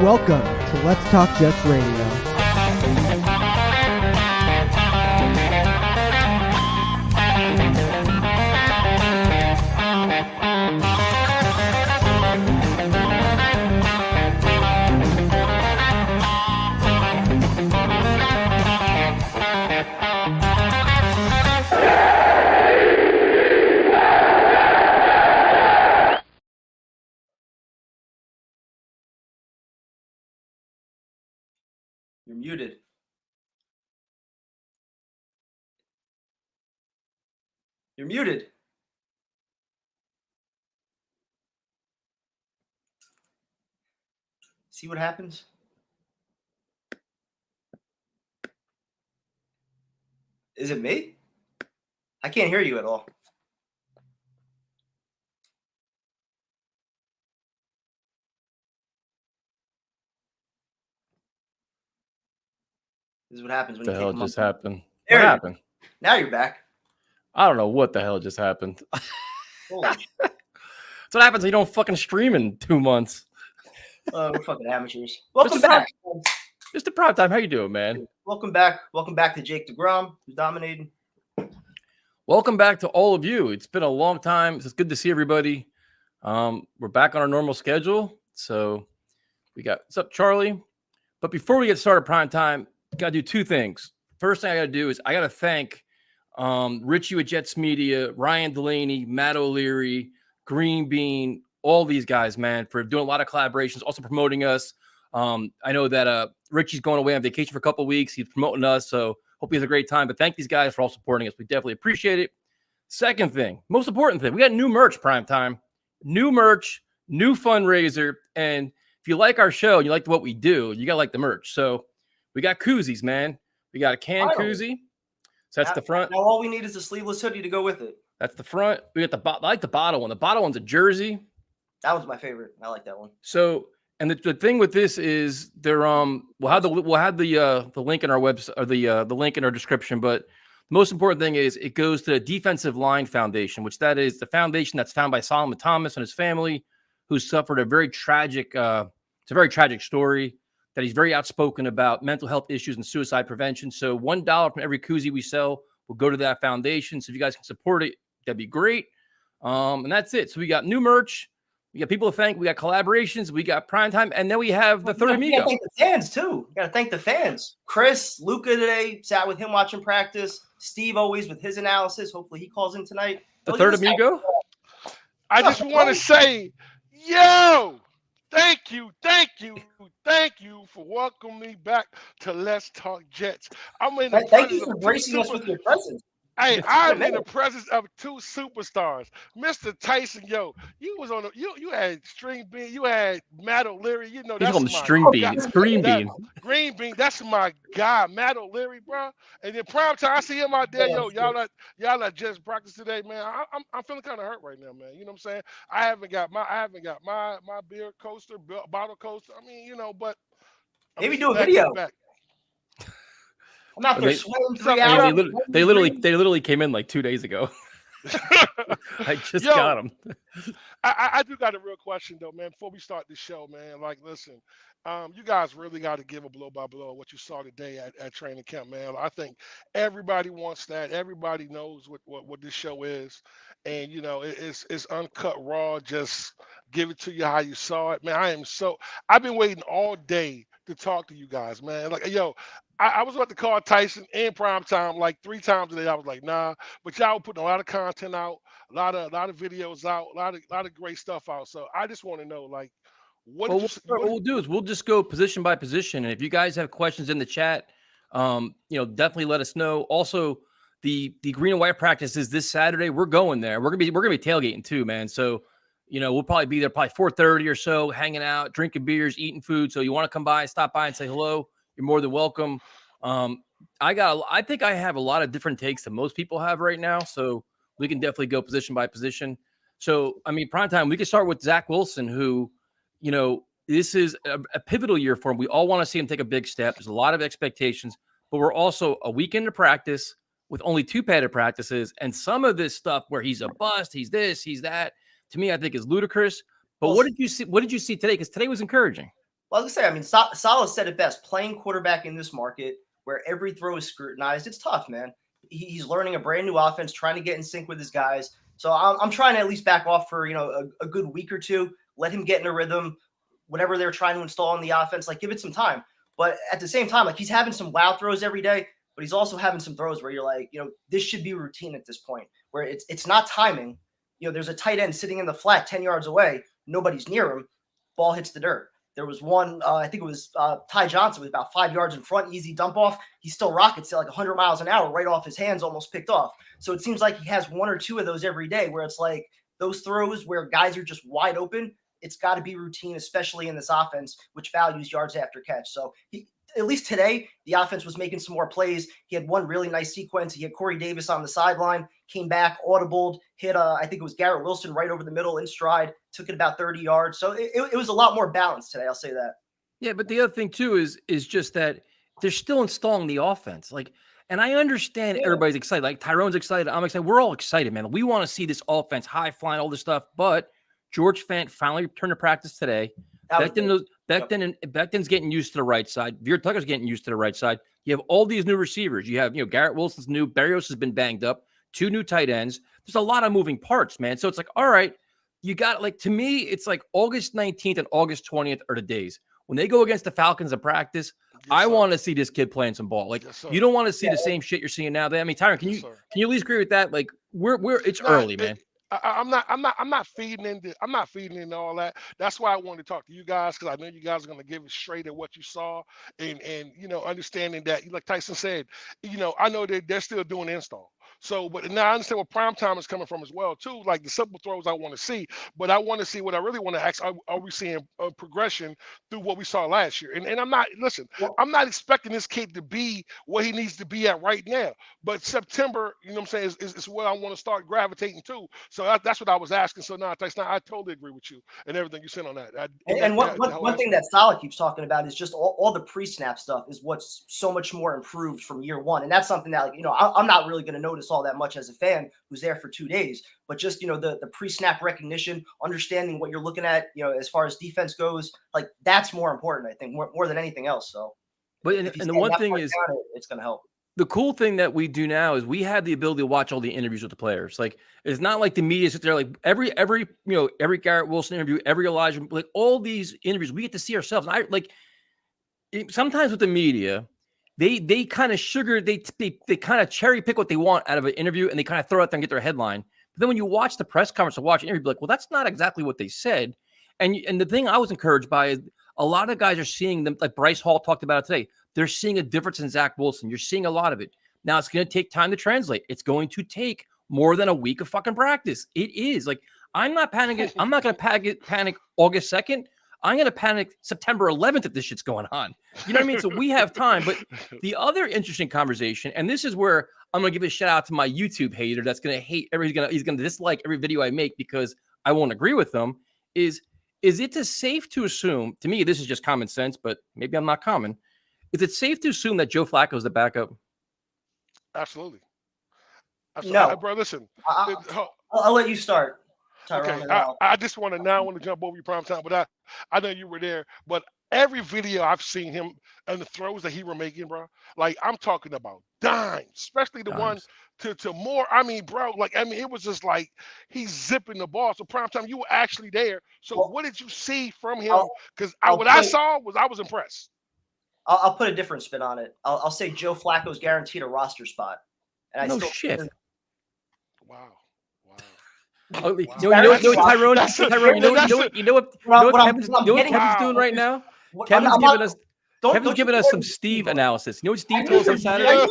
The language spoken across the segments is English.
Welcome to Let's Talk Jets Radio. You're muted. You're muted. See what happens? Is it me? I can't hear you at all. This is what happens when What the hell just happened? What happened? Now you're back. I don't know what the hell just happened. Holy That's what happens when you don't fucking stream in 2 months. we're fucking amateurs. Welcome back. Mr. Prime Time, how you doing, man? Welcome back. Welcome back to Jake DeGrom, who's dominating. Welcome back to all of you. It's been a long time. It's good to see everybody. We're back on our normal schedule. So we got, what's up, Charlie? But before we get started, Prime Time, got to do two things. First thing I got to do is I got to thank Richie with Jets Media, Ryan Delaney, Matt O'Leary, Green Bean, all these guys, man, for doing a lot of collaborations, also promoting us. I know that Richie's going away on vacation for a couple of weeks. He's promoting us, so hope he has a great time. But thank these guys for all supporting us. We definitely appreciate it. Second thing, most important thing, we got new merch, Prime Time. New merch, new fundraiser. And if you like our show and you like what we do, you got to like the merch. So we got koozies, man. We got a can koozie. So that's the front. Now all we need is a sleeveless hoodie to go with it. That's the front. We got I like the bottom one. The bottom one's a jersey. That was my favorite. I like that one. So, and the thing with this is we'll have the link in our website, or the link in our description. But the most important thing is it goes to the Defensive Line Foundation, which that is the foundation that's founded by Solomon Thomas and his family, who suffered a very tragic. It's a very tragic story that he's very outspoken about mental health issues and suicide prevention. So $1 from every koozie we sell will go to that foundation. So if you guys can support it, that'd be great. And that's it. So we got new merch. We got people to thank. We got collaborations. We got Prime Time. And then we have the third amigo. You gotta thank the fans, too. You got to thank the fans. Chris, Luca today, sat with him watching practice. Steve always with his analysis. Hopefully he calls in tonight. The third amigo? I just want to say, yo, thank you for welcoming me back to Let's Talk Jets. Thank you for gracing us with your presence. Hey, I'm in the presence of two superstars. Mr. Tyson, yo, you was on you had String Bean, you had Matt O'Leary, you know, that's my String Bean. It's Green Bean. Green Bean, that's my guy, Matt O'Leary, bro. And then Prime Time, I see him out there, yo, y'all not just practice today, man. I'm feeling kind of hurt right now, man. You know what I'm saying? I haven't got my beer coaster, bottle coaster. I mean, you know, but maybe do a video. I'm out there sweating 3 hours. They literally came in like 2 days ago. I just got them. I do got a real question though, man. Before we start the show, man, like, listen, you guys really got to give a blow by blow what you saw today at training camp, man. I think everybody wants that. Everybody knows what this show is, and you know, it's uncut raw. Just give it to you how you saw it, man. I've been waiting all day to talk to you guys, man. Like, yo, I was about to call Tyson and Prime Time like 3 times today. I was like, nah, but y'all putting a lot of content out, a lot of videos out, a lot of great stuff out. So I just want to know, like, what we'll do is we'll just go position by position, and if you guys have questions in the chat, you know, definitely let us know. Also, the green and white practice is this Saturday. We're going there. We're gonna be tailgating too, man. So, you know, we'll probably be there 4:30 or so, hanging out, drinking beers, eating food. So you want to come by, stop by and say hello, you're more than welcome. I think I have a lot of different takes than most people have right now. So we can definitely go position by position. So, I mean, Prime Time, we can start with Zach Wilson, who, you know, this is a pivotal year for him. We all want to see him take a big step. There's a lot of expectations, but we're also a week into practice with only 2 padded practices. And some of this stuff where he's a bust, he's this, he's that, to me, I think is ludicrous. But what did you see? What did you see today? Because today was encouraging. Well, I was gonna say, I mean, Saleh said it best. Playing quarterback in this market where every throw is scrutinized, it's tough, man. He's learning a brand new offense, trying to get in sync with his guys. So I'm trying to at least back off for a good week or two. Let him get in a rhythm. Whatever they're trying to install on the offense, like give it some time. But at the same time, like he's having some wild throws every day, but he's also having some throws where you're like, this should be routine at this point, where it's not timing. There's a tight end sitting in the flat 10 yards away. Nobody's near him. Ball hits the dirt. There was one, I think it was Ty Johnson was about 5 yards in front, easy dump off. He still rockets at like 100 miles an hour right off his hands, almost picked off. So it seems like he has one or two of those every day where it's like those throws where guys are just wide open. It's got to be routine, especially in this offense, which values yards after catch. So at least today, the offense was making some more plays. He had one really nice sequence. He had Corey Davis on the sideline, came back, audibled, hit, I think it was Garrett Wilson right over the middle in stride, took it about 30 yards. So it was a lot more balanced today, I'll say that. Yeah, but the other thing, too, is just that they're still installing the offense. And I understand everybody's excited. Like, Tyrone's excited. I'm excited. We're all excited, man. We want to see this offense, high-flying, all this stuff. But George Fant finally returned to practice today. Becton's getting used to the right side. Veer Tucker's getting used to the right side. You have all these new receivers. You have, Garrett Wilson's new. Berrios has been banged up. 2 new tight ends. There's a lot of moving parts, man. So it's like, all right, you got, like, to me, it's like August 19th and August 20th are the days. When they go against the Falcons in practice, I want to see this kid playing some ball. Like, you don't want to see the same shit you're seeing now. I mean, Tyron, can you at least agree with that? Like, it's early, man. I'm not feeding into all that. That's why I wanted to talk to you guys, because I know you guys are going to give it straight at what you saw, and understanding that, like Tyson said, I know they're still doing install. So, but now I understand where prime time is coming from as well too. Like the simple throws I want to see, but I want to see what I really want to ask. Are we seeing a progression through what we saw last year? And I'm not I'm not expecting this kid to be where he needs to be at right now. But September, what I'm saying, is where I want to start gravitating to. So that's what I was asking. So now, Tyson, I totally agree with you and everything you said on that. One thing that Saleh keeps talking about is just all the pre-snap stuff is what's so much more improved from year one. And that's something that, I'm not really going to notice all that much as a fan who's there for 2 days, but just, the pre-snap recognition, understanding what you're looking at, as far as defense goes, like that's more important, I think, more than anything else. So, but and the one thing is, it's going to help. The cool thing that we do now is we have the ability to watch all the interviews with the players. Like, it's not like the media sits there, like every Garrett Wilson interview, every Elijah, like all these interviews, we get to see ourselves. And sometimes with the media, they kind of they kind of cherry pick what they want out of an interview, and they kind of throw it out there and get their headline. But then when you watch the press conference or watch an interview, like, well, that's not exactly what they said. And the thing I was encouraged by is a lot of guys are seeing them, like Bryce Hall talked about it today. They're seeing a difference in Zach Wilson. You're seeing a lot of it. Now, it's going to take time to translate. It's going to take more than a week of fucking practice. It is. Like, I'm not panicking. I'm not going to panic August 2nd. I'm going to panic September 11th if this shit's going on. You know what I mean? So we have time. But the other interesting conversation, and this is where I'm going to give a shout out to my YouTube hater that's going to hate he's going to dislike every video I make because I won't agree with them, is it safe to assume, to me, this is just common sense, but maybe I'm not common. Is it safe to assume that Joe Flacco is the backup? Absolutely. No, bro. Listen, I'll let you start. Tyrone, okay, I just want to jump over your prime time, but I know you were there. But every video I've seen him and the throws that he were making, bro, like I'm talking about dimes, especially the one to more. I mean, bro, it was just like he's zipping the ball. So prime time, you were actually there. So what did you see from him? Because what I saw was I was impressed. I'll put a different spin on it. I'll say Joe Flacco's guaranteed a roster spot. And no shit. Wow. Oh, you know what Tyrone? You know what Kevin's doing right now? Kevin's giving us some Steve analysis. You know what Steve told us on Saturday?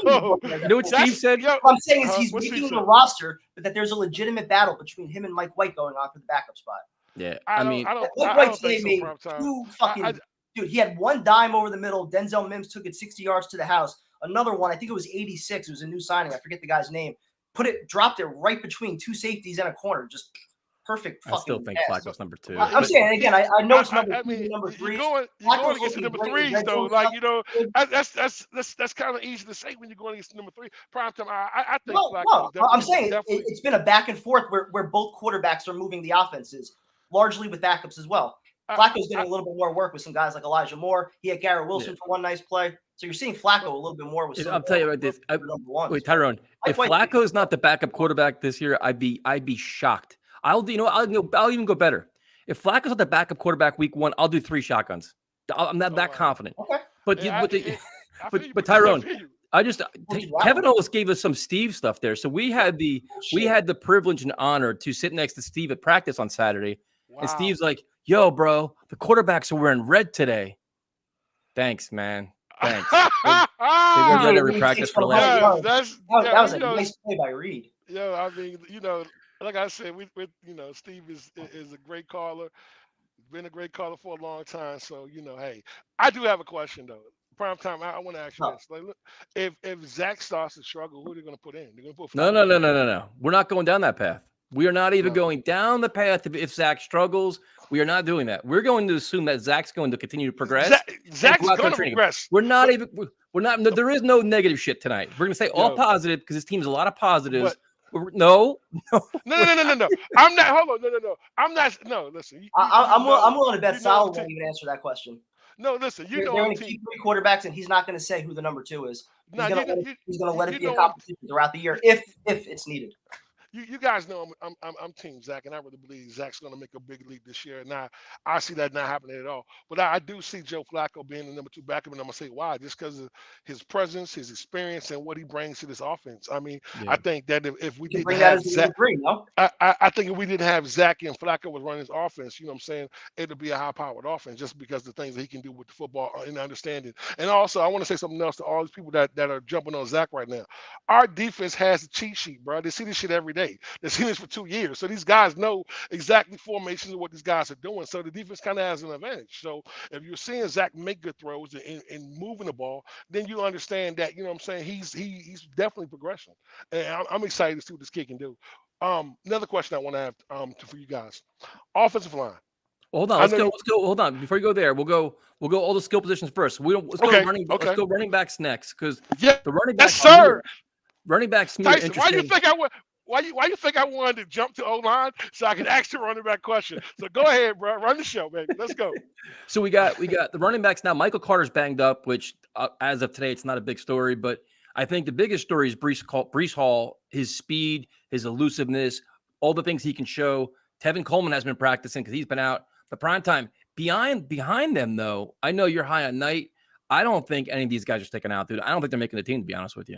You know what Steve said? What I'm saying is he's making the roster, but that there's a legitimate battle between him and Mike White going on for the backup spot. Yeah, Mike White today made two fucking. Dude, he had one dime over the middle. Denzel Mims took it 60 yards to the house. Another one, I think it was 86. It was a new signing. I forget the guy's name. Dropped it right between two safeties and a corner. Just perfect fucking. I still think Flacco's number 2. I'm saying again, I know it's number 3. You're going against the number 3s though. That's kind of easy to say when you're going against number 3. Prime time, I think. No, I'm saying it's been a back and forth where both quarterbacks are moving the offenses, largely with backups as well. Flacco's getting a little bit more work with some guys like Elijah Moore. He had Garrett Wilson for one nice play. So you're seeing Flacco a little bit more with some. I'll tell you about this. Wait, Tyrone, if Flacco is not the backup quarterback this year, I'd be shocked. I'll even go better. If Flacco's not the backup quarterback week 1, I'll do 3 shotguns. I'm not that confident. Okay. But Tyrone, Kevin almost gave us some Steve stuff there. So we had the privilege and honor to sit next to Steve at practice on Saturday. Wow. And Steve's like, "Yo, bro, the quarterbacks are wearing red today." Thanks, man. Thanks. They wear red every practice for the last. That was a nice play by Reed. Yeah, I mean, like I said, Steve is a great caller. Been a great caller for a long time. So, hey, I do have a question though. Prime time, I want to ask you this. Like, look, if Zach starts to struggle, who are they going to put in? They're going to put No. We're not going down that path. We are not even going down the path if Zach struggles. We are not doing that. We're going to assume that Zach's going to continue to progress. Zach's going to progress. We're not. There is no negative shit tonight. We're going to say all positive because this team has a lot of positives. No. I'm not. Hold on. No. I'm not. No, listen. I'm willing to bet Sal won't even answer that question. No, listen. They're going to keep 3 quarterbacks, and he's not going to say who the number 2 is. He's going to let it be a competition throughout the year if it's needed. You guys know I'm Team Zach, and I really believe Zach's going to make a big leap this year. Now, I see that not happening at all. But I do see Joe Flacco being the number 2 backup, and I'm going to say why. Just because of his presence, his experience, and what he brings to this offense. I mean, I think that if we didn't have Zach, I think if we didn't have Zach and Flacco was running his offense, you know what I'm saying, it'll be a high-powered offense just because of the things that he can do with the football and understanding. And also, I want to say something else to all these people that are jumping on Zach right now. Our defense has a cheat sheet, bro. They see this shit every day. They've seen this for 2 years. So these guys know exactly formations of what these guys are doing. So the defense kind of has an advantage. So if you're seeing Zach make good throws and moving the ball, then you understand that, you know what I'm saying, he's definitely progressing. And I'm excited to see what this kid can do. Another question I want to have for you guys. Offensive line. Well, hold on. Let's go. Hold on. Before you go there, we'll go all the skill positions first. Let's go running backs next because the running backs. Yes, sir. Running backs. Tyson, why do you think I would? Why you think I wanted to jump to O-line so I could ask the running back question? So go ahead, bro. Run the show, baby. Let's go. So we got the running backs now. Michael Carter's banged up, which as of today, it's not a big story. But I think the biggest story is Breece Hall, his speed, his elusiveness, all the things he can show. Tevin Coleman has been practicing because he's been out. But primetime, behind them, though, I know you're high on Knight. I don't think any of these guys are sticking out, dude. I don't think they're making the team, to be honest with you.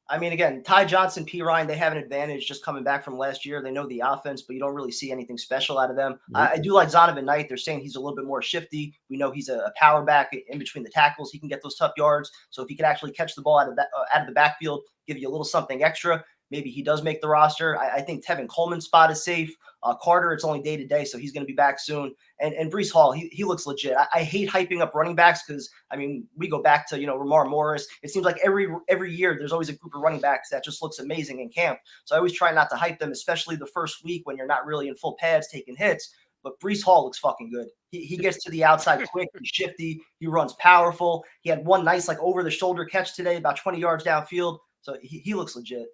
I mean, again, Ty Johnson, P. Ryan, they have an advantage just coming back from last year. They know the offense, but you don't really see anything special out of them. Mm-hmm. I do like Zonovan Knight. They're saying he's a little bit more shifty. We know he's a power back in between the tackles. He can get those tough yards. So if he can actually catch the ball out of the backfield, give you a little something extra, maybe he does make the roster. I think Tevin Coleman's spot is safe. Carter, it's only day to day, so he's going to be back soon. And Breece Hall, he looks legit. I hate hyping up running backs because, I mean, we go back to, Ramar Morris. It seems like every year there's always a group of running backs that just looks amazing in camp. So I always try not to hype them, especially the first week when you're not really in full pads taking hits. But Breece Hall looks fucking good. He gets to the outside quick. He's shifty. He runs powerful. He had one nice, over-the-shoulder catch today, about 20 yards downfield. So he looks legit.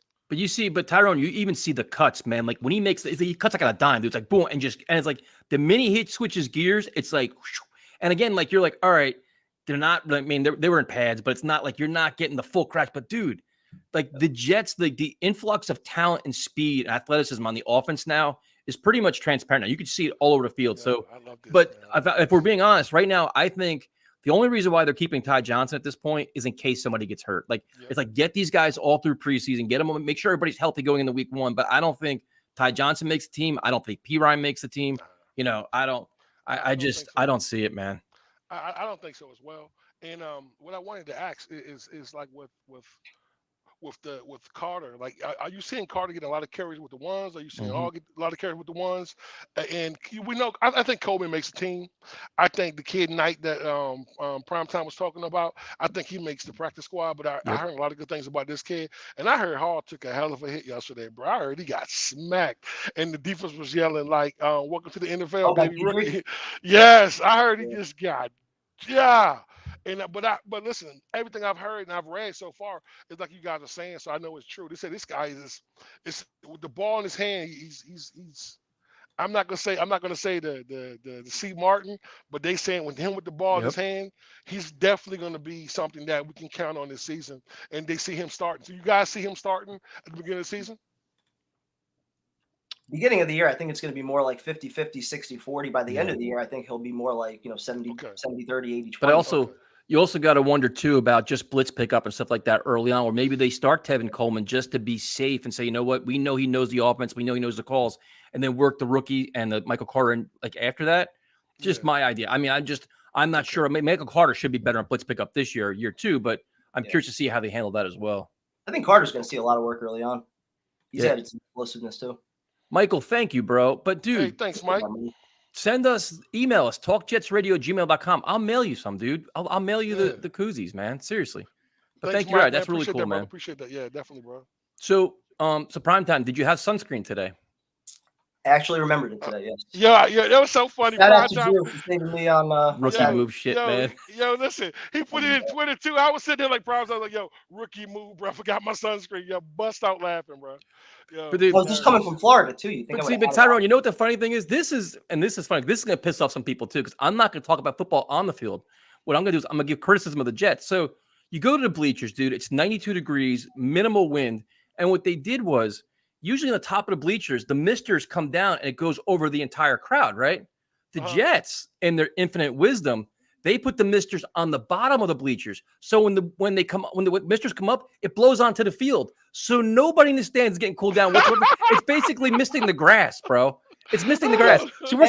But Tyrone, you even see the cuts, man. Like when he makes, he cuts like on a dime, dude. It's like boom, and it's like the minute he switches gears, it's like, and again, like you're like, all right, they're not. I mean, they were in pads, but it's not like you're not getting the full crash. But dude, like the Jets, the influx of talent and speed, and athleticism on the offense now is pretty much transparent. Now you can see it all over the field. Yeah, so, if we're being honest, right now, I think the only reason why they're keeping Ty Johnson at this point is in case somebody gets hurt. It's like get these guys all through preseason, get them, make sure everybody's healthy going into week 1. But I don't think Ty Johnson makes the team. I don't think P. Ryan makes the team. I don't see it, man. I don't think so as well. And what I wanted to ask is like with Carter, like, are you seeing Carter get a lot of carries with the ones? Are you seeing all get a lot of carries with the ones? And we know, I think Coleman makes the team. I think the kid Knight that Primetime was talking about, I think he makes the practice squad. But I heard a lot of good things about this kid, and I heard Hall took a hell of a hit yesterday, bro. I heard he got smacked, and the defense was yelling like, "Welcome to the NFL, baby, rookie." Yes, I heard he just got And but listen, everything I've heard and I've read so far is like you guys are saying, so I know it's true. They say this guy is with the ball in his hand. I'm not gonna say the C. Martin, but they saying with him with the ball in his hand, he's definitely gonna be something that we can count on this season. And they see him starting. So you guys see him starting at the beginning of the season? Beginning of the year, I think it's going to be more like 50-50, 60-40. By the end of the year, I think he'll be more like, 70, 70, 30, 80, 20. But also, you also got to wonder too about just blitz pickup and stuff like that early on, or maybe they start Tevin Coleman just to be safe and say, you know what, we know he knows the offense, we know he knows the calls, and then work the rookie and the Michael Carter and like after that. Just my idea. I mean, I'm not sure. I mean, Michael Carter should be better on blitz pickup this year 2, but I'm curious to see how they handle that as well. I think Carter's going to see a lot of work early on. He's added some explosiveness too. Michael, thank you, bro. But dude, hey, thanks, Mike. Email us, talkjetsradio@gmail.com. I'll mail you some, dude. I'll mail you the koozies, man. Seriously. But Thanks, thank you. Mike, Right. That's really appreciate cool, that, man. Bro. Appreciate that. Yeah, definitely, bro. So primetime, did you have sunscreen today? I actually remembered it today, yes. Yeah, that was so funny. Shout out to Drew for saving me on rookie move shit, man. Yo, listen, he put it in Twitter too. I was sitting there like, I was like, yo, rookie move, bro. I forgot my sunscreen. Yo, bust out laughing, bro. Yo, But dude, I was just coming from Florida too. You think? But Tyrone, you know what the funny thing is? This is funny. This is going to piss off some people too, because I'm not going to talk about football on the field. What I'm going to do is I'm going to give criticism of the Jets. So you go to the bleachers, dude. It's 92 degrees, minimal wind, and what they did was, usually on the top of the bleachers, the misters come down and it goes over the entire crowd, right? The Jets, in their infinite wisdom, they put the misters on the bottom of the bleachers. So when the misters come up, it blows onto the field. So nobody in the stands is getting cooled down whatsoever. It's basically misting the grass, bro. It's misting the grass. So we're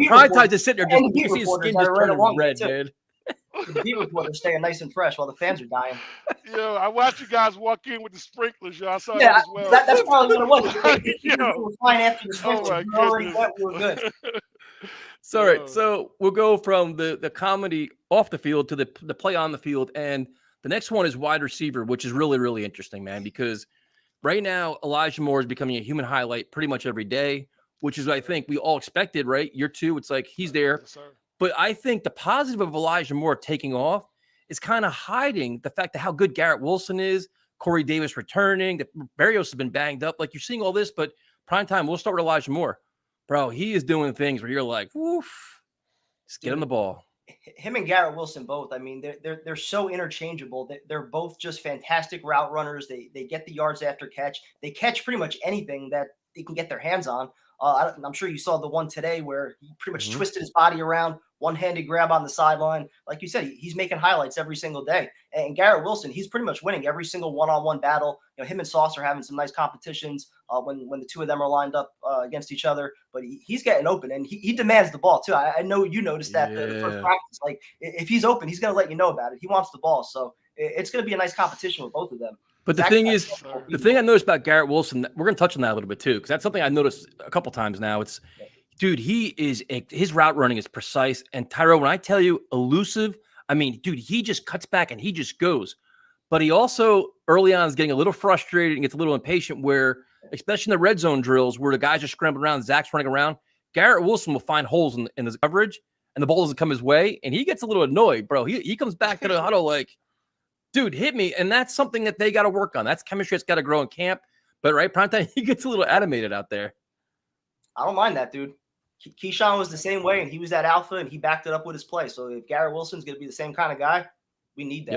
prime time to sit there, just you can see his skin just turning red, dude. The beat reporters staying nice and fresh while the fans are dying. Yo, I watched you guys walk in with the sprinklers. Yo, I saw that as well. That's probably what it was. We were fine after the sprinklers. We were good. So, all right, so we'll go from the comedy off the field to the play on the field, and the next one is wide receiver, which is really, really interesting, man, because right now Elijah Moore is becoming a human highlight pretty much every day, which is what I think we all expected, right? Year 2, it's like he's there. Yes, sir. But I think the positive of Elijah Moore taking off is kind of hiding the fact that how good Garrett Wilson is, Corey Davis returning, that Berrios has been banged up. Like, you're seeing all this, but primetime, we'll start with Elijah Moore. Bro, he is doing things where you're like, woof, just get him the ball. Him and Garrett Wilson both, I mean, they're so interchangeable. They're both just fantastic route runners. They get the yards after catch. They catch pretty much anything that they can get their hands on. I'm sure you saw the one today where he pretty much twisted his body around, one-handed grab on the sideline. Like you said, he's making highlights every single day. And Garrett Wilson, he's pretty much winning every single one-on-one battle. Him and Sauce are having some nice competitions when the two of them are lined up against each other. But he's getting open, and he demands the ball too. I know you noticed that the first practice. Like, if he's open, he's going to let you know about it. He wants the ball. So it's going to be a nice competition with both of them. But the thing is, the thing I noticed about Garrett Wilson, we're going to touch on that a little bit too, because that's something I noticed a couple times now. It's, dude, his route running is precise. And Tyrone, when I tell you elusive, I mean, dude, he just cuts back and he just goes. But he also early on is getting a little frustrated and gets a little impatient where, especially in the red zone drills where the guys are scrambling around, Zach's running around, Garrett Wilson will find holes in his coverage and the ball doesn't come his way. And he gets a little annoyed, bro. He comes back to the huddle like, dude, hit me. And that's something that they got to work on. That's chemistry that's got to grow in camp. But right, primetime, he gets a little animated out there. I don't mind that, dude. Keyshawn was the same way, and he was that alpha, and he backed it up with his play. So if Garrett Wilson's going to be the same kind of guy, we need that.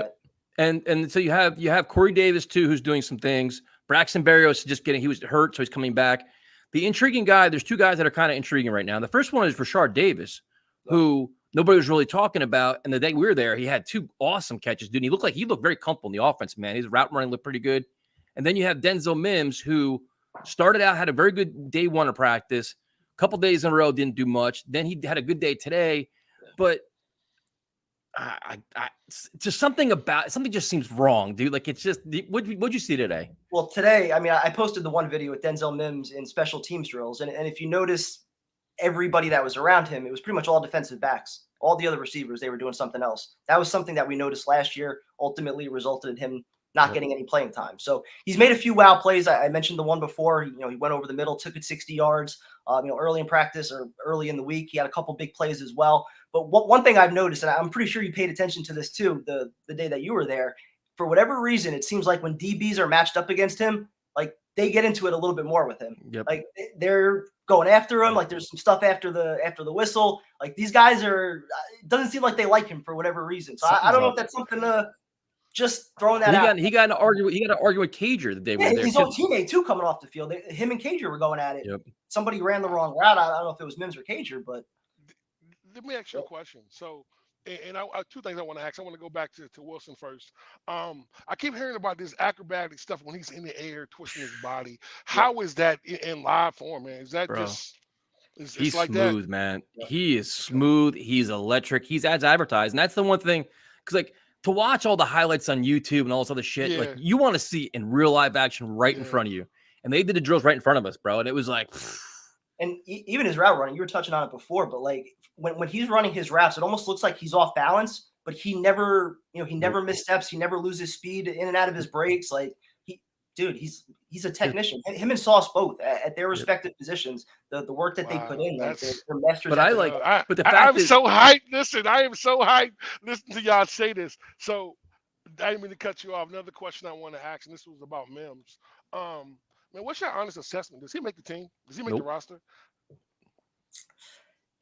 Yep. And so you have Corey Davis too, who's doing some things. Braxton Berrios is he was hurt, so he's coming back. The intriguing guy, there's two guys that are kind of intriguing right now. The first one is Rashard Davis, who nobody was really talking about. And the day we were there, he had 2 awesome catches, dude. He looked very comfortable in the offense, man. His route running looked pretty good. And then you have Denzel Mims, who started out, had a very good day 1 of practice. A couple days in a row, didn't do much. Then he had a good day today, but just something just seems wrong, dude. Like, it's just, what'd you see today? Well, today, I mean, I posted the one video with Denzel Mims in special teams drills. And if you notice everybody that was around him, it was pretty much all defensive backs. All the other receivers, they were doing something else. That was something that we noticed last year, ultimately resulted in him not getting any playing time. So he's made a few wow plays. I mentioned the one before. He went over the middle, took it 60 yards. Early in practice or early in the week, he had a couple big plays as well. But one thing I've noticed, and I'm pretty sure you paid attention to this too, the day that you were there, for whatever reason, it seems like when DBs are matched up against him, like they get into it a little bit more with him. Yep. Like they're going after him. Like there's some stuff after the whistle. Like these guys are. It doesn't seem like they like him for whatever reason. So I don't know if that's something to just throwing that out. He got to argue. He got to argue with Cager the day we were there. His own teammate too coming off the field. Him and Cager were going at it. Yep. Somebody ran the wrong route. I don't know if it was Mims or Cager, but let me ask you a question. So, and I two things I want to ask. I want to go back to Wilson first. I keep hearing about this acrobatic stuff when he's in the air, twisting his body. How is that in live form, man? Is that just? He's like smooth, that? man. Yeah. He is smooth. He's electric. He's as advertised, and that's the one thing. Because like to watch all the highlights on YouTube and all this other shit, like you want to see it in real live action right in front of you. And they did the drills right in front of us, bro. And it was like. And even his route running, you were touching on it before, but like when he's running his routes, it almost looks like he's off balance, but he never, he never missteps. He never loses speed in and out of his breaks. Like he's a technician. Him and Sauce both at their respective positions. The work that they put in, like they're masters. But I'm so hyped. Listen, I am so hyped. Listen to y'all say this. So I didn't mean to cut you off. Another question I want to ask, and this was about Mims. Man, what's your honest assessment? Does he make the team? Does he make the roster?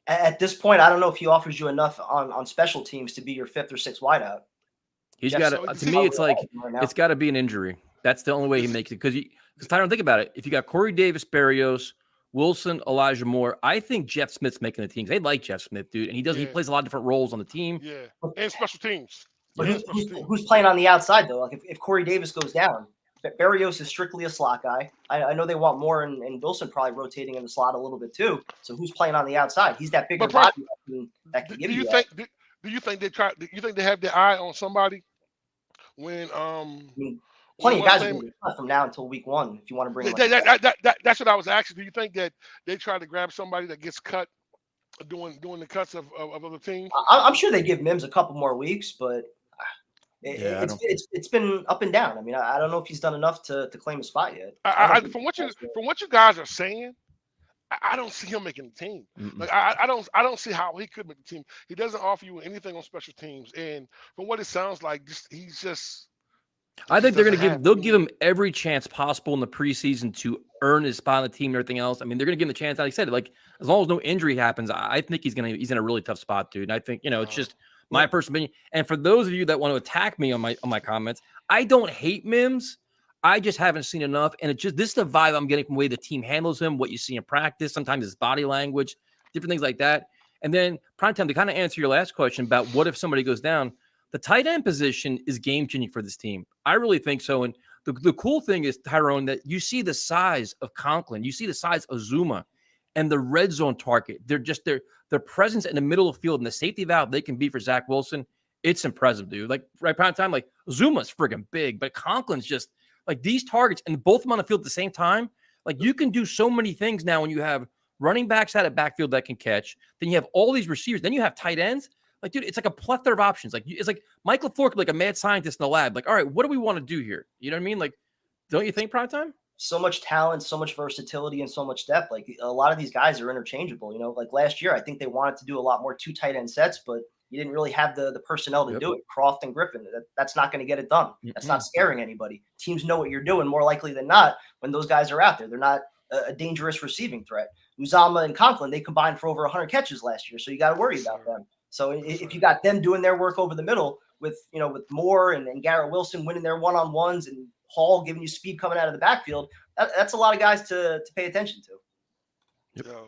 At this point, I don't know if he offers you enough on special teams to be your 5th or 6th wideout. He's got to me, it's like it's got to be an injury. That's the only way he makes it. Because Tyron, think about it. If you got Corey Davis, Berrios, Wilson, Elijah Moore, I think Jeff Smith's making the teams. They like Jeff Smith, dude, and he plays a lot of different roles on the team. Yeah, and special teams. But who's playing on the outside though? Like if Corey Davis goes down. Berrios is strictly a slot guy. I know they want Moore and Wilson probably rotating in the slot a little bit too. So who's playing on the outside? He's that bigger body that can give you that. Do you think they have their eye on somebody when plenty of guys are going to cut from now until week 1 if you want to bring that's what I was asking. Do you think that they try to grab somebody that gets cut doing the cuts of other teams? I'm sure they give Mims a couple more weeks, but it's been up and down. I mean, I don't know if he's done enough to claim a spot yet. From what you guys are saying, I don't see him making the team. Like I don't see how he could make the team. He doesn't offer you anything on special teams, and from what it sounds like, he's just. I think they'll give him every chance possible in the preseason to earn his spot on the team and everything else. I mean, they're going to give him the chance. Like I said, like as long as no injury happens, I think he's in a really tough spot, dude. And I think it's just. My personal opinion. And for those of you that want to attack me on my comments, I don't hate Mims. I just haven't seen enough. And this is the vibe I'm getting from the way the team handles him, what you see in practice, sometimes his body language, different things like that. And then prime time to kind of answer your last question about what if somebody goes down, the tight end position is game changing for this team. I really think so. And the cool thing is, Tyrone, that you see the size of Conklin, you see the size of Zuma and the red zone target. Their presence in the middle of the field and the safety valve they can be for Zach Wilson, it's impressive, dude. Like right prime time, like Zuma's friggin' big, but Conklin's just like these targets and both of them on the field at the same time. Like you can do so many things now when you have running backs out of backfield that can catch. Then you have all these receivers. Then you have tight ends. Like, dude, it's like a plethora of options. Like it's like Mike LaFleur could be like a mad scientist in the lab. Like, all right, what do we want to do here? You know what I mean? Like, don't you think prime time? So much talent, so much versatility, and so much depth. Like a lot of these guys are interchangeable. Like last year, I think they wanted to do a lot more 2 tight end sets, but you didn't really have the personnel to do it. Croft and Griffin, that's not going to get it done. That's not scaring anybody. Teams know what you're doing more likely than not when those guys are out there. They're not a dangerous receiving threat. Uzama and Conklin, they combined for over 100 catches last year, so you got to worry about them. So if you got them doing their work over the middle with Moore and Garrett Wilson winning their one-on-ones and Hall giving you speed coming out of the backfield, that's a lot of guys to pay attention to. Yo,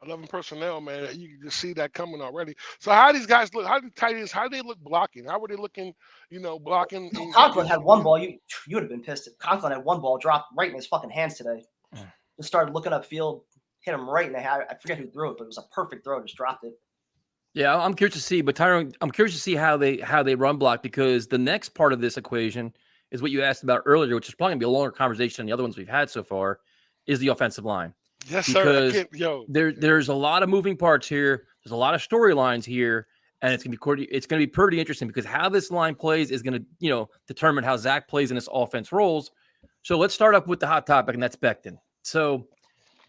11 personnel, man. You can just see that coming already. So how these guys look? How do tight ends? How do they look blocking? How were they looking? Blocking. Conklin had one ball. You would have been pissed if Conklin had one ball dropped right in his fucking hands today. Just started looking upfield, hit him right in the head. I forget who threw it, but it was a perfect throw. Just dropped it. Yeah, I'm curious to see. But Tyrone, I'm curious to see how they run block, because the next part of this equation is what you asked about earlier, which is probably going to be a longer conversation than the other ones we've had so far, is the offensive line. Yes, because sir. There's a lot of moving parts here. There's a lot of storylines here, and it's going to be pretty interesting because how this line plays is going to, determine how Zach plays in this offense roles. So let's start up with the hot topic, and that's Becton. So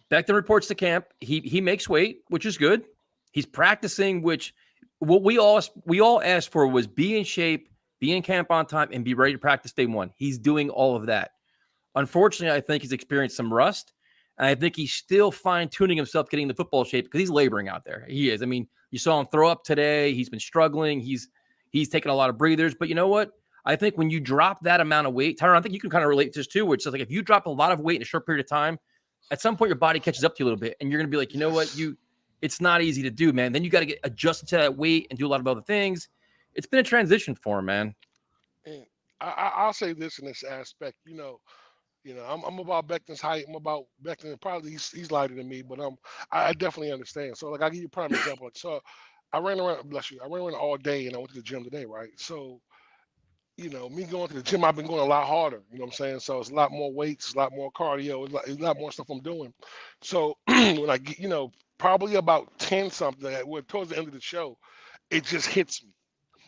Becton reports to camp. He makes weight, which is good. He's practicing, which what we all asked for was be in shape, be in camp on time, and be ready to practice day one. He's doing all of that. Unfortunately, I think he's experienced some rust. And I think he's still fine-tuning himself, getting the football shape because he's laboring out there. He is. I mean, you saw him throw up today. He's been struggling. He's taken a lot of breathers. But you know what? I think when you drop that amount of weight, Tyron, I think you can kind of relate to this too, which is like if you drop a lot of weight in a short period of time, at some point your body catches up to you a little bit, and you're going to be like, you know what? It's not easy to do, man. Then you got to get adjusted to that weight and do a lot of other things. It's been a transition for him, man. And I'll say this in this aspect, I'm about Becton's height. I'm about Becton. Probably he's lighter than me, but I definitely understand. So like I'll give you a prime example. Like, so I ran around, bless you, I ran around all day and I went to the gym today, right? So, me going to the gym, I've been going a lot harder. You know what I'm saying? So it's a lot more weights, it's a lot more cardio, it's a lot more stuff I'm doing. So when I get, probably about 10 something, towards the end of the show, it just hits me.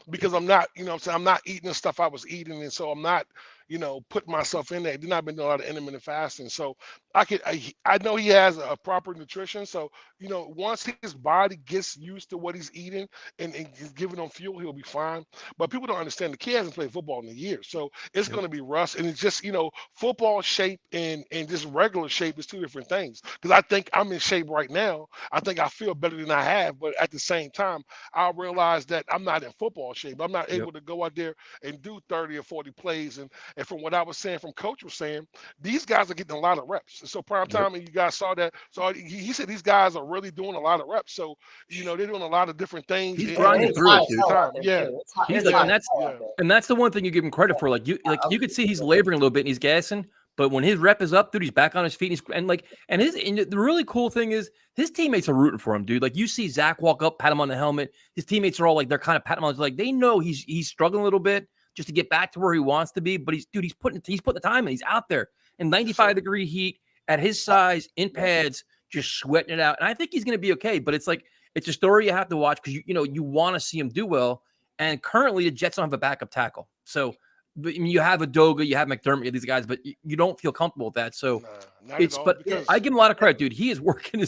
Because I'm not, I'm not eating the stuff I was eating, and so I'm not, putting myself in there. Then I've been doing a lot of intermittent fasting, so I know he has a proper nutrition. So once his body gets used to what he's eating and giving him fuel, he'll be fine. But people don't understand the kid hasn't played football in a year, so it's going to be rust. And it's just football shape and just regular shape is two different things. Because I think I'm in shape right now. I think I feel better than I have, but at the same time, I realize that I'm not in football shape. I'm not able to go out there and do 30 or 40 plays. And from what I was saying, from Coach was saying, these guys are getting a lot of reps. So prime time, and you guys saw that. So he said these guys are really doing a lot of reps. So they're doing a lot of different things. He's grinding through it, dude. Yeah, he's like, and that's the one thing you give him credit for. Like you could see he's laboring a little bit and he's gassing. But when his rep is up, dude, he's back on his feet. And the really cool thing is his teammates are rooting for him, dude. Like you see Zach walk up, pat him on the helmet. His teammates are all like, they're kind of patting him on. Like they know he's struggling a little bit just to get back to where he wants to be. But he's putting the time in. He's out there in 95-degree heat at his size in pads, just sweating it out. And I think he's going to be okay. But it's a story you have to watch because you want to see him do well. And currently the Jets don't have a backup tackle, so. But I mean, you have Adoga, you have McDermott, these guys, but you don't feel comfortable with that. So I give him a lot of credit, dude. He is working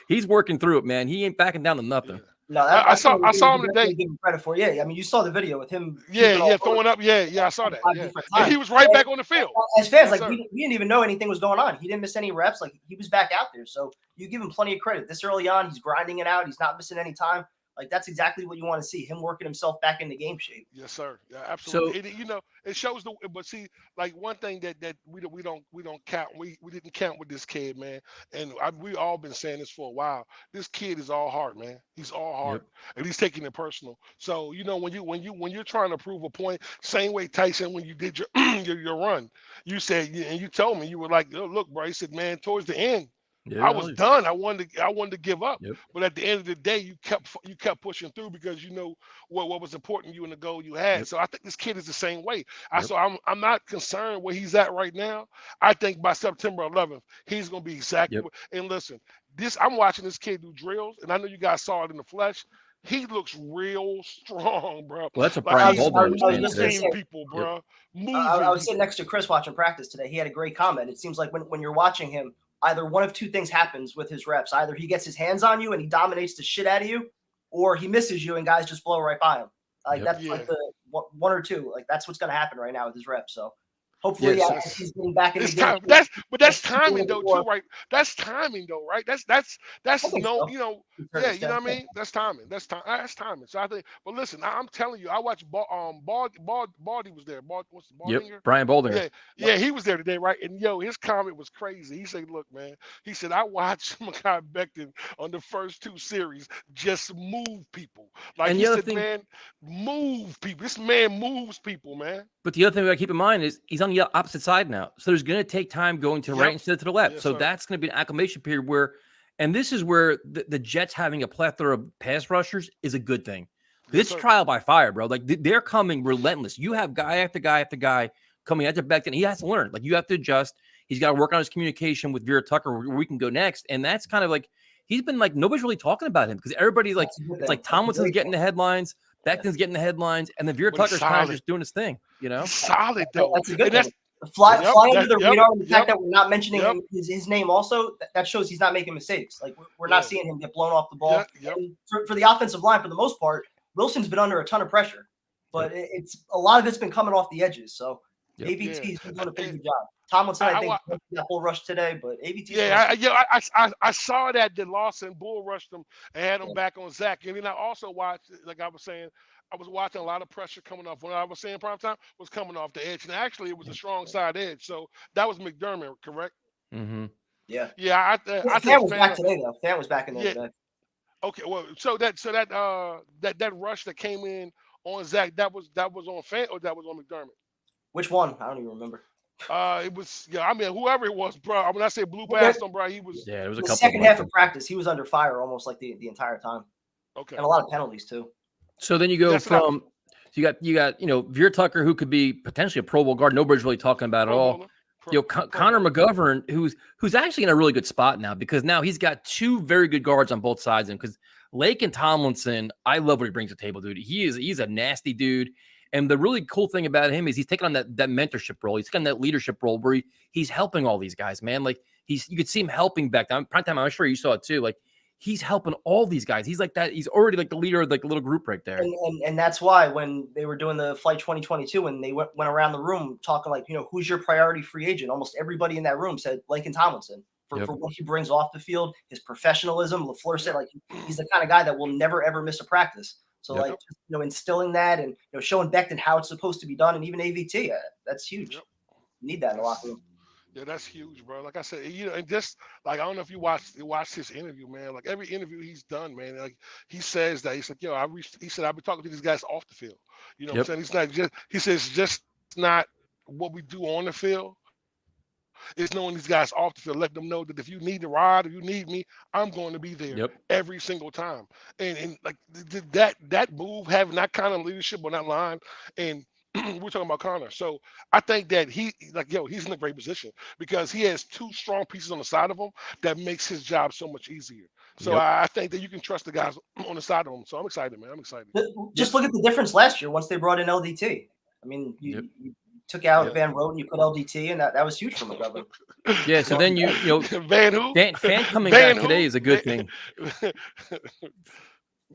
he's working through it, man. He ain't backing down to nothing. No, I saw him today. Give him credit for. Yeah, I mean, you saw the video with him. Throwing up. Yeah, I saw that. Yeah. And he was right back on the field. As fans, we didn't even know anything was going on. He didn't miss any reps. Like he was back out there. So you give him plenty of credit. This early on, he's grinding it out. He's not missing any time. Like that's exactly what you want to see, him working himself back into game shape. Yes, sir. Yeah, absolutely. So, it shows but see, like one thing that we don't count. We didn't count with this kid, man. And we all been saying this for a while. This kid is all heart, man. He's all heart, and he's taking it personal. So when you're trying to prove a point, same way Tyson when you did your run, you said and you told me you were like, oh, look, bro. He said, man, towards the end. Yeah, I was done. I wanted to give up, but at the end of the day, you kept pushing through because what was important to you and the goal you had. So I think this kid is the same way. So I'm not concerned where he's at right now. I think by September 11th, he's going to be exactly. And listen, I'm watching this kid do drills, and I know you guys saw it in the flesh. He looks real strong, bro. Well, that's a Brian Bolden. People, bro. I was sitting next to Chris watching practice today. He had a great comment. It seems like when you're watching him, either one of two things happens with his reps. Either he gets his hands on you and he dominates the shit out of you, or he misses you and guys just blow right by him. That's like the one or two. Like that's what's going to happen right now with his reps. So hopefully he's getting back in the game. That's timing though too, right? That's timing though, right? That's you know what I mean? That's timing. That's timing. So I think, but listen, I'm telling you, I watched Baldy was there. What's the Baldinger? Brian Boldinger. Yeah, he was there today, right? And his comment was crazy. He said, "Look, man," he said, "I watched Mekhi Becton on the first two series just move people. Like and he said, man, move people. This man moves people, man." But the other thing we got to keep in mind is he's on the opposite side now. So there's going to take time going to right instead of to the left. So that's going to be an acclimation period and this is where the Jets having a plethora of pass rushers is a good thing. This trial by fire, bro. Like they're coming relentless. You have guy after guy after guy coming at the back, and he has to learn. Like you have to adjust. He's got to work on his communication with Vera Tucker where we can go next. And that's kind of like, he's been like, nobody's really talking about him because everybody's like, it's like Tomlinson's getting the headlines. Becton's getting the headlines, and then Vera Tucker's kind of just doing his thing, He's solid though. That's a good thing. Fly under the radar. The fact that we're not mentioning his name also, that shows he's not making mistakes. Like we're not seeing him get blown off the ball. For the offensive line, for the most part, Wilson's been under a ton of pressure, but it's a lot of it's been coming off the edges. So Yep. AVT's been doing a pretty good job. Tomlinson, I think, got bull rush today, but AVT. I saw that Lawson bull rushed him and had him back on Zach. And then I also watched, like I was saying, I was watching a lot of pressure coming off. When I was saying prime time was coming off the edge, and actually it was a strong side edge. So that was McDermott, correct? Mm-hmm. Yeah. Yeah. I Fan was back today though. Fan was back in there today. Okay. Well, so that rush that came in on Zach, that was on Fan or that was on McDermott? Which one? I don't even remember. It was whoever it was, bro. When I say blue past him, bro, he was. Yeah, it was a the couple. Second half of practice, he was under fire almost like the entire time. Okay. And a lot of penalties too. So then you go from you got Veer Tucker, who could be potentially a Pro Bowl guard. Nobody's really talking about at all. Conor McGovern, who's actually in a really good spot now because now he's got two very good guards on both sides of him. Because Lake and Tomlinson, I love what he brings to the table, dude. He's a nasty dude. And the really cool thing about him is he's taking on that mentorship role. He's taking on that leadership role where he's helping all these guys, man. Like you could see him helping back down. Prime time, I'm sure you saw it too. Like he's helping all these guys. He's like that. He's already like the leader of like the little group right there. And that's why when they were doing the Flight 2022 and they went around the room talking like, who's your priority free agent? Almost everybody in that room said Laken Tomlinson for what he brings off the field, his professionalism. LaFleur said like he's the kind of guy that will never ever miss a practice. So like instilling that and showing Becton how it's supposed to be done, and even AVT, that's huge. You need that in the locker room. Yeah, that's huge, bro. Like I said, and just like I don't know if you watched his interview, man. Like every interview he's done, man. Like he says that he's like, he said I've been talking to these guys off the field. You know what I'm saying? He's not just. He says just not what we do on the field. It's knowing these guys off the field, let them know that if you need to ride or you need me, I'm going to be there every single time. And like that move, having that kind of leadership on that line, and we're talking about Conor. So I think that he's in a great position because he has two strong pieces on the side of him that makes his job so much easier. So I think that you can trust the guys on the side of him. So I'm excited, man. I'm excited. Just look at the difference last year once they brought in LDT. I mean, you took out Van Roten, you put LDT, and that was huge for McGovern. Yeah, so then Van who? Fan coming back today is a good thing.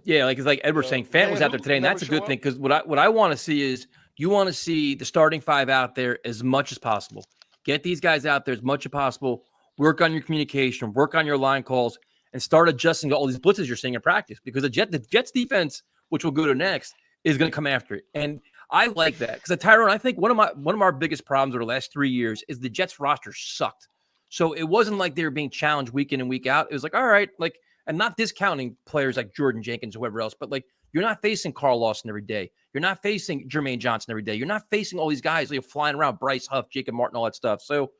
Yeah, like it's like Ed was saying, Fant was out there today, and that's a good thing because what I want to see is you want to see the starting five out there as much as possible. Get these guys out there as much as possible. Work on your communication, work on your line calls, and start adjusting to all these blitzes you're seeing in practice because the Jets defense, which we'll go to next, is going to come after it. And I like that because Tyrone, I think one of our biggest problems over the last 3 years is the Jets roster sucked. So it wasn't like they were being challenged week in and week out. It was like, all right, like, and not discounting players like Jordan Jenkins, whoever else, but like you're not facing Carl Lawson every day. You're not facing Jermaine Johnson every day. You're not facing all these guys flying around, Bryce Huff, Jacob Martin, all that stuff. So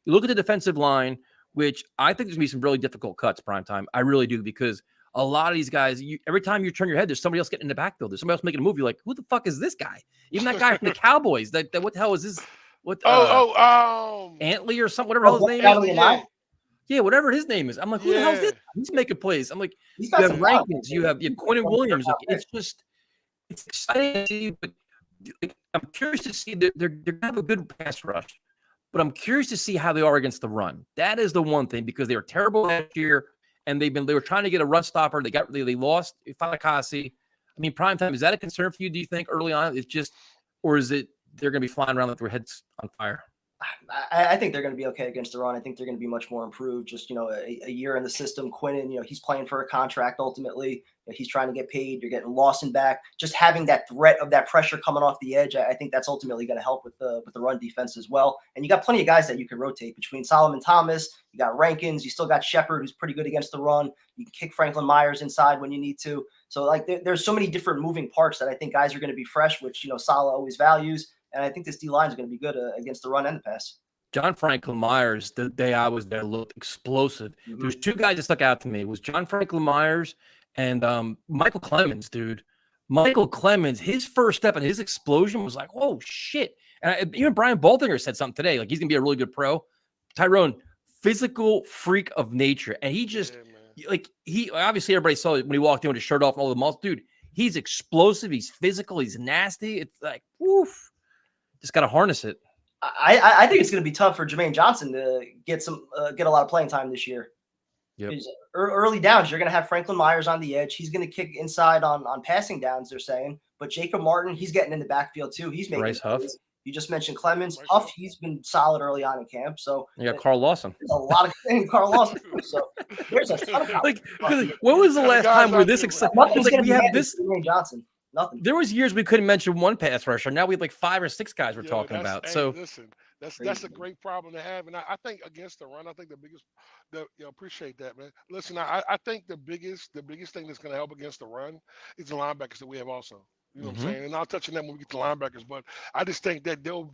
you look at the defensive line, which I think there's going to be some really difficult cuts primetime. I really do because a lot of these guys, every time you turn your head, there's somebody else getting in the backfield. There's somebody else making a move. You're like, who the fuck is this guy? Even that guy from the Cowboys. That what the hell is this? What? Antley or something, whatever hell his name is. Yeah, whatever his name is. I'm like, who the hell is this? He's making plays. I'm like, you have Rankins, you have Quentin Williams. Like, it's exciting to see, but I'm curious to see that they're going to have a good pass rush. But I'm curious to see how they are against the run. That is the one thing because they were terrible last year. And they were trying to get a run stopper. They lost Falikasi. I mean, primetime, is that a concern for you, do you think, early on? It's just, or is it they're going to be flying around with their heads on fire? I think they're going to be okay against the run. I think they're going to be much more improved. Just, a year in the system. Quentin, he's playing for a contract ultimately. He's trying to get paid. You're getting Lawson back. Just having that threat of that pressure coming off the edge, I think that's ultimately going to help with the run defense as well. And you got plenty of guys that you can rotate between Solomon Thomas. You got Rankins. You still got Shepard, who's pretty good against the run. You can kick Franklin Myers inside when you need to. So, like, there's so many different moving parts that I think guys are going to be fresh, which, Saleh always values. And I think this D-line is going to be good against the run and the pass. John Franklin Myers, the day I was there, looked explosive. Mm-hmm. There's two guys that stuck out to me. It was John Franklin Myers and Michael Clemens, dude. Michael Clemens, his first step and his explosion was like, whoa, shit. And even Brian Baldinger said something today, like he's going to be a really good pro. Tyrone, physical freak of nature. And he just, he obviously everybody saw it when he walked in with his shirt off and all the muscles. Dude, he's explosive. He's physical. He's nasty. It's like, woof. Just got to harness it. I think it's going to be tough for Jermaine Johnson to get a lot of playing time this year. Yep. Early downs, you're going to have Franklin Myers on the edge. He's going to kick inside on passing downs, they're saying. But Jacob Martin, he's getting in the backfield too. He's making Bryce Huff. You just mentioned Clemens. Right, Huff, sure. he's been solid early on in camp. So You got Carl Lawson. there's a lot of things. Carl Lawson. So there's a ton of Like, when was the last time we were this excited? Nothing's It's like gonna we be have handed this. to Dwayne Johnson. Nothing. There was years we couldn't mention one pass rusher. Now we have like 5 or 6 guys we're talking about. Hey, So listen, that's a great problem to have, and I think against the run, I think the biggest, appreciate that, man. Listen, I think the biggest thing that's going to help against the run is the linebackers that we have also. You know what I'm saying? And I'll touch on that when we get to linebackers, but I just think that they're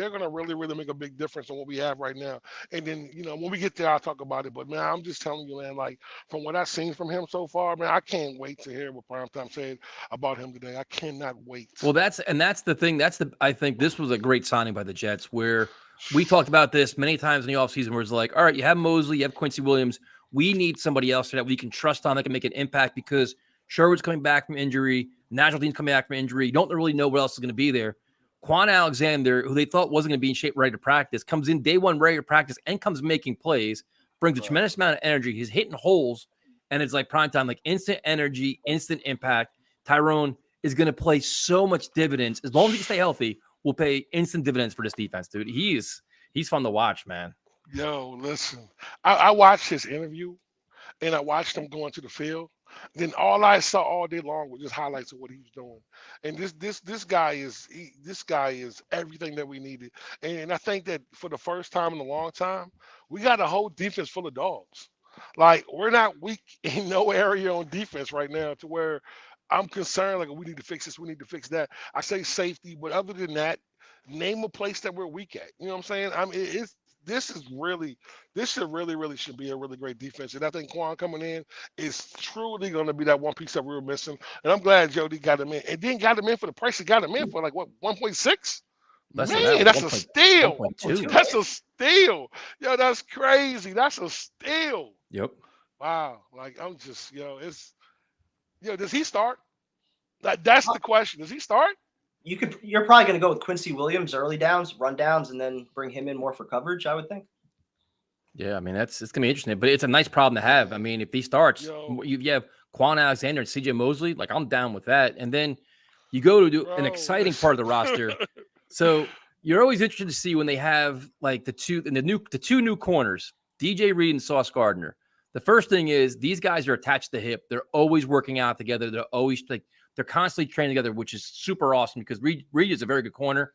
going to really make a big difference on what we have right now. And then when we get there, I'll talk about it. But man, I'm just telling you, man, like from what I've seen from him so far, man, I can't wait to hear what Primetime said about him today. I cannot wait. well, that's the thing. I think this was a great signing by the Jets, where we talked about this many times in the offseason, where it's like, all right, you have Mosley, you have Quincy Williams. We need somebody else that we can trust on that can make an impact, because Sherwood's coming back from injury. National Dean's coming back from injury. You don't really know what else is going to be there. Quan Alexander, who they thought wasn't going to be in shape, ready to practice, comes in day one, ready to practice, and comes making plays, brings a tremendous amount of energy. He's hitting holes, and it's like prime time, like instant energy, instant impact. Tyrone is going to play so much dividends. As long as he can stay healthy, will pay instant dividends for this defense, dude. He's fun to watch, man. Yo, listen, I watched his interview, and I watched him going to the field. Then all I saw all day long was just highlights of what he was doing. And this guy is everything that we needed. And I think that for the first time in a long time, we got a whole defense full of dogs. Like, we're not weak in no area on defense right now, to where I'm concerned, like, we need to fix this, we need to fix that. I say safety, but other than that, name a place that we're weak at. You know what I'm saying? I mean, this should really be a really great defense. And I think Quan coming in is truly going to be that one piece that we were missing. And I'm glad Jody got him in. And then got him in for the price he got him in for, like, what, 1.6? Man, that's a steal. 1.2. That's a steal. Yo, that's crazy. That's a steal. Yep. Wow. Like, I'm just, does he start? That's the question. Does he start? You're probably going to go with Quincy Williams early downs, run downs, and then bring him in more for coverage, I would think. Yeah, I mean, it's going to be interesting, but it's a nice problem to have. I mean, if he starts, you have Quan Alexander and CJ Mosley, like, I'm down with that. And then you go to do an exciting part of the roster. So you're always interested to see when they have like the two new corners, DJ Reed and Sauce Gardner. The first thing is these guys are attached to the hip. They're always working out together. They're always they're constantly training together, which is super awesome, because Reed is a very good corner.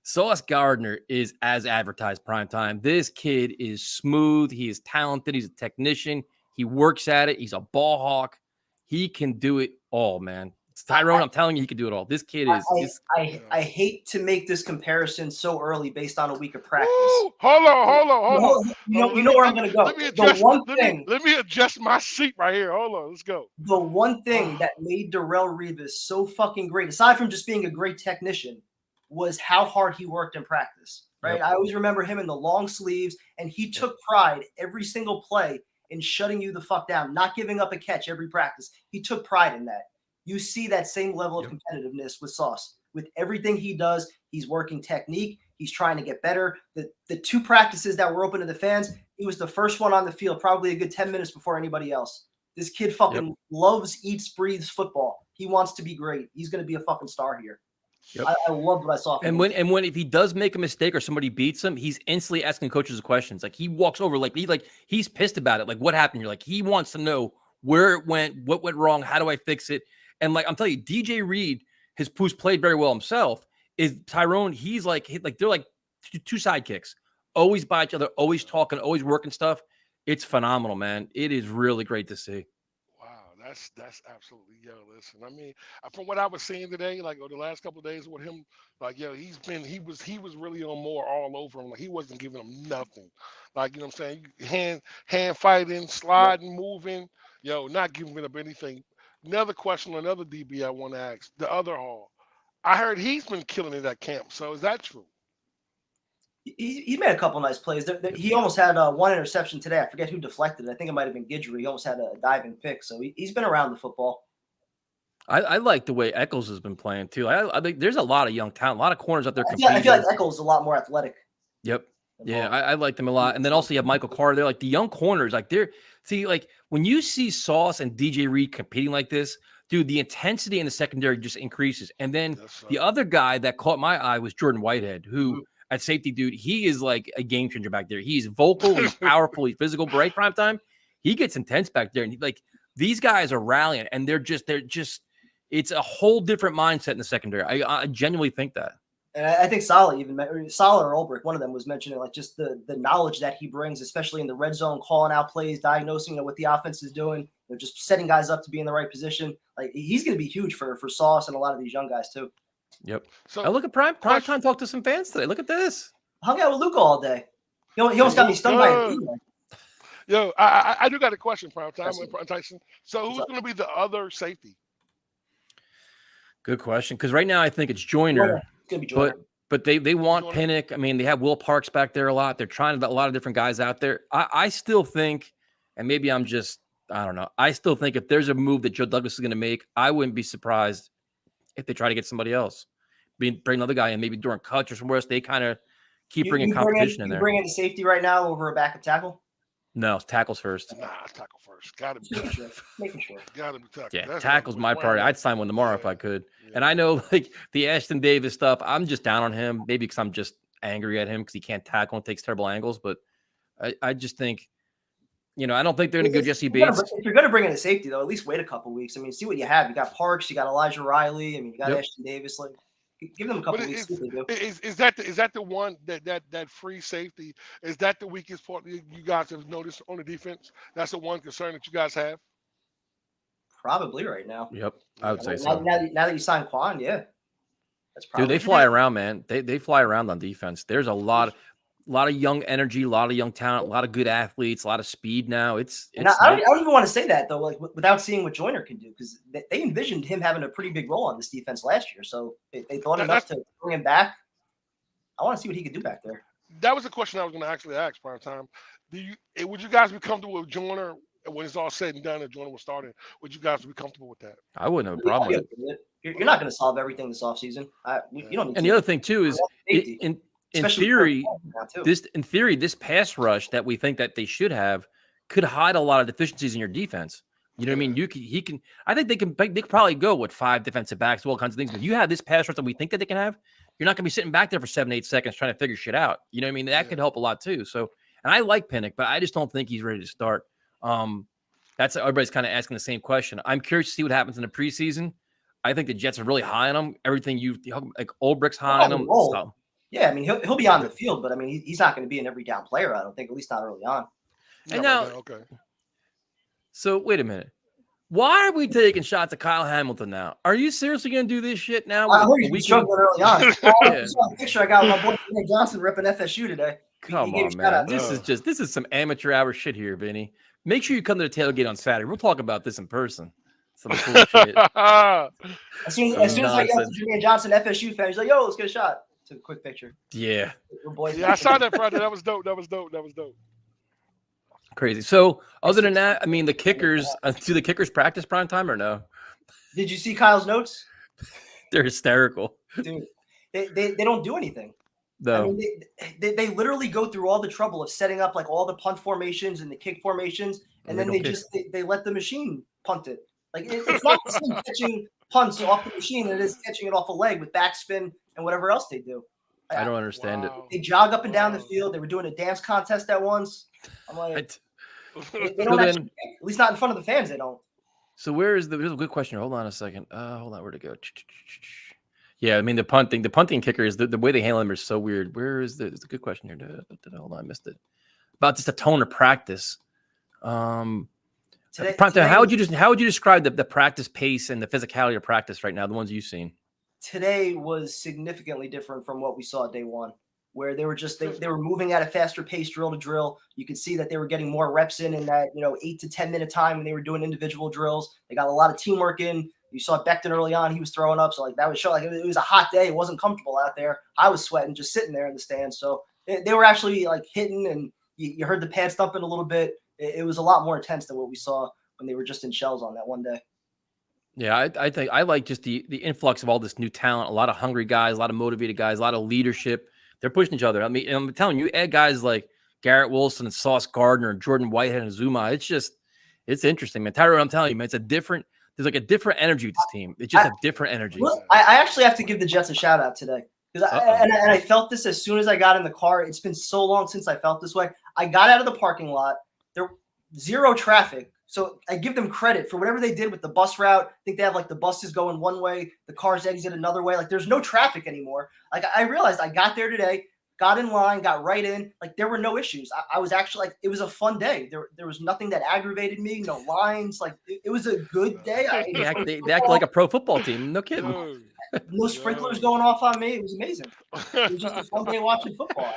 Sauce Gardner is as advertised prime time. This kid is smooth. He is talented. He's a technician. He works at it. He's a ball hawk. He can do it all, man. It's Tyrone. I'm telling you, he can do it all. This kid is. I hate to make this comparison so early based on a week of practice. Ooh, hold on. You know where I'm going to go. Let me adjust my seat right here. Hold on. Let's go. The one thing that made Darrelle Revis so fucking great, aside from just being a great technician, was how hard he worked in practice, right? Yep. I always remember him in the long sleeves, and he took pride every single play in shutting you the fuck down, not giving up a catch every practice. He took pride in that. You see that same level of competitiveness with Sauce. With everything he does, he's working technique. He's trying to get better. The two practices that were open to the fans, he was the first one on the field, probably a good 10 minutes before anybody else. This kid fucking loves, eats, breathes football. He wants to be great. He's going to be a fucking star here. Yep. I loved what I saw from him. And when if he does make a mistake or somebody beats him, he's instantly asking coaches questions. Like, he walks over, he's pissed about it. Like, what happened? You're like, he wants to know where it went, what went wrong, how do I fix it? And like, I'm telling you, DJ Reed, who's played very well himself, is Tyrone. He's they're like two sidekicks, always by each other, always talking, always working stuff. It's phenomenal, man. It is really great to see. That's absolutely, listen. I mean, from what I was seeing today, like, the last couple of days with him, like, he was really on more all over him. Like, he wasn't giving him nothing. Like, you know what I'm saying? Hand fighting, sliding, moving, not giving up anything. Another question, another DB I want to ask, the other Hall. I heard he's been killing it at camp. So is that true? He made a couple nice plays. He almost had one interception today. I forget who deflected it. I think it might have been Guidry. He almost had a diving pick. So he's been around the football. I like the way Eccles has been playing too. I think there's a lot of young talent, a lot of corners out there competing. I feel like Eccles is a lot more athletic. Yep. Yeah, I like them a lot. And then also you have Michael Carter. They're like the young corners. Like, when you see Sauce and DJ Reed competing like this, dude, the intensity in the secondary just increases. And then Yes, sir. the other guy that caught my eye was Jordan Whitehead, who at safety, dude, he is like a game changer back there. He's vocal, he's powerful, he's physical. But right prime time, he gets intense back there. And like these guys are rallying, and they're just it's a whole different mindset in the secondary. I genuinely think that. And I think Saleh Saleh or Ulbrich, one of them was mentioning like just the knowledge that he brings, especially in the red zone, calling out plays, diagnosing what the offense is doing, just setting guys up to be in the right position. Like he's going to be huge for Sauce and a lot of these young guys too. Yep. So I look at prime time. Talk to some fans today. Look at this. Hung out with Luca all day. He almost got me stung by a bee. Yo, I do got a question, Prime Time, Tyson. So who's going to be the other safety? Good question. Because right now I think it's Joyner. It's gonna be Joyner. But they want Pinnock. I mean, they have Will Parks back there a lot. They're trying a lot of different guys out there. I still think, and maybe I don't know. I still think if there's a move that Joe Douglas is going to make, I wouldn't be surprised if they try to get somebody else. Bring another guy in, maybe during cuts or somewhere else. They kind of keep bringing competition in there. You bring in a safety right now over a backup tackle? No, it's tackles first. Nah, tackle first. Got to be making sure. Got to be tackle. Yeah, That's tackle's my priority. I'd sign one tomorrow if I could. Yeah. And I know like the Ashton Davis stuff, I'm just down on him. Maybe because I'm just angry at him because he can't tackle and takes terrible angles. But I just think, I don't think they're going to go Jesse Bates. If you're going to bring in a safety, though, at least wait a couple weeks. I mean, see what you have. You got Parks, you got Elijah Riley. I mean, you got Ashton Davis. Like, give them a couple weeks. Is that the one that free safety? Is that the weakest part you guys have noticed on the defense? That's the one concern that you guys have. Probably right now. Yep, I would say so. Now that you signed Quan, yeah, that's probably. Dude, they fly around, man. They fly around on defense. There's a lot of young energy, a lot of young talent, a lot of good athletes, a lot of speed now. I don't even want to say that though, like without seeing what Joyner can do, because they envisioned him having a pretty big role on this defense last year. So they thought enough to bring him back. I want to see what he could do back there. That was a question I was going to actually ask, Prime Time. Would you guys be comfortable with Joyner when it's all said and done and Joyner was starting? Would you guys be comfortable with that? I wouldn't have a problem with it. You're not going to solve everything this offseason. You don't need and the other thing too is in theory, this pass rush that we think that they should have could hide a lot of deficiencies in your defense. You know what I mean? I think they could probably go with 5 defensive backs, all kinds of things. But you have this pass rush that we think that they can have. You're not going to be sitting back there for 7-8 seconds trying to figure shit out. You know what I mean? That could help a lot too. So, and I like Pinnock, but I just don't think he's ready to start. That's everybody's kind of asking the same question. I'm curious to see what happens in the preseason. I think the Jets are really high on him. Everything like Ulbricht's high on him. So. Yeah, I mean he'll be on the field, but I mean he's not going to be an every down player. I don't think, at least not early on. And now, okay. So wait a minute. Why are we taking shots at Kyle Hamilton now? Are you seriously going to do this shit now? I heard you struggling early on. I saw a picture I got with my boy Vinny Johnson ripping FSU today. Come on, man. This is some amateur hour shit here, Vinny. Make sure you come to the tailgate on Saturday. We'll talk about this in person. Some cool shit. As soon as I got Vinny Johnson, FSU fan, he's like, "Yo, let's get a shot." Took a quick picture. Yeah. I saw that Friday. That was dope. Crazy. So other than that, I mean, the kickers, do the kickers practice prime time or no? Did you see Kyle's notes? They're hysterical. Dude, they don't do anything. No. I mean, they literally go through all the trouble of setting up like all the punt formations and the kick formations, and then they let the machine punt it. Like it's not the same catching punts off the machine. It is catching it off a leg with backspin and whatever else they do. I don't understand it. They jog up and down the field. They were doing a dance contest at once. I'm like, they don't at least not in front of the fans. They don't. So there's a good question. Hold on a second. Hold on. Where'd it go? Yeah, I mean the punting kicker is the way they handle them is so weird. Where is it's a good question here. Hold on, I missed it. About just a tone of practice. Today, how would you describe the practice pace and the physicality of practice right now? The ones you've seen. Today was significantly different from what we saw day one, where they were just they were moving at a faster pace, drill to drill. You could see that they were getting more reps in that 8 to 10 minute time when they were doing individual drills. They got a lot of teamwork in. You saw Becton early on; he was throwing up, so like that would show like it was a hot day. It wasn't comfortable out there. I was sweating just sitting there in the stands. So they were actually like hitting, and you heard the pads thumping a little bit. It was a lot more intense than what we saw when they were just in shells on that one day. Yeah, I think I like just the influx of all this new talent, a lot of hungry guys, a lot of motivated guys, a lot of leadership. They're pushing each other. I mean, I'm telling you, add guys like Garrett Wilson and Sauce Gardner and Jordan Whitehead and Zuma. It's interesting, man. Tyrone, I'm telling you, man, there's like a different energy with this team. They just have different energy. Look, I actually have to give the Jets a shout out today because I felt this as soon as I got in the car. It's been so long since I felt this way. I got out of the parking lot. There zero traffic. So I give them credit for whatever they did with the bus route. I think they have like the buses going one way, the cars exit another way. Like there's no traffic anymore. Like I realized I got there today, got in line, got right in. Like there were no issues. I was actually like, it was a fun day. There was nothing that aggravated me. No lines. Like it was a good day. They act like a pro football team. No kidding. No sprinklers going off on me. It was amazing. It was just a fun day watching football.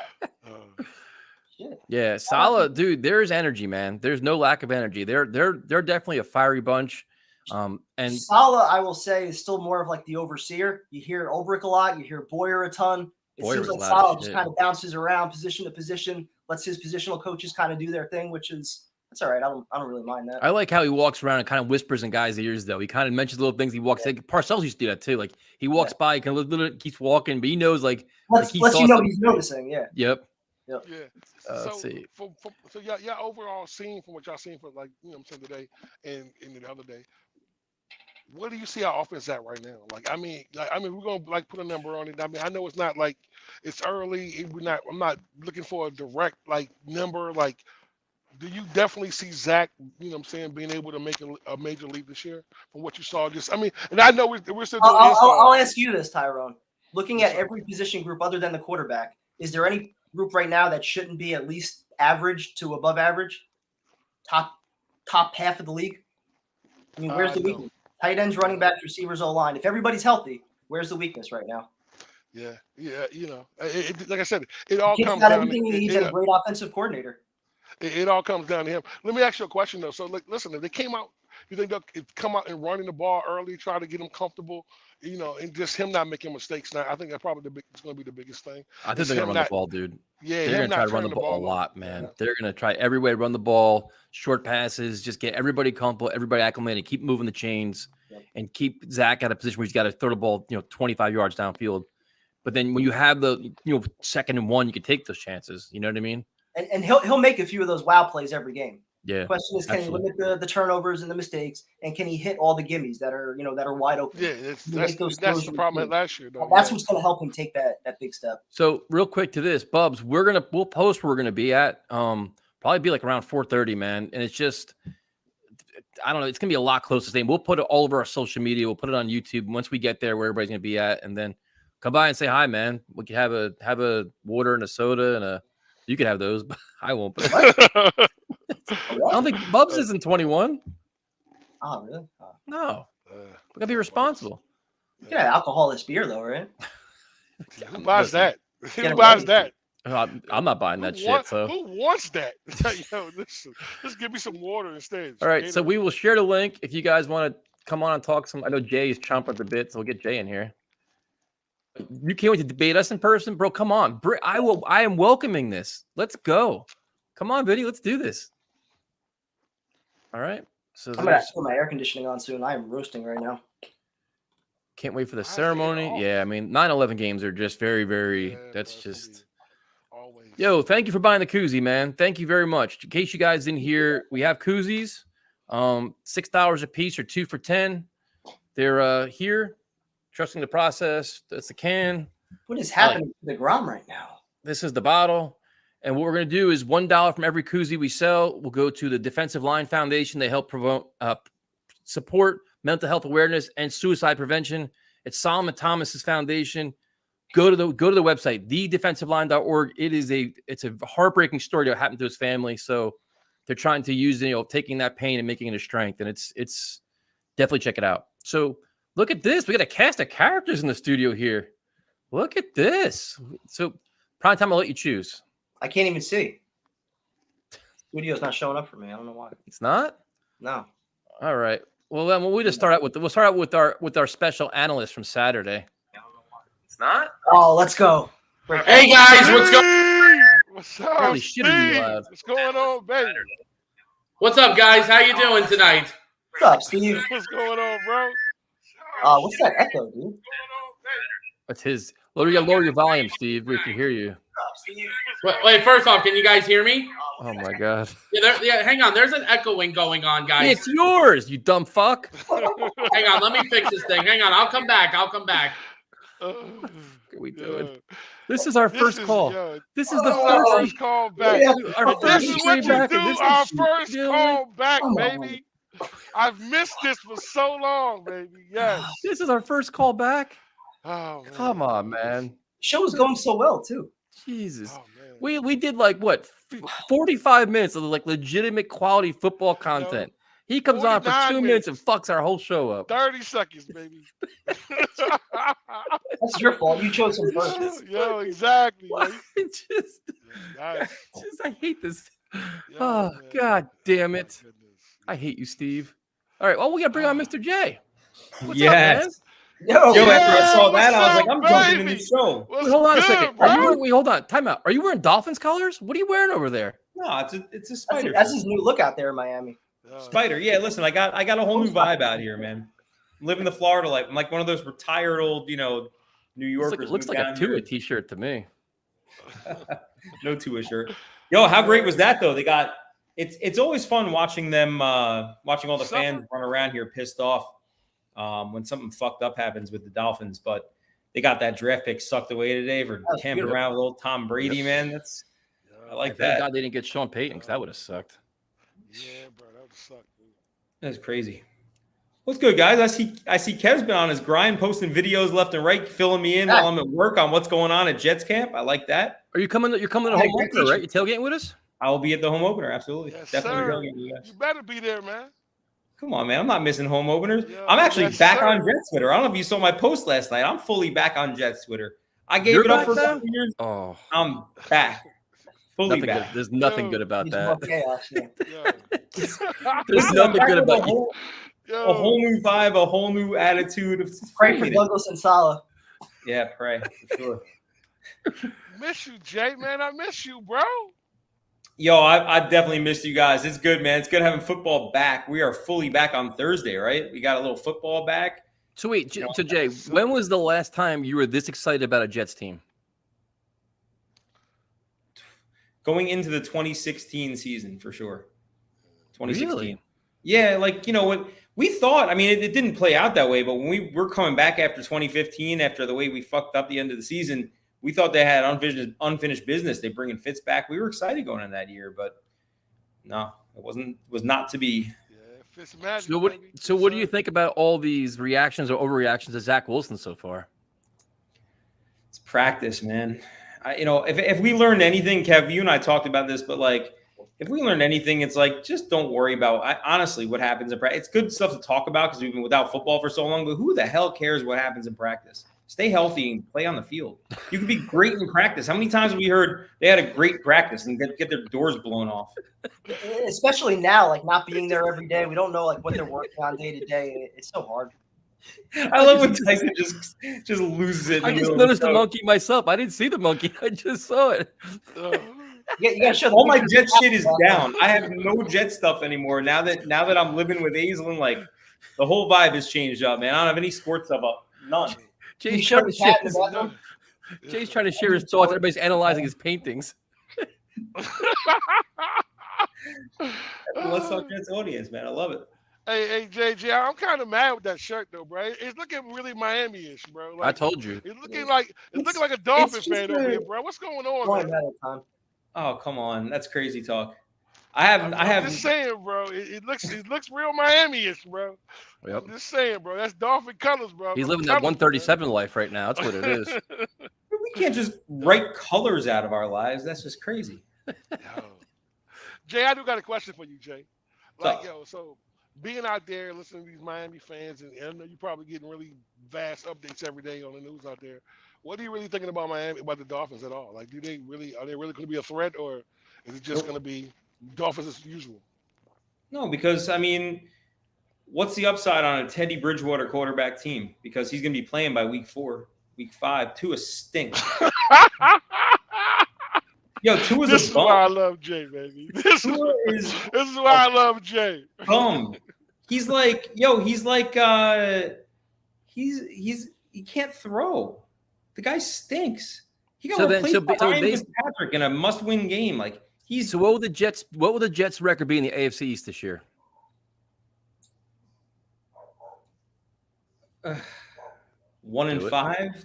Yeah, Salah, dude, there's energy, man. There's no lack of energy. They're definitely a fiery bunch. And Salah, I will say, is still more of like the overseer. You hear Ulbrich a lot. You hear Boyer a ton. It seems like Salah just kind of bounces around position to position, lets his positional coaches kind of do their thing, which is that's all right. I don't really mind that. I like how he walks around and kind of whispers in guys' ears, though. He kind of mentions little things. He walks. Like Parcells used to do that too. Like he walks by, he can literally keeps walking, but he knows like lets you know he's noticing. Yeah. Yep. Yeah. Let's see. So yeah, overall scene from what y'all seen for like I'm saying today and the other day. What do you see our offense at right now? I mean, we're gonna like put a number on it. I mean, I know it's not like it's early. I'm not looking for a direct like number. Like, do you definitely see Zach? Being able to make a major leap this year from what you saw? And I know we're still doing. I'll ask you this, Tyrone. Looking at every position group other than the quarterback, is there any group right now that shouldn't be at least average to above average, top half of the league? I mean, where's the weakness? Tight ends, running backs, receivers, O-line. If everybody's healthy, where's the weakness right now? Yeah. Like I said, it all comes down. Everything he needs, and a great offensive coordinator. It all comes down to him. Let me ask you a question though. So, listen, if they came out, you think they'll come out and running the ball early, try to get him comfortable, and just him not making mistakes? Now, I think that's probably it's going to be the biggest thing. I think they're going to run the ball, dude. Yeah, they're going to try to run the ball a lot, man. Yeah. They're going to try every way to run the ball, short passes, just get everybody comfortable, everybody acclimated, keep moving the chains, and keep Zach at a position where he's got to throw the ball, 25 yards downfield. But then when you have the, 2nd and 1, you can take those chances. You know what I mean? And he'll make a few of those wow plays every game. Yeah. The question is, can he limit the turnovers and the mistakes, and can he hit all the gimmies that are wide open? Yeah, that's the problem last year. Though. That's what's going to help him take that big step. So real quick to this, Bubs, we'll post where we're going to be at. Probably be like around 4:30, man. And it's just, I don't know. It's going to be a lot closer to the same. We'll put it all over our social media. We'll put it on YouTube once we get there where everybody's going to be at, and then come by and say hi, man. We could have a water and a soda and you could have those, but I won't. But I don't think Bubs isn't 21. Oh, really? No. We got to be responsible. You can have alcoholless beer, though, right? Who buys that? Who buys that? I'm not buying that shit. So who wants that? Listen, just give me some water instead. All right, so we will share the link if you guys want to come on and talk some. I know Jay is chomping at the bit, so we'll get Jay in here. You can't wait to debate us in person, bro. Come on, I am welcoming this. Let's go. Come on, Vinny. Let's do this. All right. So I'm gonna put my air conditioning on soon. I am roasting right now. Can't wait for the ceremony. Yeah, I mean, 9/11 games are just very, very. That's just. Always. Yo, thank you for buying the koozie, man. Thank you very much. In case you guys didn't hear, we have koozies, $6 a piece or 2 for $10. They're here. Trusting the process. That's the can. What is happening to the Grom right now? This is the bottle. And what we're going to do is $1 from every koozie we sell will go to the Defensive Line Foundation. They help support mental health awareness and suicide prevention. It's Solomon Thomas's foundation. Go to the website, thedefensiveline.org. It's a heartbreaking story that happened to his family. So they're trying to use, taking that pain and making it a strength. And it's definitely check it out. So look at this. We got a cast of characters in the studio here. Look at this. So prime time, I'll let you choose. I can't even see. Studio's not showing up for me. I don't know why. It's not? No. All right. Well, then we'll just start out with our special analyst from Saturday. I don't know why. It's not? Oh, let's go. Hey guys, what's going? What's up, Really Steve? shitting me loud. What's going on, baby? What's up, guys? How you doing tonight? What's up, Steve? What's going on, bro? What's that echo, dude? That's his. Lower your volume, Steve. We can hear you. Wait, first off, can you guys hear me? Oh my God. Yeah, hang on. There's an echoing going on, guys. It's yours, you dumb fuck. Hang on. Let me fix this thing. Hang on. I'll come back. What are we doing? This is our first call. This is the first call back. This is what you do. Our first call back, baby. I've missed this for so long, baby. Yes. This is our first call back. Oh, man. Come on, man. The show is going so well too. Jesus. Oh, man. We did like what 45 minutes of like legitimate quality football content. He comes on for 2 minutes and fucks our whole show up. 30 seconds, baby. That's your fault. You chose him first. Yo, exactly. I hate this. Oh, God damn it. I hate you, Steve. All right. Well, we got to bring on Mr. J. What's up, man? Yo, after I saw that, I was like, I'm jumping in the show. Wait, hold on a second. Hold on. Time out. Are you wearing Dolphins colors? What are you wearing over there? No, it's a spider. That's his new look out there in Miami. Spider. Yeah, listen, I got a whole new vibe out here, man. I'm living the Florida life. I'm like one of those retired old, New Yorkers. Looks like a Tua t-shirt to me. No Tua shirt. Yo, how great was that though? They got it's always fun watching them watching all the fans run around here pissed off when something fucked up happens with the Dolphins, but they got that draft pick sucked away today for camping around with old Tom Brady, man. I like that. Thank God they didn't get Sean Payton because that would have sucked. Yeah, bro, that would suck. That's crazy. What's good, guys? I see Kev's been on his grind, posting videos left and right, filling me in while I'm at work on what's going on at Jets camp. I like that. Are you coming? You're coming to home opener, right? You tailgating with us? I will be at the home opener. Absolutely, yes, definitely tailgating with you guys. You better be there, man. Come on, man. I'm not missing home openers. I'm actually back on Jets Twitter. I don't know if you saw my post last night. I'm fully back on Jets Twitter. I gave it up for a couple years. Oh, I'm back. Fully back. Good. There's nothing good about that. There's nothing good about you. A whole new vibe, a whole new attitude. Pray for Douglas and Salah. Yeah, pray for sure. Miss you, Jay, man. I miss you, bro. Yo, I definitely missed you guys. It's good, man. It's good having football back. We are fully back on Thursday, right? We got a little football back. So wait, so Jay, when was the last time you were this excited about a Jets team? Going into the 2016 season, for sure. 2016. Really? Yeah, like, what we thought, I mean, it didn't play out that way, but when we were coming back after 2015, after the way we fucked up the end of the season, we thought they had unfinished business. They bring in Fitz back. We were excited going in that year, but no, it was not to be. Yeah, Fitz magic, so what do you think about all these reactions or overreactions to Zach Wilson so far? It's practice, man. If we learned anything, Kev, you and I talked about this, but like, if we learned anything, it's like, just don't worry about honestly what happens in practice. It's good stuff to talk about because we've been without football for so long, but who the hell cares what happens in practice? Stay healthy and play on the field. You can be great in practice. How many times have we heard they had a great practice and get their doors blown off? Especially now, like not being there every day. We don't know like what they're working on day to day. It's so hard. I love when Tyson just loses it. I just noticed the monkey myself. I didn't see the monkey. I just saw it. You gotta show all my Jet shit is down. I have no Jet stuff anymore. Now that I'm living with Aislinn, like the whole vibe has changed up, man. I don't have any sports stuff up. None. Jay's trying to share his thoughts. Everybody's analyzing his paintings. Let's talk Jets audience, man. I love it. Hey, JJ, I'm kind of mad with that shirt though, bro. It's looking really Miami-ish, bro. Like, I told you. It's looking like a Dolphins fan over here, bro. What's going on, man? Oh, come on. That's crazy talk. I'm just saying, bro. It looks real Miami-ish, bro. Yep. I'm just saying, bro. That's Dolphin colors, bro. He's living that 137 life right now. That's what it is. We can't just write colors out of our lives. That's just crazy. Jay, I do got a question for you, Jay. Like, so being out there listening to these Miami fans, and I know you're probably getting really vast updates every day on the news out there. What are you really thinking about Miami, about the Dolphins at all? Like, are they really going to be a threat, or is it just going to be Dolphins as usual? No, because I mean, what's the upside on a Teddy Bridgewater quarterback team? Because he's going to be playing by week 4, week 5. Tua stinks. Yo, Tua's this is a bum. why I love Jay, baby. This is why I love Jay. He's like, he can't throw. The guy stinks. He got replaced by Ryan Fitzpatrick in a must-win game. Like, So what will the Jets record be in the AFC East this year? 1-5,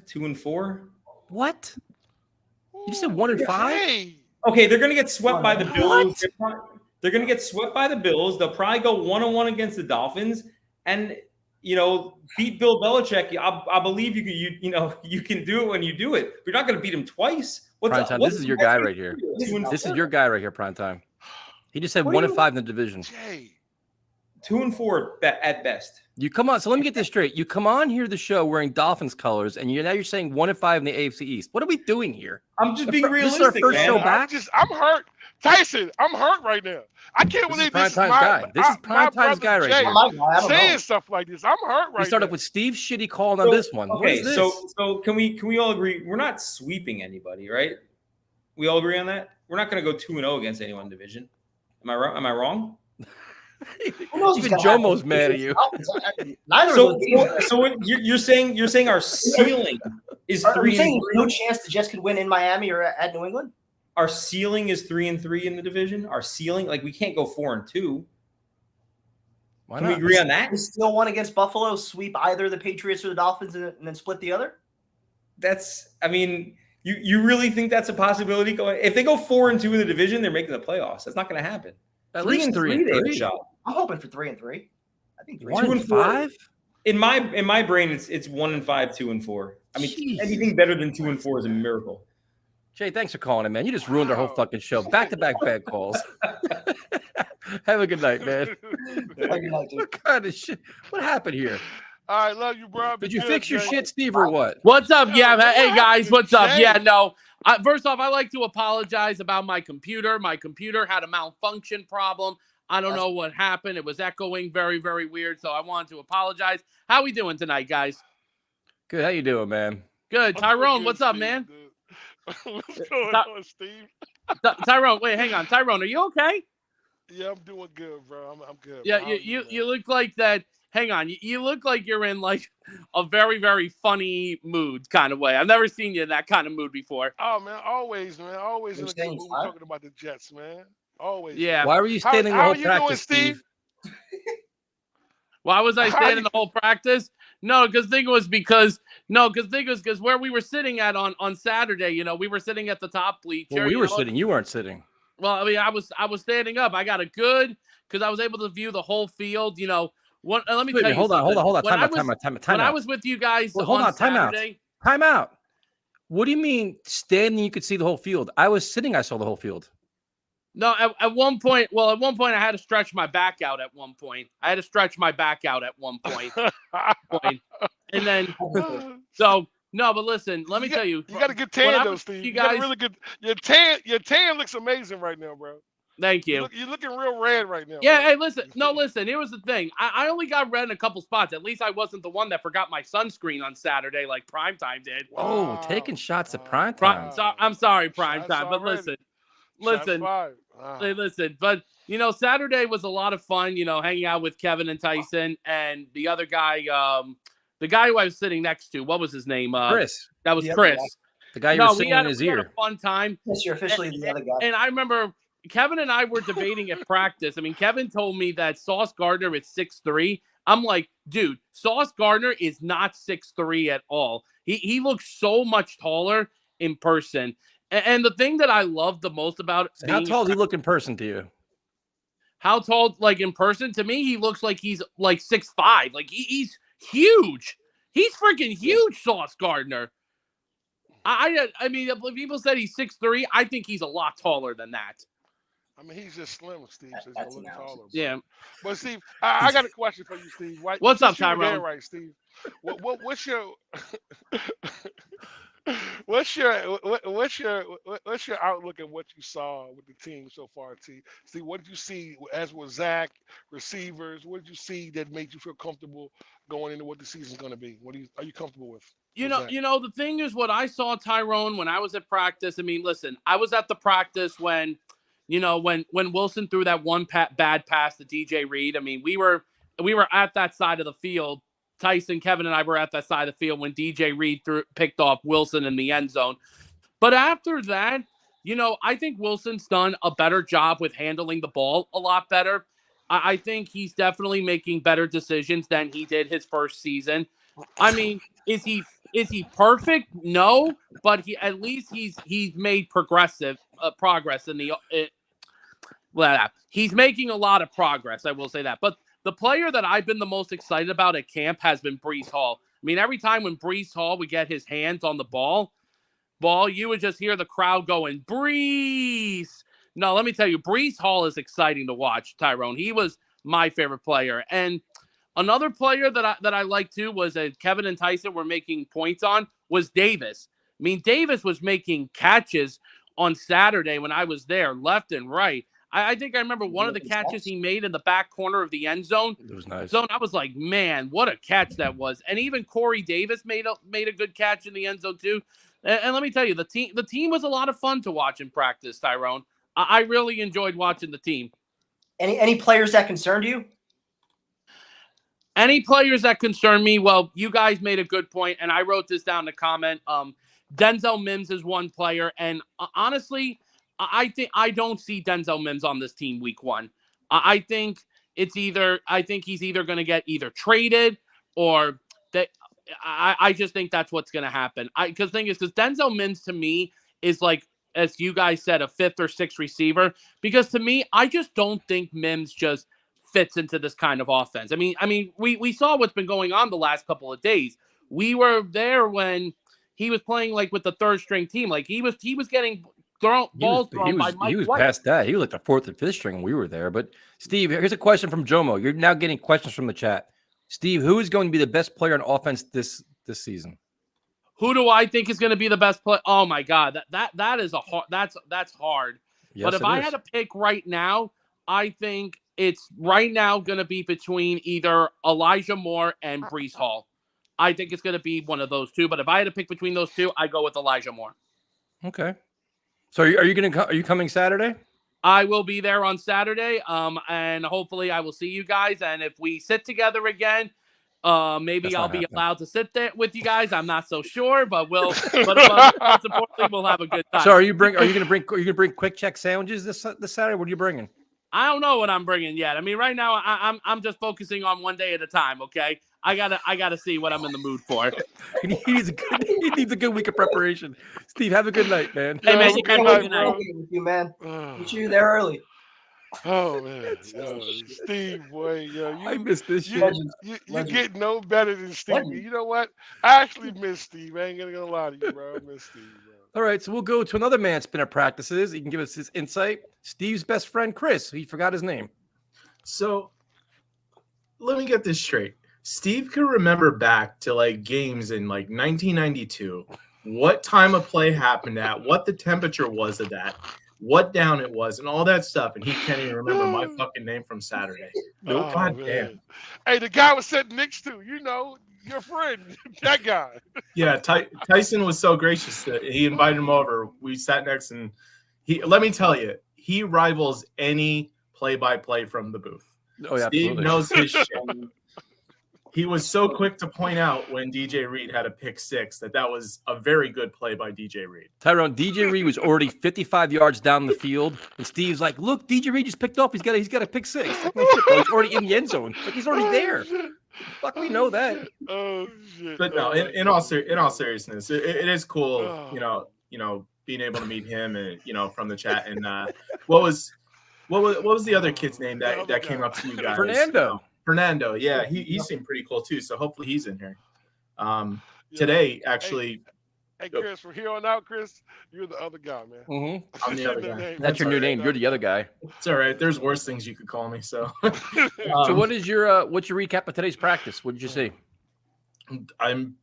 2-4. What? You just said 1-5? Hey. Okay, they're gonna get swept by the Bills. What? They're gonna get swept by the Bills. They'll probably go 1-1 against the Dolphins, and beat Bill Belichick. I believe you can do it when you do it. But you're not gonna beat him twice. Primetime. This is your guy right here. This is your guy right here, Primetime. He just said 1-5 in the division. Jay. 2-4 at best. You come on. So let me get this straight. You come on here to the show wearing Dolphins colors, and now you're saying 1-5 in the AFC East. What are we doing here? I'm just being realistic. This is our first man. show back. I'm hurt. Tyson, I'm hurt right now. I can't believe this is my guy. This is Primetime's guy right here. Saying stuff like this. I'm hurt right now. We start off with Steve shitty calling on this one. Okay, so can we all agree we're not sweeping anybody, right? We all agree on that? We're not going to go 2-0 against anyone in division. Am I wrong? Even Jomo's mad at you. So you're saying our ceiling is 3-3? No chance the Jets could win in Miami or at New England? Our ceiling is 3-3 in the division. Our ceiling, we can't go 4-2. Why Can not? we agree on that? We still won against Buffalo, sweep either the Patriots or the Dolphins, and then split the other? You really think that's a possibility? If they go 4-2 in the division, they're making the playoffs. That's not going to happen. At least 3-3. I'm hoping for 3-3. I think 1-5. In my brain, it's 1-5, 2-4. I mean, Jeez. anything better than 2-4 is a miracle. Jay, thanks for calling in, man. You just ruined our whole fucking show. Back-to-back bad calls. Have a good night, man. What kind of shit? What happened here? I love you, bro. Did you fix your shit, Steve, or what? What's up? Yeah. Hey, guys. What's up? Yeah, no. First off, I like to apologize about my computer. My computer had a malfunction problem. I don't know what happened. It was echoing very, very weird. So I wanted to apologize. How we doing tonight, guys? Good. How you doing, man? Good. Tyrone, what's up, man? What's going on, Steve? Tyrone, wait, hang on. Tyrone, are you okay? Yeah, I'm doing good, bro. I'm good. Yeah, you look like that. Hang on. You look like you're in a very, very funny mood kind of way. I've never seen you in that kind of mood before. Oh, man. Always, man. Always in a good mood talking about the Jets, man. Always. Yeah. Why were you standing the whole practice, doing, Steve? Why was I standing the whole practice? No, because where we were sitting at on Saturday, we were sitting at the top bleacher. Well, we were sitting. You weren't sitting. Well, I mean, I was standing up. I got a good because I was able to view the whole field. Let me tell you. Hold on. Time out. When I was with you guys on Saturday. Time out. What do you mean standing? You could see the whole field. I was sitting. I saw the whole field. No, at one point, I had to stretch my back out at one point. And then, but listen, let me tell you. You got a good tan, though, Steve. You got a really good. Your tan looks amazing right now, bro. Thank you. You're looking real red right now. Yeah, bro. hey, listen. Here was the thing. I only got red in a couple spots. At least I wasn't the one that forgot my sunscreen on Saturday like Primetime did. Wow. Oh, taking shots at Primetime. I'm sorry, Primetime, but listen. Hey, listen, but Saturday was a lot of fun, hanging out with Kevin and Tyson and the other guy, the guy who I was sitting next to. What was his name? Chris. That was Chris. The guy you were singing in his ear. We had a fun time. Yes, you're officially the other guy. And I remember Kevin and I were debating at practice. I mean, Kevin told me that Sauce Gardner is 6'3". I'm like, dude, Sauce Gardner is not 6'3" at all. He looks so much taller in person. And the thing that I love the most about it, how tall does he look in person to you? How tall, in person? To me, he looks like he's 6'5". He's huge. He's freaking huge, Sauce Gardner. I mean, if people said he's 6'3", I think he's a lot taller than that. I mean, he's just slim, Steve. So he's gonna look taller. Bro. Yeah. But Steve, I got a question for you, Steve. What's up, Tyrone? Right, Steve. What's your what's your outlook at what you saw with the team so far, T? Steve, what did you see as with Zach, receivers? What did you see that made you feel comfortable going into what the season's going to be? Are you comfortable with? The thing is, what I saw, Tyrone, when I was at practice. I mean, listen, I was at the practice when Wilson threw that one bad pass to DJ Reed. I mean, we were at that side of the field. Tyson, Kevin, and I were at that side of the field when DJ Reed picked off Wilson in the end zone. But after that, I think Wilson's done a better job with handling the ball a lot better. I think he's definitely making better decisions than he did his first season. I mean, is he perfect? No, but at least he's made progress in the he's making a lot of progress. I will say that. But the player that I've been the most excited about at camp has been Breece Hall. I mean, every time when Breece Hall would get his hands on the ball, you would just hear the crowd going, Breece. No, let me tell you, Breece Hall is exciting to watch, Tyrone. He was my favorite player. And another player that I liked too was Kevin and Tyson were making points on was Davis. I mean, Davis was making catches on Saturday when I was there, left and right. I think I remember one of the catches he made in the back corner of the end zone. It was nice. I was like, man, what a catch that was. And even Corey Davis made a good catch in the end zone too. And let me tell you, the team was a lot of fun to watch in practice, Tyrone. I really enjoyed watching the team. Any players that concerned you? Any players that concern me? Well, you guys made a good point, and I wrote this down to comment. Denzel Mims is one player, and honestly, I don't see Denzel Mims on this team week 1. I think he's either going to get either traded or that. I just think that's what's going to happen. Because Denzel Mims to me is like, as you guys said, a 5th or 6th receiver. Because to me, I just don't think Mims just fits into this kind of offense. I mean, we saw what's been going on the last couple of days. We were there when he was playing like with the 3rd string team. Like he was getting balls thrown by Mike He was White. past that. He was like the 4th and 5th string when we were there. But Steve, here's a question from Jomo. You're now getting questions from the chat. Steve, who is going to be the best player on offense this season? Who do I think is going to be the best player? Oh my God, that is that's hard. Yes, but if I had to pick right now, I think it's right now going to be between either Elijah Moore and Breece Hall. I think it's going to be one of those two. But if I had to pick between those two, I go with Elijah Moore. Okay. So are you coming Saturday? I will be there on Saturday, and hopefully I will see you guys. And if we sit together again, maybe I'll be allowed to sit there with you guys. I'm not so sure, but most importantly, we'll have a good time. So are you going to bring quick check sandwiches this Saturday? What are you bringing? I don't know what I'm bringing yet. I mean, right now I'm just focusing on one day at a time. Okay, I gotta see what I'm in the mood for. He needs a good week of preparation. Steve, have a good night, man. Hey man, you have a good night. With you, man. Get you there early. Oh man, Steve, boy, I miss this shit. You get no better than Steve. You know what? I actually miss Steve. I ain't gonna lie to you, bro. I miss Steve, bro. All right, so we'll go to another man spin at practices. He can give us his insight. Steve's best friend, Chris. He forgot his name. So let me get this straight. Steve can remember back to like games in like 1992, what time of play happened at, what the temperature was of that, what down it was, and all that stuff. And he can't even remember my fucking name from Saturday. Oh, God man. damn. Hey, the guy was sitting next to, your friend, that guy. Yeah, Tyson was so gracious that he invited him over. We sat next, and let me tell you, he rivals any play-by-play from the booth. Oh, yeah, Steve absolutely. knows his shit. He was so quick to point out when DJ Reed had a pick 6 that was a very good play by DJ Reed. Tyrone, DJ Reed was already 55 yards down the field, and Steve's like, "Look, DJ Reed just picked off. He's got a pick 6. Like, no shit, bro. He's already in the end zone. Like he's already there. Fuck, we know that." Oh shit! But no, in all seriousness, it is cool. Being able to meet him and from the chat. And what was the other kid's name that came up to you guys? Fernando, yeah, he seemed pretty cool too. So hopefully he's in here. Today, actually. Hey, Chris, from here on out, Chris, you're the other guy, man. Mm-hmm. I'm the other guy. That's your new name. You're the other guy. It's all right. There's worse things you could call me. So, so what's your recap of today's practice? What did you see? I'm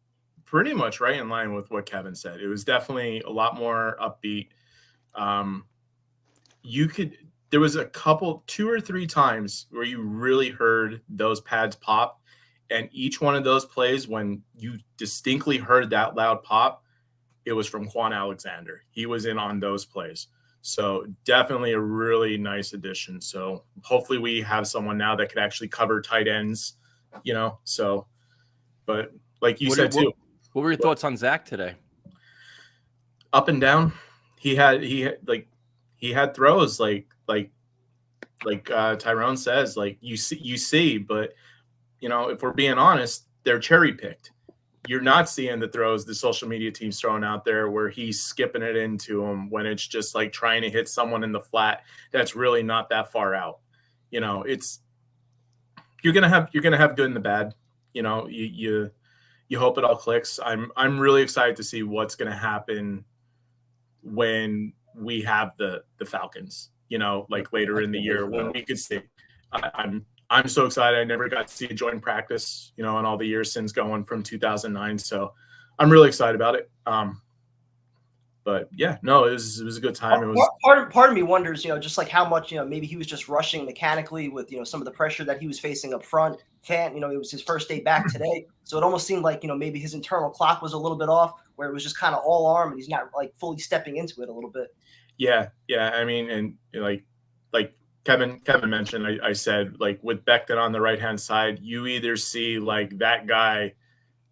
pretty much right in line with what Kevin said. It was definitely a lot more upbeat. There was a couple, 2 or 3 times where you really heard those pads pop, and each one of those plays, when you distinctly heard that loud pop, it was from Quan Alexander. He was in on those plays. So definitely a really nice addition. So hopefully we have someone now that could actually cover tight ends, so, but like you said too. What were your thoughts on Zach today? Up and down. he had throws like Tyrone says, like you see, but if we're being honest, they're cherry picked. You're not seeing the throws the social media team's throwing out there where he's skipping it into them when it's just like trying to hit someone in the flat that's really not that far out. It's you're gonna have good and the bad. You hope it all clicks. I'm really excited to see what's gonna happen when we have the Falcons. Like later in the year when we could see. I'm so excited. I never got to see a joint practice, in all the years since going from 2009. So I'm really excited about it. But yeah, no, it was a good time. It was part of me wonders, just like how much, maybe he was just rushing mechanically with, some of the pressure that he was facing up front. It was his first day back today. So it almost seemed like, maybe his internal clock was a little bit off where it was just kind of all arm and he's not like fully stepping into it a little bit. Yeah. I mean, and like Kevin mentioned, I said, like with Becton on the right-hand side, you either see like that guy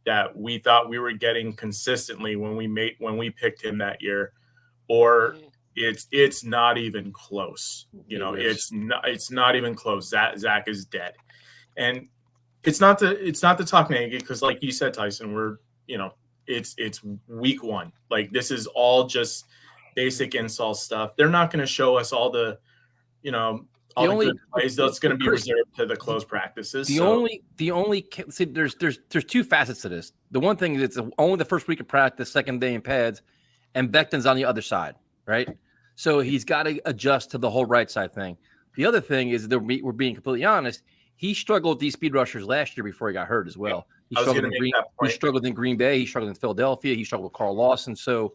that we thought we were getting consistently when we picked him that year, or it's not even close. It's not even close. Zach is dead. And it's not to talk negative, because like you said, Tyson, we're it's week one. Like this is all just basic install stuff. They're not going to show us all the good plays. That's going to be reserved to the close practices. See, there's two facets to this. The one thing is it's only the first week of practice, second day in pads, and Becton's on the other side, right? So he's got to adjust to the whole right side thing. The other thing is that we're being completely honest. He struggled with these speed rushers last year before he got hurt as well. He struggled in Green Bay. He struggled in Philadelphia. He struggled with Carl Lawson. So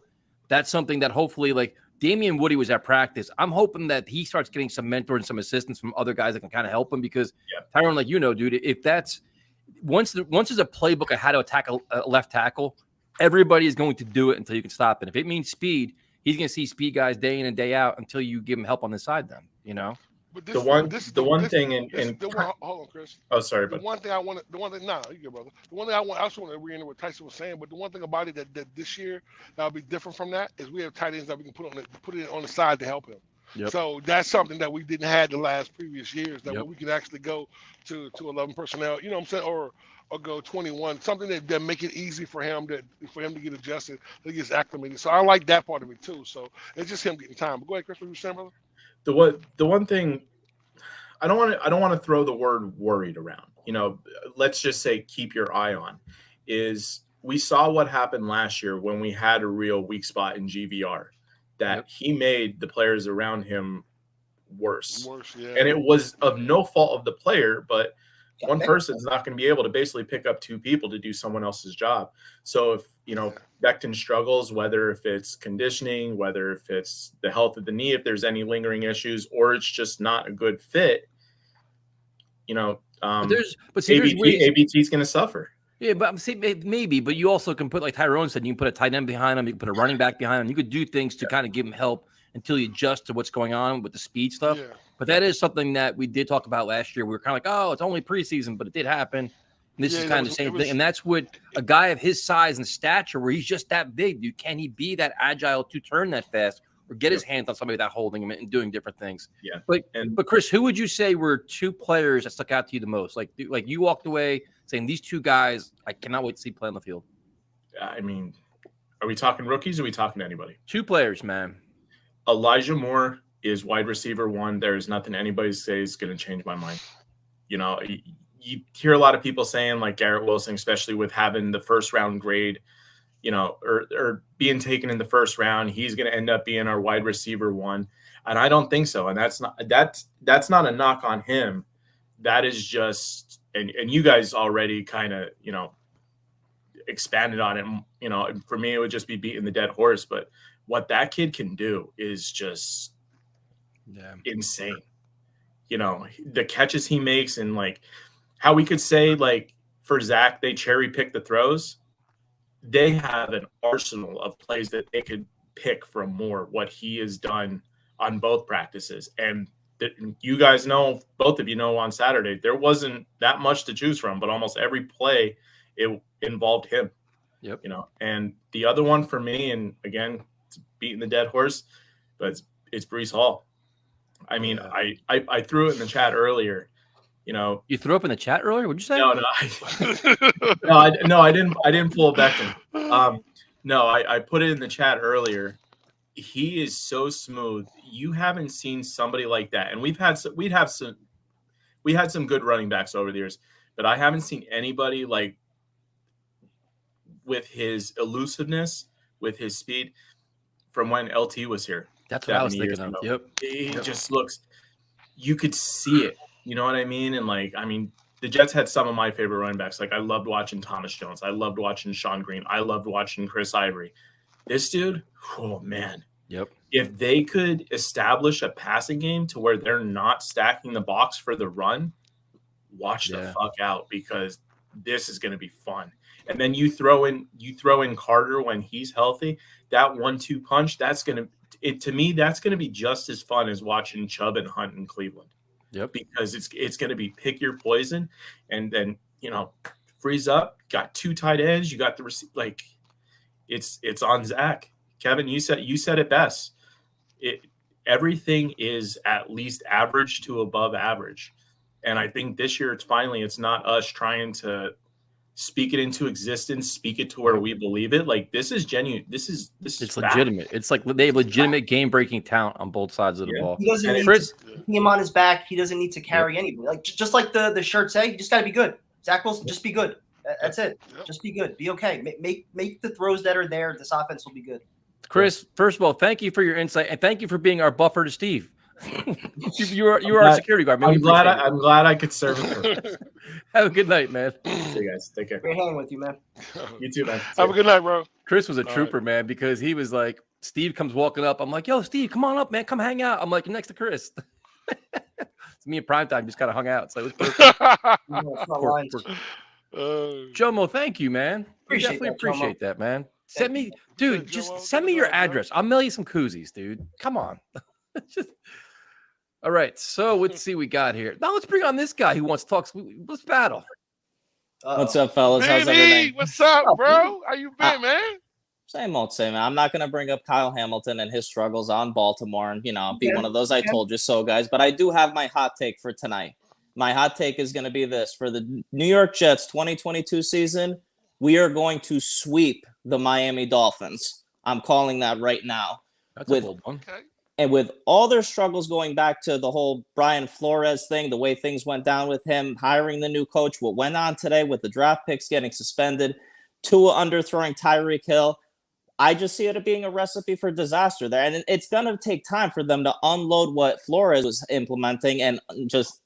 that's something that hopefully, like Damian Woody was at practice. I'm hoping that he starts getting some mentor and some assistance from other guys that can kind of help him, because Tyrone, like dude, if that's once there's a playbook of how to attack a left tackle, everybody is going to do it until you can stop it. If it means speed, he's going to see speed guys day in and day out until you give him help on this side. Then But the one thing. Hold on, Chris. Oh, sorry, but you good, brother. The one thing I also want to reiterate what Tyson was saying, but the one thing about it that this year that'll be different from that is we have tight ends that we can put it on the side to help him. Yep. So that's something that we didn't have the last previous years, that we could actually go to 11 personnel, you know what I'm saying, or go 21, something that make it easy for him to get adjusted, that he gets acclimated. So I like that part of it too. So it's just him getting time. But go ahead, Chris, what you saying, brother? The one thing, I don't want to throw the word worried around. Let's just say keep your eye on, is we saw what happened last year when we had a real weak spot in GVR, that he made the players around him worse. And it was of no fault of the player, but one person's not going to be able to basically pick up two people to do someone else's job. So if, Becton struggles, whether if it's conditioning, whether if it's the health of the knee, if there's any lingering issues, or it's just not a good fit, ABT's going to suffer. Yeah, but see, maybe, but you also can put, like Tyrone said, you can put a tight end behind him, you can put a running back behind him. You could do things to kind of give him help until you adjust to what's going on with the speed stuff. Yeah. But that is something that we did talk about last year. We were kind of like, oh, it's only preseason, but it did happen. And this is kind of the same thing. And that's what a guy of his size and stature, where he's just that big, dude, can he be that agile to turn that fast or get his hands on somebody without holding him and doing different things? Yeah. But Chris, who would you say were two players that stuck out to you the most? Like you walked away saying, these two guys, I cannot wait to see play on the field. I mean, are we talking rookies or are we talking to anybody? Two players, man. Elijah Moore is wide receiver one. There's nothing anybody says is going to change my mind. You hear a lot of people saying, like Garrett Wilson, especially with having the first round grade, or being taken in the first round, he's going to end up being our wide receiver one. And I don't think so. And that's not a knock on him. That is just, and you guys already kind of, expanded on it. For me, it would just be beating the dead horse. But what that kid can do is just insane. The catches he makes, and like how we could say, like for Zach, they cherry pick the throws. They have an arsenal of plays that they could pick from more what he has done on both practices. And you guys know, both of you know, on Saturday, there wasn't that much to choose from, but almost every play, it involved him. Yep. And the other one for me, and again, beating the dead horse, but it's Breece Hall. I mean, I threw it in the chat earlier. You threw up in the chat earlier. What'd you say? No, I didn't pull a Beckham. No, I put it in the chat earlier. He is so smooth. You haven't seen somebody like that, and we had some good running backs over the years, but I haven't seen anybody like with his elusiveness, with his speed from when LT was here. That's what I was thinking of. Yep. He just looks. You could see it. You know what I mean? And the Jets had some of my favorite running backs. Like I loved watching Thomas Jones. I loved watching Sean Green. I loved watching Chris Ivory. This dude, oh man. Yep. If they could establish a passing game to where they're not stacking the box for the run, watch the fuck out, because this is going to be fun. And then you throw in Carter when he's healthy. That 1-2 punch, to me, that's going to be just as fun as watching Chubb and Hunt in Cleveland. Yep. Because it's going to be pick your poison, and then freeze up. Got 2 tight ends. You got the it's on Zach. Kevin, you said it best. Everything is at least average to above average, and I think this year it's not us trying to speak it into existence, speak it to where we believe it. Like this is genuine. This is legitimate. It's like they have legitimate game breaking talent on both sides of the ball. He doesn't need to put him on his back. He doesn't need to carry anybody. Like just like the shirt say, you just got to be good. Zach Wilson, just be good. That's it. Just be good. Be okay. Make the throws that are there. This offense will be good. Chris, first of all, thank you for your insight, and thank you for being our buffer to Steve. you are our security guard, man. I'm glad I could serve it. Have a good night, man. See you guys. Take care. Great hanging with you, man. You too, man. Have a good night, bro. Chris was a trooper, man, because he was like, Steve comes walking up. I'm like, yo, Steve, come on up, man. Come hang out. I'm like, next to Chris. It's me and Primetime just kind of hung out. So it was perfect. Jomo, thank you, man. Definitely appreciate that, man. Send me your address. I'll mail you some koozies, dude. Come on. All right. So let's see what we got here. Now let's bring on this guy who wants to talk. Let's battle. What's up, fellas? How's everything? What's up, bro? How you been, man? Same old same, man. I'm not going to bring up Kyle Hamilton and his struggles on Baltimore and, be one of those I told you so guys. But I do have my hot take for tonight. My hot take is going to be this. For the New York Jets 2022 season, we are going to sweep the Miami Dolphins. I'm calling that right now. That's a bold one. Okay. And with all their struggles going back to the whole Brian Flores thing, the way things went down with him, hiring the new coach, what went on today with the draft picks getting suspended, Tua underthrowing Tyreek Hill, I just see it being a recipe for disaster there. And it's going to take time for them to unload what Flores was implementing and just,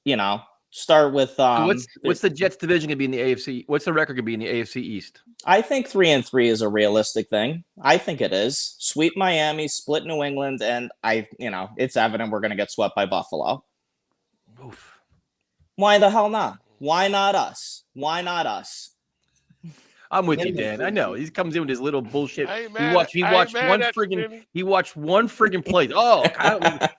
start with what's the Jets division going to be in the AFC? What's the record going to be in the AFC East? I think 3-3 is a realistic thing. I think it is. Sweep Miami, split New England, and it's evident we're going to get swept by Buffalo. Oof. Why the hell not? Why not us? Why not us? I'm with you, Dan. I know. He comes in with his little bullshit. He watched one friggin' play. Oh,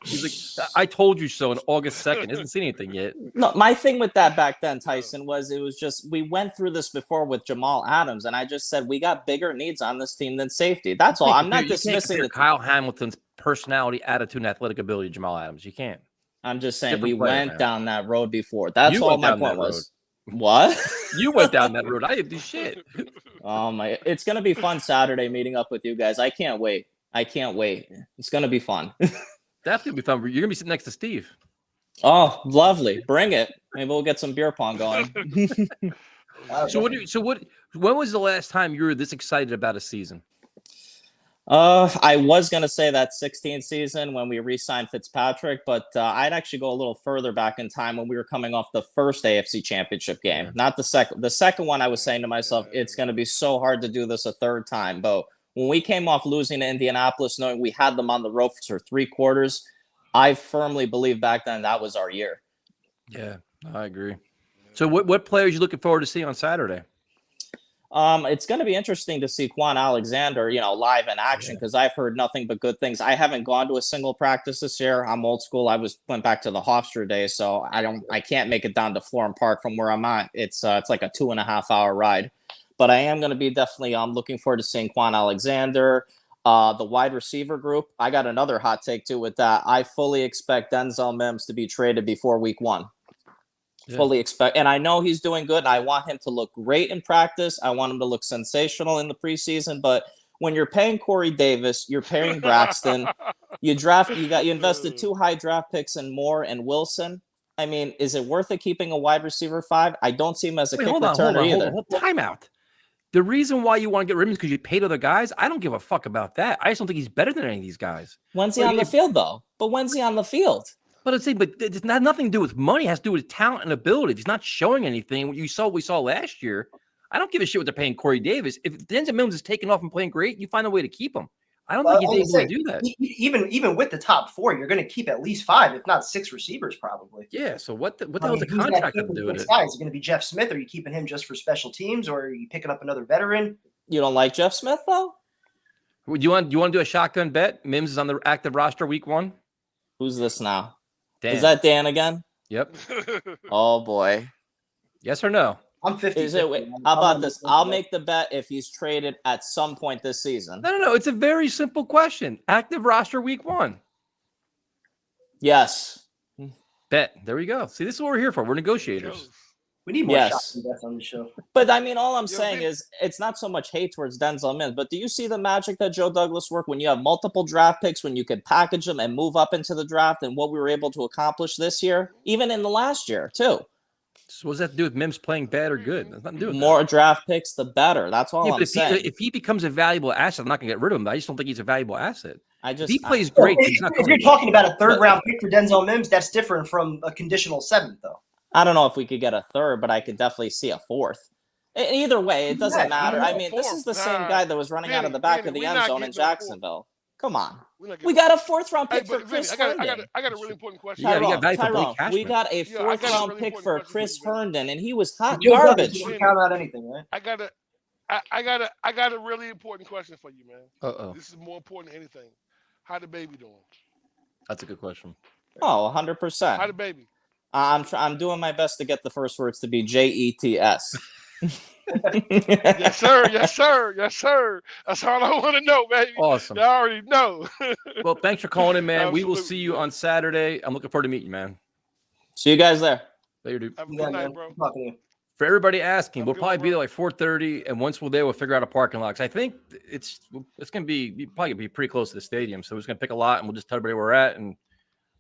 he's like, I told you so on August 2nd. Hasn't seen anything yet. No, my thing with that back then, Tyson, was it was just we went through this before with Jamal Adams, and I just said we got bigger needs on this team than safety. That's all. I'm not dismissing Kyle Hamilton's personality, attitude, and athletic ability to Jamal Adams. You can't. I'm just saying we went down that road before. That's all my point was. What? You went down that road. I didn't do shit. Oh my! It's gonna be fun Saturday meeting up with you guys. I can't wait. It's gonna be fun. Definitely be fun. You're gonna be sitting next to Steve. Oh, lovely! Bring it. Maybe we'll get some beer pong going. When was the last time you were this excited about a season? I was going to say that 16th season when we re-signed Fitzpatrick, but I'd actually go a little further back in time when we were coming off the first AFC Championship game, not the second. The second one, I was saying to myself, it's going to be so hard to do this a third time. But when we came off losing to Indianapolis, knowing we had them on the ropes for 3 quarters, I firmly believe back then that was our year. Yeah, I agree. So what players are you looking forward to seeing on Saturday? It's going to be interesting to see Quan Alexander, live in action because I've heard nothing but good things. I haven't gone to a single practice this year. I'm old school. Went back to the Hofstra days, so I can't make it down to Florham Park from where I'm at. It's like a 2.5 hour ride, but I am going to be definitely looking forward to seeing Quan Alexander. The wide receiver group, I got another hot take too with that. I fully expect Denzel Mims to be traded before week 1. Yeah. Fully expect, and I know he's doing good. And I want him to look great in practice. I want him to look sensational in the preseason. But when you're paying Corey Davis, you're paying Braxton. You invested 2 high draft picks and Moore and Wilson. I mean, is it worth it keeping a wide receiver 5? I don't see him as a kick returner either. Time out. The reason why you want to get rid of him is because you paid other guys. I don't give a fuck about that. I just don't think he's better than any of these guys. When's he on the field, though? But when's he on the field? But it's not nothing to do with money. It has to do with talent and ability. If he's not showing anything, we saw last year. I don't give a shit what they're paying Corey Davis. If Denzel Mims is taking off and playing great, you find a way to keep him. I don't think he's able to do that. Even with the top 4, you're going to keep at least 5, if not 6 receivers, probably. Yeah. So what the hell is the contract have to do with it? Is it going to be Jeff Smith? Are you keeping him just for special teams, or are you picking up another veteran? You don't like Jeff Smith though? Do you want to do a shotgun bet? Mims is on the active roster week 1. Who's this now? Dan. Is that Dan again? Yep. Oh boy. Yes or no? I'm 50. How about this? I'll make the bet if he's traded at some point this season. No. It's a very simple question. Active roster week 1. Yes. Bet. There we go. See, this is what we're here for. We're negotiators. We need more shots and bets on the show. But I mean, all I'm saying is it's not so much hate towards Denzel Mims, but do you see the magic that Joe Douglas worked when you have multiple draft picks, when you could package them and move up into the draft, and what we were able to accomplish this year, even in the last year too? So what does that have to do with Mims playing bad or good? That's nothing to do with more draft picks, the better. That's all I'm saying. If he becomes a valuable asset, I'm not going to get rid of him. I just don't think he's a valuable asset. If he plays great. If you're talking about a 3rd round pick for Denzel Mims, that's different from a conditional 7th, though. I don't know if we could get a 3rd, but I could definitely see a 4th. Either way, it doesn't matter. I mean, this is the same guy that was running out of the back of the end zone in Jacksonville. Come on. We got a 4th round pick for Chris Herndon. I got a really important question. Tyrone, we got a 4th round pick for Chris Herndon, and he was hot garbage. You count out anything, right? I got a really important question for you, man. Uh-oh. This is more important than anything. How the baby doing? That's a good question. Oh, 100%. How the baby? I'm doing my best to get the first words to be JETS. Yes, sir. Yes, sir. Yes, sir. That's all I want to know, baby. Awesome. I already know. Well, thanks for calling in, man. We will see you on Saturday. I'm looking forward to meeting you, man. See you guys there. Later, dude. Have a good night, bro. For everybody asking, we'll probably be there like 4:30, and once we're there, we'll figure out a parking lot. I think it's going to be probably be pretty close to the stadium, so we're just going to pick a lot, and we'll just tell everybody where we're at and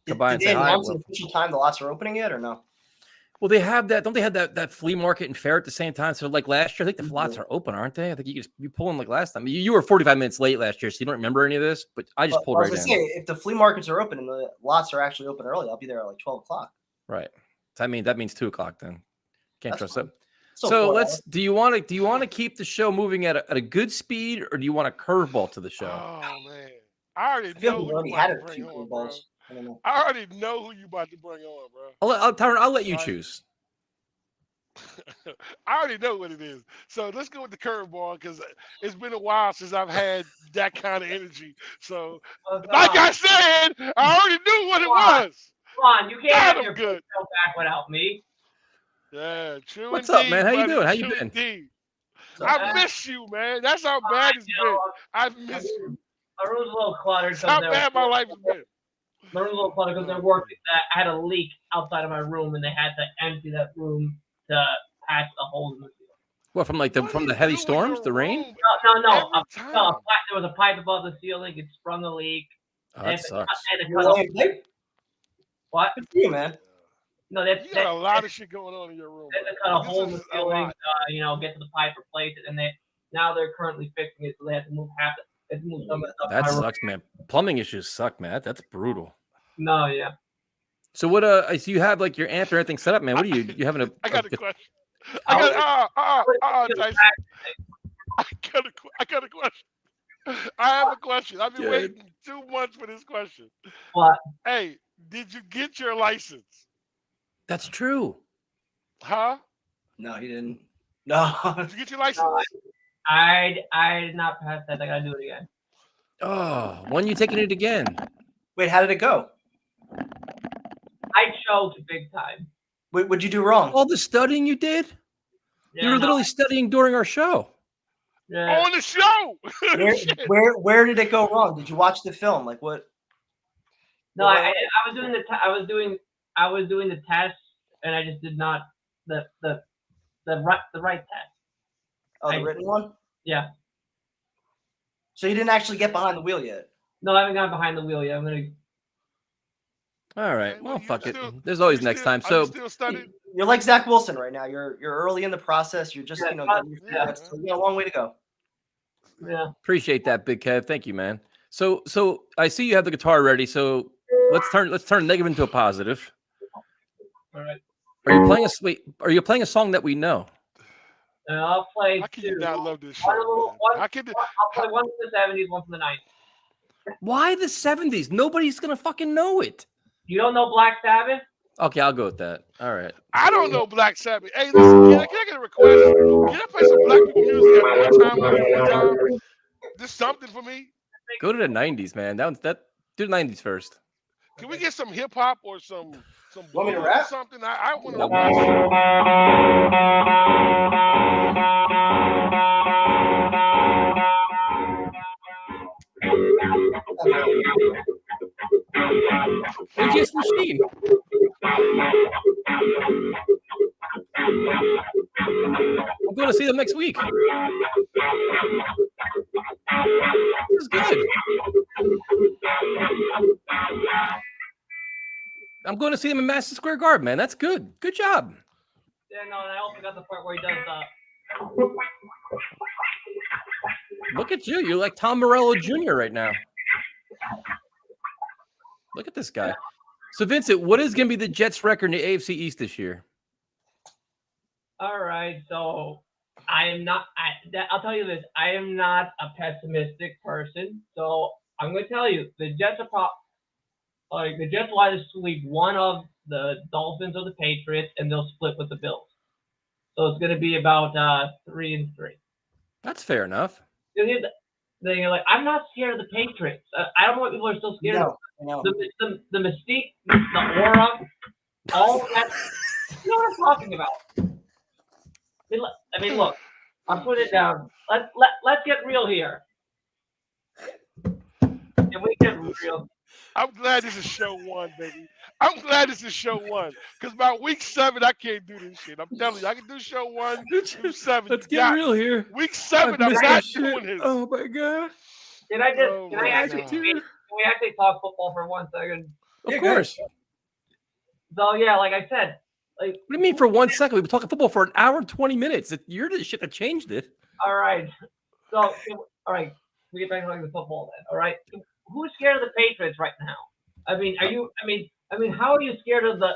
come by and say hi. Did they announce the official time the lots are opening yet, or no? Well, they have that. Don't they have that flea market and fair at the same time? So like last year, I think the lots are open, aren't they? I think you pull in like last time. You were 45 minutes late last year, so you don't remember any of this. But I just pulled right in. If the flea markets are open and the lots are actually open early, I'll be there at like 12 o'clock. Right. That means 2 o'clock then. Can't trust that. So cool, do you want to keep the show moving at a good speed, or do you want a curveball to the show? Oh man, I already know who you about to bring on, bro. I already know who you about to bring on, bro. I'll let you choose. I already know what it is. So let's go with the curveball because it's been a while since I've had that kind of energy. So, like I said, I already knew what it was. Come on, you can't have your good back without me. Yeah, true. What's indeed, up, man? How you buddy. doing? How you True been? Indeed. I miss you, man. That's how bad it's been. I miss you. My room's a little cluttered. How bad my life has been. My room's a little cluttered because they're working. I had a leak outside of my room, and they had to empty that room to patch the holes in the ceiling. What, from the heavy storms, the rain? No. There was a pipe above the ceiling. It sprung a leak. Oh, that sucks. What? Good for you, man. No, you got a lot of shit going on in your room. They cut a hole in the ceiling, get to the pipe, replace it, and now they're currently fixing it, so they have to move some of the stuff. That sucks, man. Plumbing issues suck, man. That's brutal. No, yeah. So what? So you have like your amp and everything set up, man. What are you having I got a question. Tyson. I got a question. I have a question. I've been waiting 2 months for this question. What? Hey, did you get your license? That's true. Huh? No, he didn't. No. Did you get your license? I did not pass that. I gotta do it again. Oh, when are you taking it again? Wait, how did it go? I choked big time. What'd you do wrong? All the studying you did? Yeah, You were literally studying during our show. Yeah. On the show. Shit. Where did it go wrong? Did you watch the film? Like what? No, I was doing I was doing the test, and I just did not the right test. Oh, the written one? Yeah. So you didn't actually get behind the wheel yet? No, I haven't gone behind the wheel yet. I'm gonna. All right. Hey, Well, you fuck it. still- There's always you next still- time. are you So still studying? You're like Zach Wilson right now. You're early in the process. You're just Yeah, getting your feet yeah. wet. So you got a long way to go. Yeah. appreciate that, Big Kev. Thank you, man. So I see you have the guitar ready. So let's turn negative into a positive. All right. Are you playing a song that we know? And I'll play How can you two. not love this show? One, Man? one, How can I'll play one from the 70s, one from the 90s. Why the 70s? Nobody's gonna fucking know it. You don't know Black Sabbath? Okay, I'll go with that. All right. I don't know Black Sabbath. Hey, listen, can I get a request? Can I play some black people music at one time on one time? This something for me. Go to the 90s, man. Do the 90s first. Can we get some hip hop or some Want me to blues or rap? something? I want Nope. to. AGS Machine. I'm going to see them next week. This is good. I'm going to see them in Madison Square Garden, man. That's good. Good job. Yeah, no, and I also got the part where he does Look at you. You're like Tom Morello Jr. right now. Look at this guy. So, Vincent, what is going to be the Jets' record in the AFC East this year? All right, so I am not. I'll tell you this: I am not a pessimistic person. So I'm going to tell you, the Jets are the Jets will either sweep one of the Dolphins or the Patriots, and they'll split with the Bills. So it's going to be about 3-3. That's fair enough. Here's the thing, you're like, I'm not scared of the Patriots. I don't know what people are still scared of. No. The mystique, the aura, all of that. You know what I'm talking about? I mean, look, I'll put it down. Let's get real here. Can we get real? I'm glad this is show one, baby. I'm glad this is show one. Because by week 7, I can't do this shit. I'm telling you, I can do show 1 through 7. Let's You get got real me. here. Week 7, I'm missed not that shit. doing this. Oh my god. Can I Oh my actually God. can we actually talk football for 1 second? Of course. So yeah, like I said, like What do you mean for 1 second? We've been talking football for an hour and 20 minutes. You're the shit that changed it. all right. So all right, we get back to like the football then. All right, who's scared of the Patriots right now? I mean, are you? I mean, how are you scared of the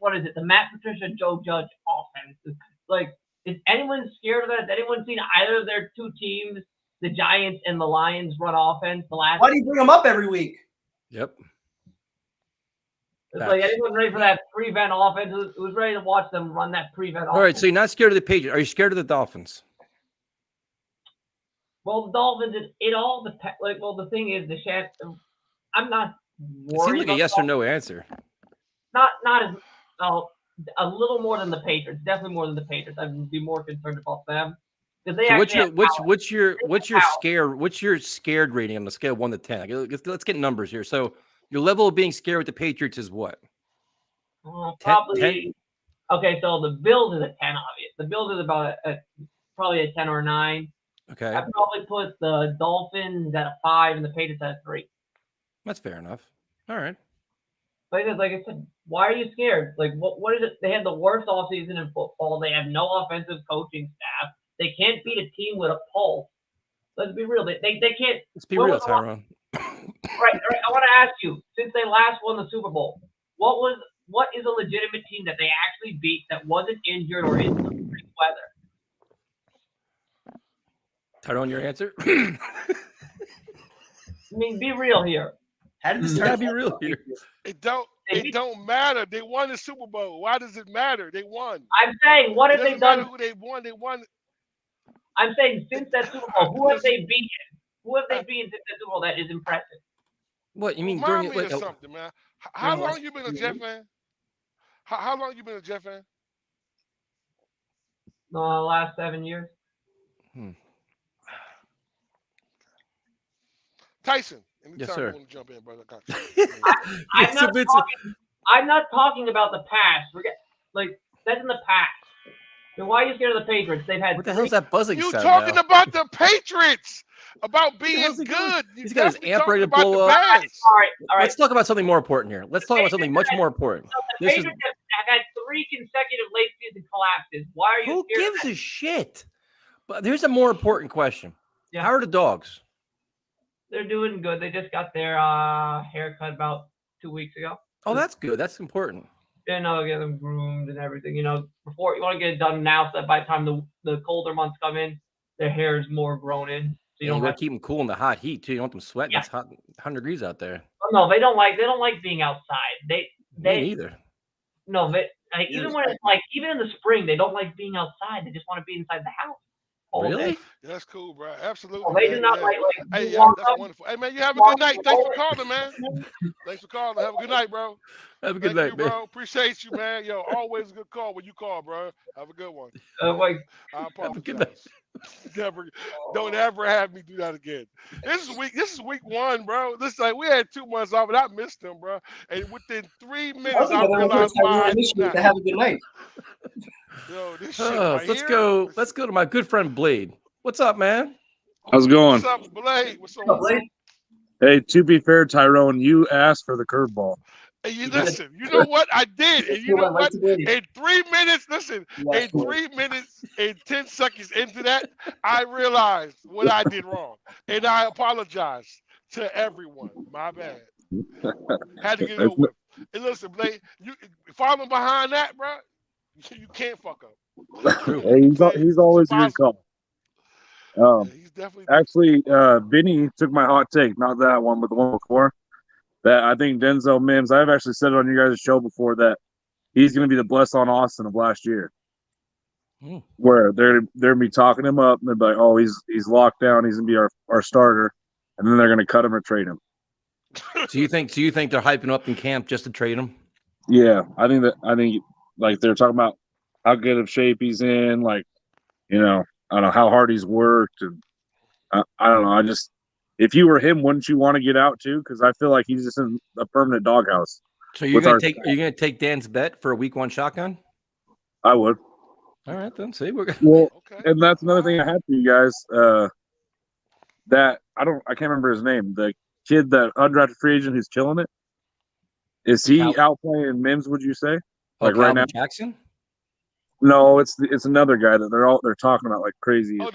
what is it? The Matt Patricia, Joe Judge offense? Like, is anyone scared of that? Has anyone seen either of their two teams, the Giants and the Lions, run offense the last? Why do you bring them up every week? Yep. It's like anyone ready for that prevent offense? Who's ready to watch them run that prevent offense? All right. So you're not scared of the Patriots. Are you scared of the Dolphins? Well, the Dolphins, it all depends. Like, well, the thing is, I'm not It worried. seems like a about yes or no answer. Not as a little more than the Patriots. Definitely more than the Patriots. I'd be more concerned about them because they. So actually what's your scared rating on the scale of 1 to 10? Like, let's get numbers here. So your level of being scared with the Patriots is what? probably 10? Okay. So the Bills is a 10, obvious. The Bills is about probably a 10 or a 9. Okay, I'd probably put the Dolphins at a 5 and the Patriots at a 3. that's fair enough. All right. Like I said, why are you scared? Like, what is it? They had the worst offseason in football. They have no offensive coaching staff. They can't beat a team with a pulse. Let's be real. They can't. Let's be real, Tyrone. Right. I want to ask you, since they last won the Super Bowl, what is a legitimate team that they actually beat that wasn't injured or in some freak weather? Tyrone, your answer? I mean, be real here. How did this You turn? gotta be real here. It don't matter. They won the Super Bowl. Why does it matter? They won. I'm saying, what It have they doesn't matter done? who they won. They won. I'm saying, since that Super Bowl, who have they beaten? Who have they beaten since that Super Bowl that is impressive? What you mean Remind during me like of something, man. How During long you been a Jet fan? How long you been a Jet fan? The last 7 years. Tyson. Yes, Anytime sir. you want to jump in, brother, I got you. I'm not talking about the past. That's in the past. Then why are you scared of the Patriots? They've had What the hell's that buzzing You sound talking now? about the Patriots? About the hell's being he doing? good? You He's got his definitely amp talking ready to about blow the up. Bears. All right. Let's talk about something more important here. Let's talk about something much more important. The This is Patriots have had 3 consecutive late season collapses. Why are you who scared gives of that? a shit? But here's a more important question. Yeah. How are the dogs? They're doing good. They just got their haircut about 2 weeks ago. Oh, that's good. That's important. Get them groomed and everything. Before you want to get it done now, so that by the time the colder months come in, their hair is more grown in. So You don't want have to keep them cool in the hot heat too. You don't want them sweating. Yeah. It's hot, 100 degrees out there. No, they don't like being outside. Me They neither. no, even when it's even in the spring, they don't like being outside. They just want to be inside the house all Really? day. Yeah, that's cool, bro. Absolutely. No, they man. do not Yeah. like Hey, you yeah, walk that's up, wonderful. Hey, man, you have a good night. Thanks for calling, man. Thanks for calling. Have a good night, bro. Have a good Thank night, you, man. bro. Appreciate you, man. Yo, always a good call when you call, bro. Have a good one. like I a good night. apologize. Don't ever have me do that again. This is week 1, bro. This we had 2 months off, and I missed them, bro. And within 3 minutes, I realized why I did that. Have a good night. Yo, this shit right Let's here. go. Let's go to my good friend Blade. What's up, man? How's it going? What's up, Blade? What's up, Blade? Hey, to be fair, Tyrone, you asked for the curveball. And you listen, you know what I did, and you know what? In 3 minutes, listen, in 3 minutes and 10 seconds into that, I realized what I did wrong, and I apologize to everyone. My bad. Had to get it over with. And listen, Blade, you following behind that, bro, you can't fuck up. Hey, he's always a good call. Yeah, he's definitely Actually, Vinny took my hot take, not that one, but the one before. That I think Denzel Mims, I've actually said it on you guys' show before that he's going to be the Bless on Austin of last year. Where they're going to be talking him up and they're like, oh, he's locked down, he's going to be our starter, and then they're going to cut him or trade him. So you think they're hyping up in camp just to trade him? Yeah, I think like they're talking about how good of shape he's in, like, I don't know how hard he's worked, and I don't know. If you were him, wouldn't you want to get out too? Because I feel like he's just in a permanent doghouse. So you're gonna take Dan's bet for a week 1 shotgun? I would. All right, then. See, we're gonna. Well, okay. and that's another thing I had for you guys. That I can't remember his name. The kid, that undrafted free agent who's killing it. Is he outplaying Mims? Would you say? Like right now, Jackson? No, it's another guy that they're talking about like crazy. Oh,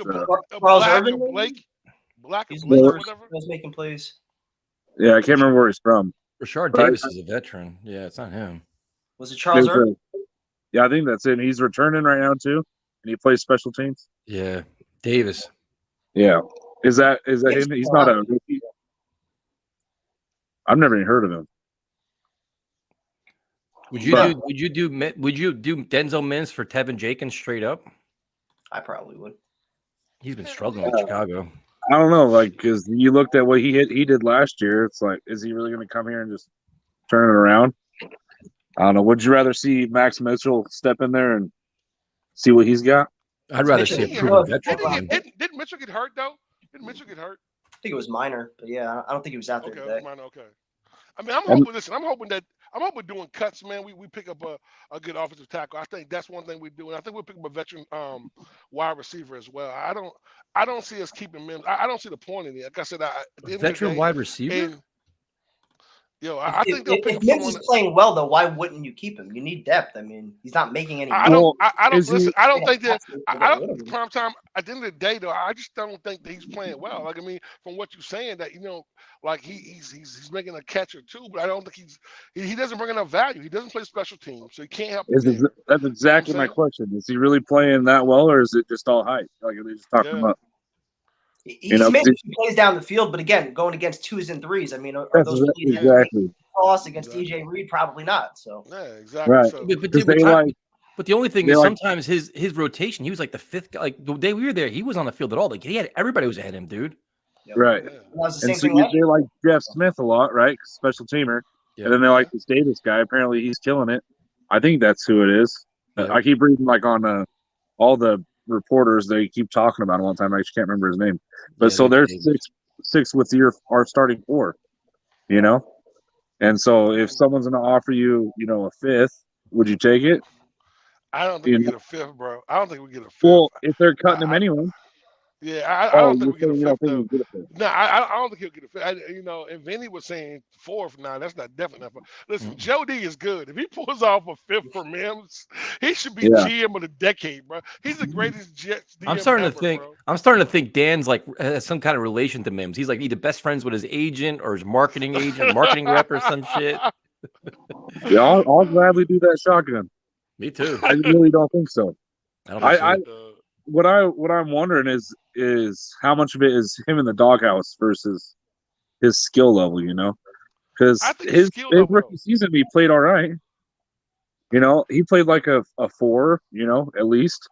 Blake? Black He's or whatever. making plays. Yeah, I can't remember where he's from. Rashard Davis is a veteran. Yeah, it's not him. Was it Charles Irvin? Yeah, I think that's it. He's returning right now too, and he plays special teams. Yeah, Davis. Yeah, is that him? He's not a rookie. I've never even heard of him. Would you do Denzel Mims for Tevin Jenkins straight up? I probably would. He's been struggling with Chicago. I don't know, like, because you looked at what he did last year. It's like, is he really going to come here and just turn it around? I don't know. Would you rather see Max Mitchell step in there and see what he's got? I'd rather see a proven veteran. Didn't Mitchell get hurt though? Didn't Mitchell get hurt? I think it was minor, but yeah, I don't think he was out there today. Minor, okay. I mean, I'm hoping doing cuts, man. We pick up a good offensive tackle. I think that's one thing we do, and I think we'll pick up a veteran wide receiver as well. I don't see us keeping Mims. I don't see the point in it. Like I said, Veteran wide receiver. I think they'll pick if Mims is playing well, though, why wouldn't you keep him? You need depth. I mean, he's not making any. I don't think that. Prime time. At the end of the day, though, I just don't think that he's playing well. Like, I mean, from what you're saying, that like he's making a catch or two, but I don't think he doesn't bring enough value. He doesn't play special teams, so he can't help. That's exactly my question. Is he really playing that well, or is it just all hype? Like, are they just talking about? He's making plays down the field, but again, going against 2s and 3s. I mean, are those exactly cross against DJ Reed? Probably not. So exactly. Right. So, but the only thing is sometimes his rotation, he was like the 5th guy. Like the day we were there, he was on the field at all. Like everybody was ahead of him, dude. Yep. Right. That was the and same so thing. they like Jeff Smith a lot, right? Special teamer. Yep. And then they like this Davis guy. Apparently, he's killing it. I think that's who it is. Yep. I keep reading like on all the reporters. They keep talking about him all the time. I just can't remember his name. But so there's with our starting 4, you know. And so if someone's going to offer you, you know, a 5th, would you take it? I don't think we get a 5th, bro. I don't think we get a 5th. Well, if they're cutting him anyway. Yeah, I don't think we get a 5th though. Get a 5th. No, I don't think he'll get a 5th. You know, and Vinny was saying 4th. Now that's not definite enough. Listen, Joe D is good. If he pulls off a 5th for Mims, he should be GM of the decade, bro. He's the greatest Jets DM I'm starting ever, to think. bro. I'm starting to think Dan's like has some kind of relation to Mims. He's like either best friends with his agent or his marketing agent, marketing rep, or some shit. Yeah, I'll gladly do that shotgun. Me too. I really don't think so. I don't think so. What I'm wondering is how much of it is him in the doghouse versus his skill level, you know? Because his rookie season he played all right. You know, he played like a 4, you know, at least.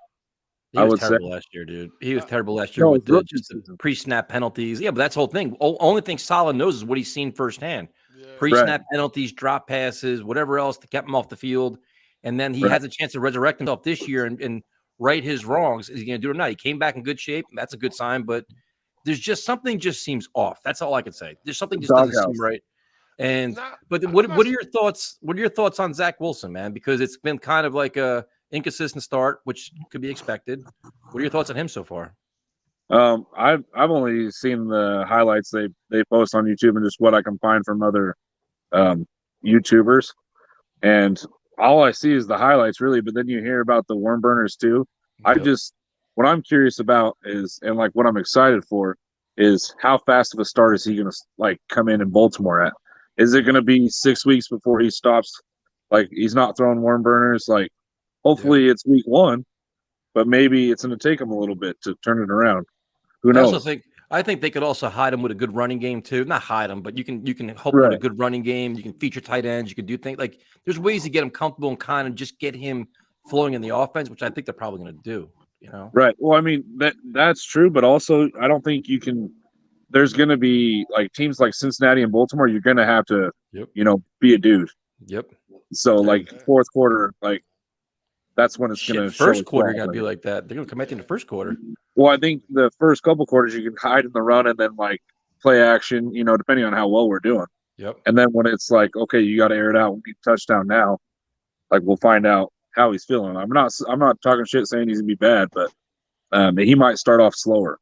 He was terrible last year, dude. He was terrible last year with the pre-snap penalties. Yeah, but that's the whole thing. Only thing Saleh knows is what he's seen firsthand. Yeah. Pre-snap penalties, drop passes, whatever else to keep him off the field. And then he has a chance to resurrect himself this year and right his wrongs. Is he going to do it or not? He came back in good shape. That's a good sign, but there's just something just seems off. That's all I can say. There's something just doesn't seem right. And what are your thoughts? What are your thoughts on Zach Wilson, man? Because it's been kind of like a inconsistent start, which could be expected. What are your thoughts on him so far? I've only seen the highlights they post on YouTube and just what I can find from other YouTubers, and all I see is the highlights, really. But then you hear about the worm burners too. What I'm curious about is, and like what I'm excited for is how fast of a start is he going to like come in Baltimore at? Is it going to be 6 weeks before he stops? Like he's not throwing worm burners. Like hopefully it's week 1, but maybe it's going to take him a little bit to turn it around. Who knows? I think they could also hide him with a good running game too. Not hide him, but you can hope with a good running game. You can feature tight ends. You can do things like there's ways to get him comfortable and kind of just get him flowing in the offense, which I think they're probably going to do. You know, right? Well, I mean that's true, but also I don't think you can. There's going to be like teams like Cincinnati and Baltimore. You're going to have to, you know, be a dude. Yep. So like fourth quarter, like that's when it's going to. First quarter got to be like that. They're going to come back in the first quarter. Well, I think the first couple quarters you can hide in the run and then like play action, you know, depending on how well we're doing. Yep. And then when it's like, okay, you got to air it out. We need a touchdown now. Like we'll find out how he's feeling. I'm not talking shit saying he's gonna be bad, but he might start off slower.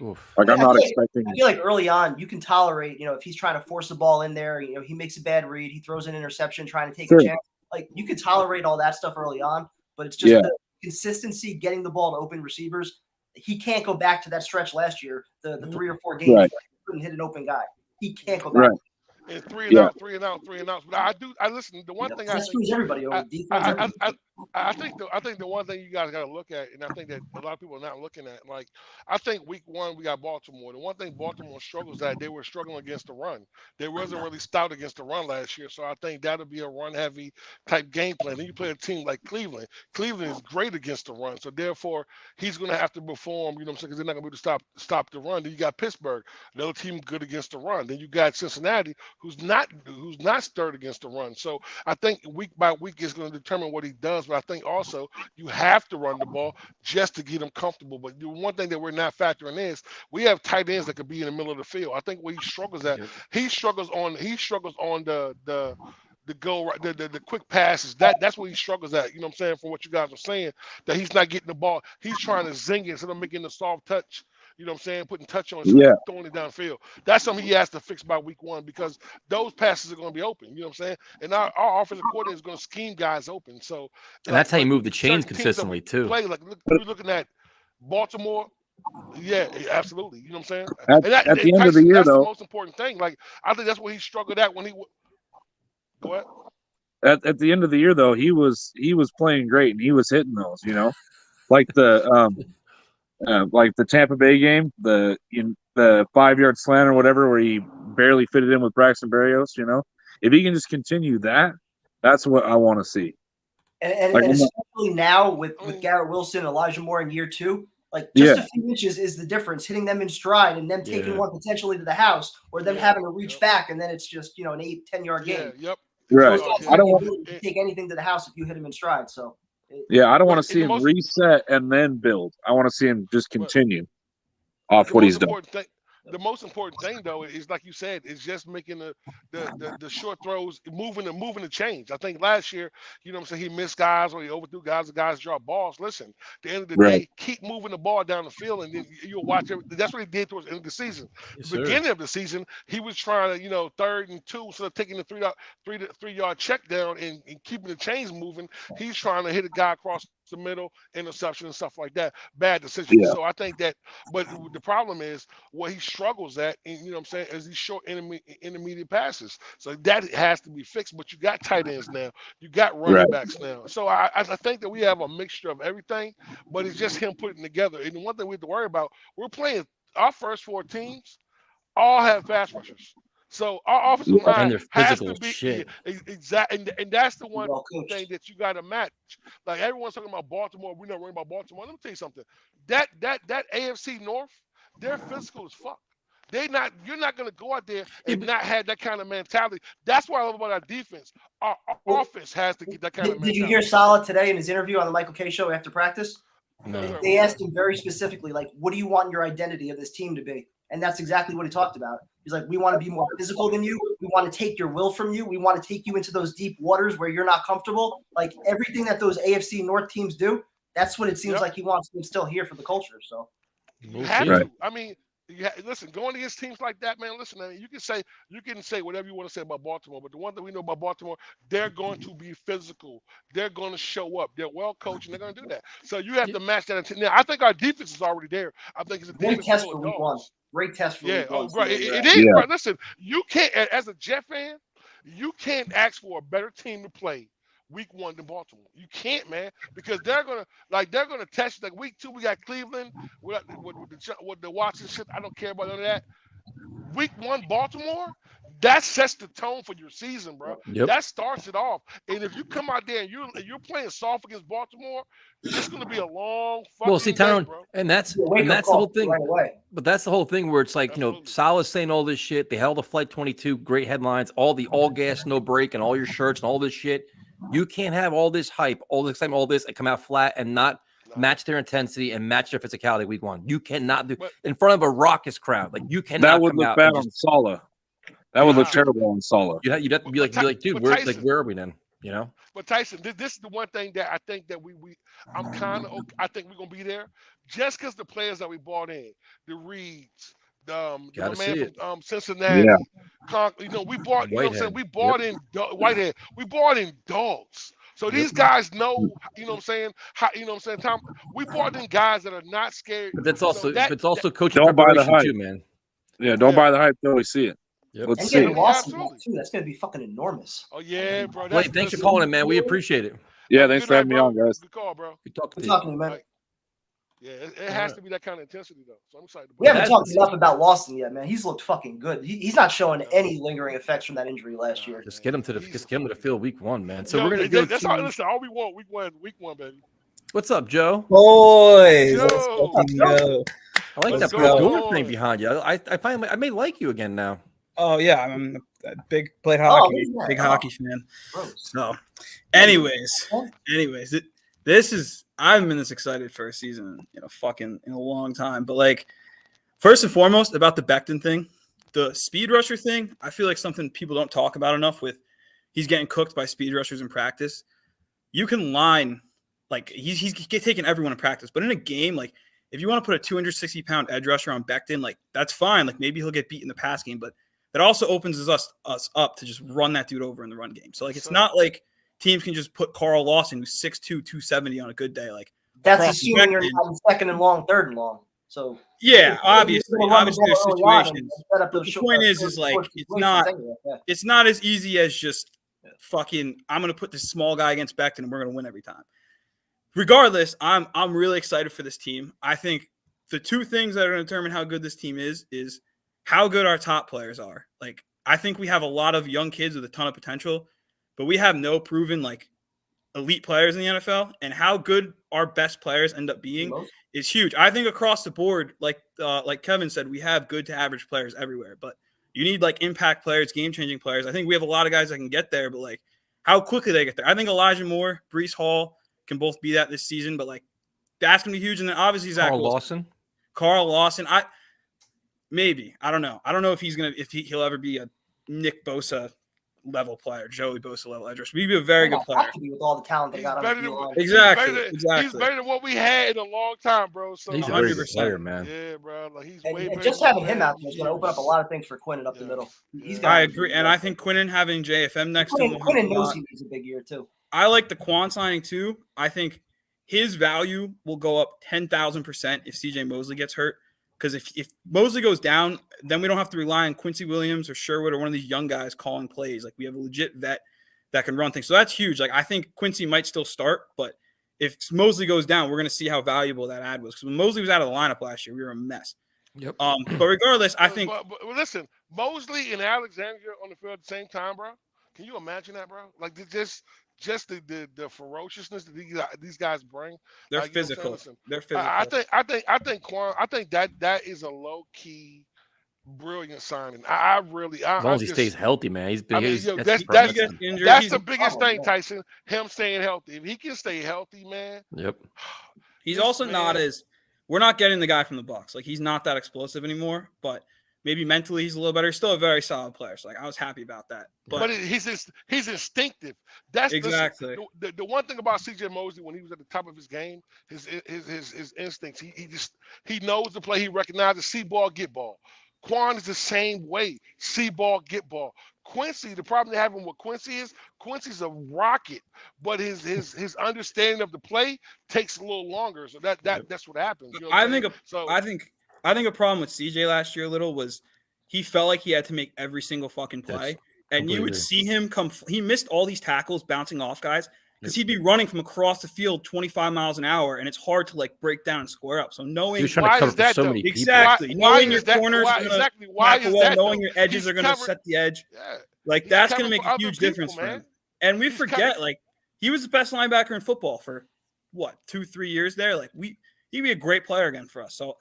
Oof. Like I'm not expecting. I feel like early on you can tolerate, you know, if he's trying to force the ball in there, you know, he makes a bad read, he throws an interception, trying to take a chance. Like you can tolerate all that stuff early on, but it's just the consistency getting the ball to open receivers. He can't go back to that stretch last year, the 3 or 4 games where he couldn't hit an open guy. He can't go back. And three and out. But I listen. The one thing I think everybody over defense. I think the one thing you guys got to look at, and I think that a lot of people are not looking at, like I think week 1 we got Baltimore. The one thing Baltimore struggles at, they were struggling against the run. They wasn't really stout against the run last year, so I think that'll be a run heavy type game plan. Then you play a team like Cleveland. Cleveland is great against the run, so therefore he's going to have to perform. You know what I'm saying? Because they're not going to be able to stop the run. Then you got Pittsburgh, another team good against the run. Then you got Cincinnati, who's not stirred against the run. So I think week by week is going to determine what he does. But I think also you have to run the ball just to get him comfortable. But the one thing that we're not factoring is we have tight ends that could be in the middle of the field. I think where he struggles at, he struggles on the quick passes. That's where he struggles at. You know what I'm saying? From what you guys are saying, that he's not getting the ball. He's trying to zing it instead of making the soft touch. You know what I'm saying? Putting touch on it, throwing it downfield. That's something he has to fix by week 1 because those passes are going to be open. You know what I'm saying? And our offensive coordinator is going to scheme guys open. So, and that's how you move the chains consistently too. Like we're looking at Baltimore. Yeah, absolutely. You know what I'm saying? At the end of the year, that's though, the most important thing. Like I think that's what he struggled at when he. Go ahead. At the end of the year, though, he was playing great and he was hitting those. You know, like the Tampa Bay game, the 5-yard slant or whatever, where he barely fit it in with Braxton Berrios. You know, if he can just continue that, that's what I want to see. And especially now with Garrett Wilson, Elijah Moore in year 2, like just a few inches is the difference. Hitting them in stride and them taking one potentially to the house, or them having to reach back, and then it's just an 8-10 yard game. Right. I don't want to take anything to the house if you hit him in stride. So. I don't want to see him reset and then build. I want to see him just continue off what he's done. the most important thing though is like you said, is just making the short throws, moving the change. I think last year, you know what I'm saying, he missed guys or he overthrew guys. The guys drop balls. Listen, at the end of the Right. day, keep moving the ball down the field, and then you'll watch it. That's what he did towards the end of the season. Yes, The sir. beginning of the season, he was trying to 3rd and 2, instead of taking the 3-yard check down and keeping the chains moving. He's trying to hit a guy across the middle, interception and stuff like that. Bad decision. Yeah. So I think that, but the problem is what he struggles at, and you know what I'm saying, is these short intermediate passes. So that has to be fixed. But you got tight ends now, you got running Right. backs now. So I think that we have a mixture of everything, but it's just him putting together. And the one thing we have to worry about, we're playing our first 4 teams all have pass rushers. So our offensive Yeah. line And they're has physical to be as shit. exact, and that's the one Well coached. thing that you got to match. Like everyone's talking about Baltimore, we're not worrying about Baltimore. Let me tell you something. That AFC North, they're physical as fuck. You're not gonna go out there and not have that kind of mentality. That's what I love about our defense. Our offense has to get that kind of Did mentality. you hear Salah today in his interview on the Michael K show after practice? No. They asked him very specifically, like, what do you want your identity of this team to be? And that's exactly what he talked about. He's like, we want to be more physical than you. We want to take your will from you. We want to take you into those deep waters where you're not comfortable. Like everything that those AFC North teams do, that's what it seems like he wants to instill here for the culture. So You have Right. to. I mean, listen, going against teams like that, man. Listen, man, you can say whatever you want to say about Baltimore, but the one thing we know about Baltimore, they're going to be physical. They're going to show up. They're well coached, and they're going to do that. So you have to match that. Now, I think our defense is already there. I think it's a great defense test full for of week 1. dogs. Great test for Yeah, week 1. right. It is, Yeah. right. Listen, you can't, as a Jet fan, you can't ask for a better team to play week 1 than Baltimore. You can't, man, because they're gonna test you. Like week 2, we got Cleveland with the Washington shit. I don't care about none of that. Week 1, Baltimore, that sets the tone for your season, bro. Yep. That starts it off. And if you come out there and you're playing soft against Baltimore, it's gonna be a long fucking Well, see, day, Tyrone, bro. and that's Wake up the whole call thing. right away. But that's the whole thing where it's like, Absolutely. Salah's saying all this shit. They held a Flight 22, great headlines, all gas, no break, and all your shirts and all this shit. You can't have all this hype, all this excitement, all this, and come out flat and not match their intensity and match their physicality week 1. You cannot do in front of a raucous crowd. Like you cannot. That would come look out bad and on just, Salah. That would look terrible on Salah. you'd have to be like, dude, where are we then? You know. But Tyson, this is the one thing that I think that I think we're gonna be there, just because the players that we brought in, the Reeds, the man from Cincinnati, we brought, you know what I'm saying, we brought in Whitehead, we brought in dogs. So these guys know, you know what I'm saying, Tom, we brought in guys that are not scared. But that's also coaching Don't buy the preparation hype too, man. Yeah, don't buy the hype till we see it. Yep. Let's And see. getting lost in that too. That's going to be fucking enormous. Oh yeah, bro. Wait, thanks for calling it, man. We appreciate it. Yeah, thanks for having me on, guys. Good call, bro. Good talking Good to you. talking to you, man. Yeah, it has to be that kind of intensity, though. So I'm excited. We haven't talked enough about Lawson yet, man. He's looked fucking good. He's not showing any lingering effects from that injury last year. Just get him to the field week 1, man. So we're gonna go. That's all. Listen, all we want week one, baby. What's up, Joe? Boys, let's Joe. fucking go. I like Let's that go. Boomer thing behind you. I finally I may like you again now. Oh yeah, I'm a big played hockey, big hockey fan. So, anyways, this is I haven't been this excited for a season, in a long time. But like, first and foremost, about the Becton thing, the speed rusher thing, I feel like something people don't talk about enough. With he's getting cooked by speed rushers in practice. You can line like he's taking everyone in practice, but in a game, like if you want to put a 260-pound edge rusher on Becton, like that's fine. Like maybe he'll get beat in the pass game, but that also opens us up to just run that dude over in the run game. So like it's not like teams can just put Carl Lawson, who's 6'2", 270 on a good day. Like that's assuming you're not in second and long, third and long. So yeah, obviously there's situations. But the point is like it's not as easy as just fucking I'm gonna put this small guy against Becton and we're gonna win every time. Regardless, I'm really excited for this team. I think the two things that are going to determine how good this team is how good our top players are. Like, I think we have a lot of young kids with a ton of potential, but we have no proven like elite players in the NFL, and how good our best players end up being is huge. I think across the board, like Kevin said, we have good to average players everywhere, but you need like impact players, game-changing players. I think we have a lot of guys that can get there, but like how quickly they get there. I think Elijah Moore, Breece Hall can both be that this season, but like that's going to be huge. And then obviously Zach Carl Lawson. Carl Lawson. Maybe. I don't know. I don't know if he'll ever be a Nick Bosa level player, Joey Bosa level edge rusher. He'd be a very good player. Have to be with all the talent they got on the line. Exactly. He's better than what we had in a long time, bro. So he's a very good player, man. Yeah, bro. Like he's and, way and better. just having him out there is going to open up a lot of things for Quinnen up the middle. I agree, and I think Quinnen having JFM next to him. Quinnen knows he needs a big year too. I like the Quan signing too. I think his value will go up 10,000% if CJ Mosley gets hurt. Because if Mosley goes down, then we don't have to rely on Quincy Williams or Sherwood or one of these young guys calling plays. Like we have a legit vet that can run things. So that's huge. Like I think Quincy might still start, but if Mosley goes down, we're going to see how valuable that ad was. Because when Mosley was out of the lineup last year, we were a mess. Yep. But regardless, I think. But listen, Mosley and Alexander on the field at the same time, bro. Can you imagine that, bro? Like just the ferociousness that these guys bring. They're like, physical. Listen, They're physical. I think Quan. I think that is a low key, brilliant signing. As long as he stays healthy, man. He's been. That's the biggest thing, Tyson. Him staying healthy. If he can stay healthy, man. Yep. He's also not as. We're not getting the guy from the Bucs. Like he's not that explosive anymore, but. Maybe mentally he's a little better. He's still a very solid player. So like I was happy about that. But he's instinctive. That's exactly the one thing about CJ Mosley when he was at the top of his game. His instincts. He knows the play. He recognizes see ball, get ball. Quan is the same way. See ball, get ball. Quincy, the problem they have with Quincy is Quincy's a rocket, but his understanding of the play takes a little longer. So that's what happens. You know what I think a problem with CJ last year a little was he felt like he had to make every single fucking play. And you would see him he missed all these tackles bouncing off guys because he'd be running from across the field 25 miles an hour, and it's hard to like break down and square up. So knowing why is that so many people. Exactly. Knowing your corners why is that knowing your edges are gonna set the edge. Yeah. Like that's gonna make a huge difference for him. And we forget, like, he was the best linebacker in football for what, 2-3 years there. Like he'd be a great player again for us. So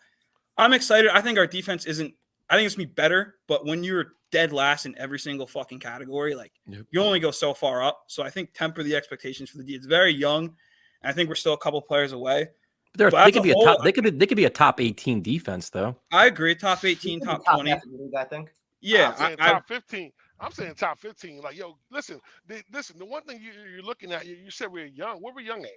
I'm excited. I think our defense isn't. I think it's gonna be better, but when you're dead last in every single fucking category, like you only go so far up. So I think temper the expectations for the D. It's very young, and I think we're still a couple players away. But they could be a top. They could be a top 18 defense, though. I agree. Top 18, top 20. I think. Yeah, top 15. I'm saying top 15. Like, yo, listen. The one thing you're looking at, you said we're young. What were we young at?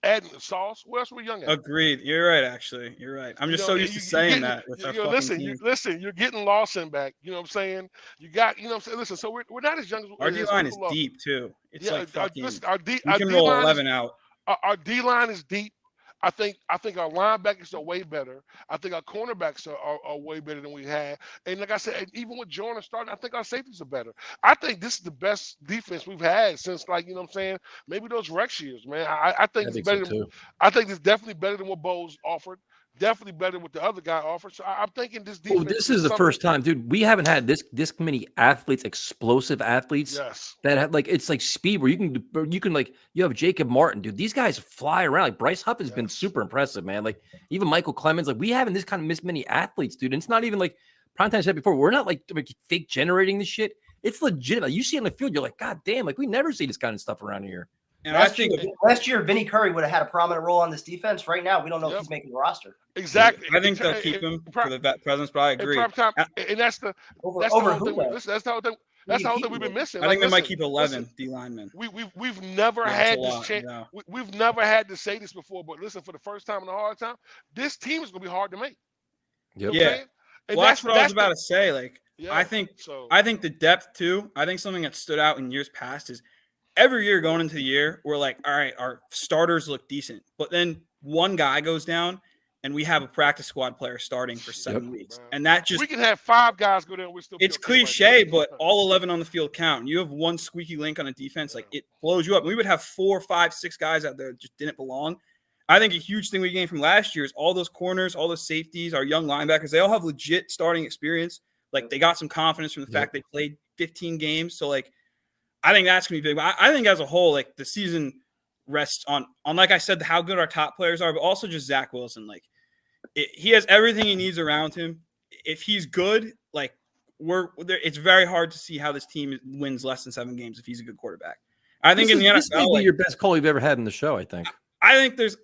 Adding the sauce. What else were we young at? Agreed. You're right. Actually, you're right. I'm just so used to saying that. With our listen. You're getting Lawson back. You know what I'm saying? You got. You know what I'm saying? Listen. So we're not as young as our D line is deep too. It's like fucking. Our we can roll 11 out. Our D line is deep. I think our linebackers are way better. I think our cornerbacks are way better than we had. And like I said, even with Jordan starting, I think our safeties are better. I think this is the best defense we've had since, like, you know what I'm saying, maybe those Rex years, man. I think it's better. I think it's definitely better than what Bowles offered. Definitely better than what the other guy offered. So I'm thinking this defense. Oh, this is the first time, dude. We haven't had this many athletes, explosive athletes. Yes. That have, like, it's like speed where you can like you have Jacob Martin, dude. These guys fly around. Like Bryce Huff has been super impressive, man. Like even Michael Clemens. Like we haven't this many athletes, dude. And it's not even like Primetime said before. We're not like fake generating this shit. It's legit. Like you see it on the field, you're like, God damn! Like we never see this kind of stuff around here. And I think last year, Vinny Curry would have had a prominent role on this defense. Right now, we don't know if he's making the roster. Exactly. I think they'll keep him for the vet presence, but I agree. And that's the whole thing. That's the whole thing we've been missing. I think they might keep 11 D linemen. We've never had this chance. We've never had to say this before, but listen, for the first time in a hard time, this team is going to be hard to make. Yep. Yeah. Well, that's what I was about to say. Like, I think the depth too. I think something that stood out in years past is every year going into the year, we're like, all right, our starters look decent, but then one guy goes down, and we have a practice squad player starting for 7 weeks, and that just we can have 5 guys go there. And we still. It's cliche, but all 11 on the field count. And you have one squeaky link on a defense, like it blows you up. We would have 4, 5, 6 guys out there that just didn't belong. I think a huge thing we gained from last year is all those corners, all those safeties, our young linebackers. They all have legit starting experience. Like they got some confidence from the fact they played 15 games. So like, I think that's gonna be big. But I think as a whole, like the season rests on like I said, how good our top players are, but also just Zach Wilson. Like he has everything he needs around him. If he's good, like it's very hard to see how this team wins less than 7 games if he's a good quarterback. I think in the NFL, this may be your best call you've ever had in the show. I think there's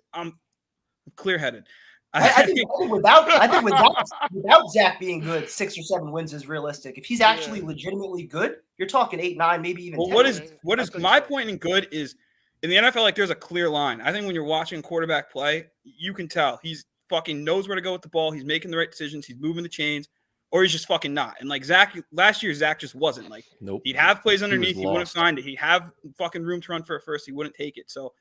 clear-headed. I think without Zach being good, 6 or 7 wins is realistic. If he's actually legitimately good, you're talking 8, 9, maybe even 10. What is my point in good is in the NFL, like there's a clear line. I think when you're watching quarterback play, you can tell he's fucking knows where to go with the ball. He's making the right decisions. He's moving the chains, or he's just fucking not. And like last year, Zach just wasn't. Like, nope. He'd have plays underneath. He wouldn't have signed it. He'd have fucking room to run for a first. He wouldn't take it. So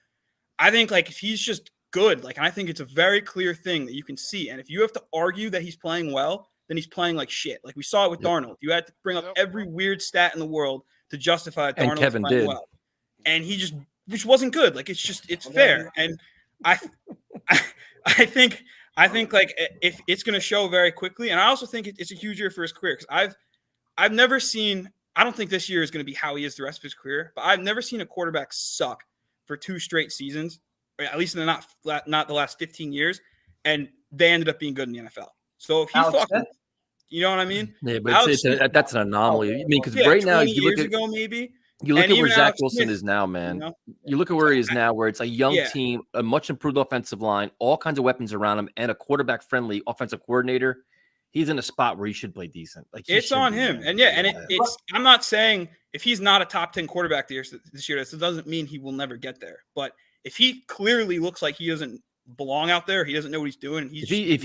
I think like if he's just good, like, and I think it's a very clear thing that you can see. And if you have to argue that he's playing well, then he's playing like shit. Like we saw it with Darnold. You had to bring up every weird stat in the world to justify that Darnold Kevin playing did. well. And he just, which wasn't good. Like it's fair. And I think like if it's going to show very quickly, and I also think it's a huge year for his career because I've never seen. I don't think this year is going to be how he is the rest of his career, but I've never seen a quarterback suck for 2 straight seasons, or at least in not the last 15 years, and they ended up being good in the NFL. So if he fucking, you know what I mean? Yeah, but that's an anomaly. I mean, because right now, you look at maybe. You look at where Zach Alex Wilson Smith, is now, man. you know? You look at where he is now, where it's a young team, a much improved offensive line, all kinds of weapons around him, and a quarterback-friendly offensive coordinator. He's in a spot where he should play decent. Like it's on him, and it's. I'm not saying if he's not a top 10 quarterback this year, that doesn't mean he will never get there. But if he clearly looks like he doesn't belong out there, he doesn't know what he's doing. And if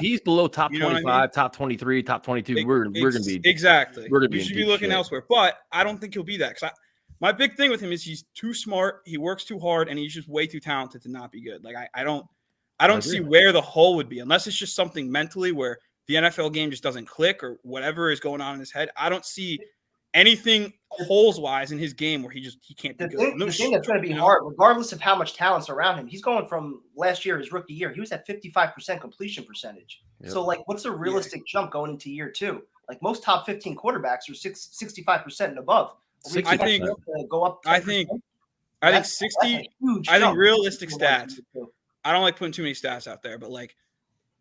he's below top 25, top 23, top 22, we're gonna be exactly. We should be looking elsewhere. But I don't think he'll be that because my big thing with him is he's too smart, he works too hard, and he's just way too talented to not be good. Like I don't see where the hole would be unless it's just something mentally where the NFL game just doesn't click or whatever is going on in his head. I don't see anything holes-wise in his game where he can't be good. The thing that's going to be hard, regardless of how much talent's around him, he's going from last year, his rookie year, he was at 55% completion percentage. Yep. So, like, what's a realistic jump going into year 2? Like, most top 15 quarterbacks are 65% and above. I think go up. 60. I think realistic stats. I don't like putting too many stats out there, but like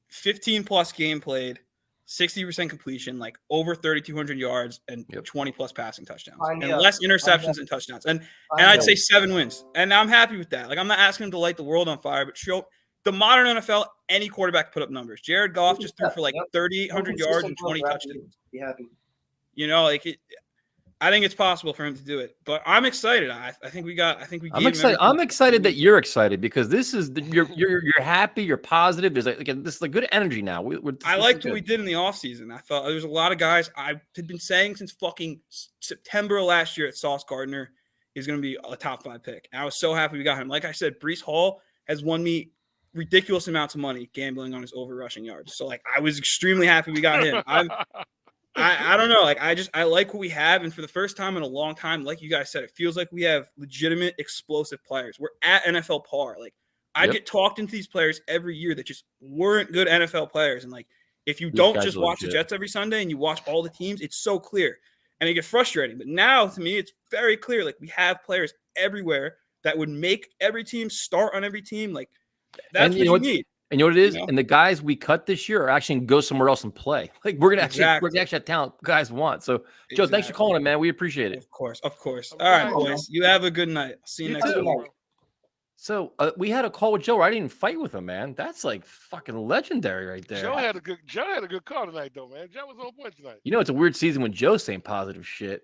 15 plus game played, 60% completion, like over 3,200 yards and 20 plus passing touchdowns, and less interceptions and touchdowns, and I'd say 7 wins, and I'm happy with that. Like I'm not asking him to light the world on fire, but show the modern NFL any quarterback put up numbers. Jared Goff just threw for like 3,800 yards and 20 touchdowns. Be happy. You know, like I think it's possible for him to do it, but I'm excited. I think we. I'm excited. I'm excited that you're excited because this is you're happy. You're positive. There's this is good energy now. I liked what we did in the offseason. I thought there was a lot of guys I had been saying since fucking September of last year that Sauce Gardner is going to be a top 5 pick. And I was so happy we got him. Like I said, Breece Hall has won me ridiculous amounts of money gambling on his over rushing yards. So like I was extremely happy we got him. I don't know. Like I like what we have, and for the first time in a long time, like you guys said, it feels like we have legitimate explosive players. We're at NFL par. Like I get talked into these players every year that just weren't good NFL players, and like if you don't just watch the Jets every Sunday and you watch all the teams, it's so clear, and it gets frustrating. But now to me, it's very clear. Like we have players everywhere that would make every team start on every team. Like that's what you need. And you know what it is? And the guys we cut this year are actually going to go somewhere else and play. Like we're going to actually have talent guys want. So Joe, thanks for calling it, man. We appreciate it. Of course. All right, boys. You have a good night. See you next week. So we had a call with Joe where I didn't fight with him, man. That's like fucking legendary right there. Joe had a good call tonight, though, man. Joe was on point tonight. You know, it's a weird season when Joe's saying positive shit.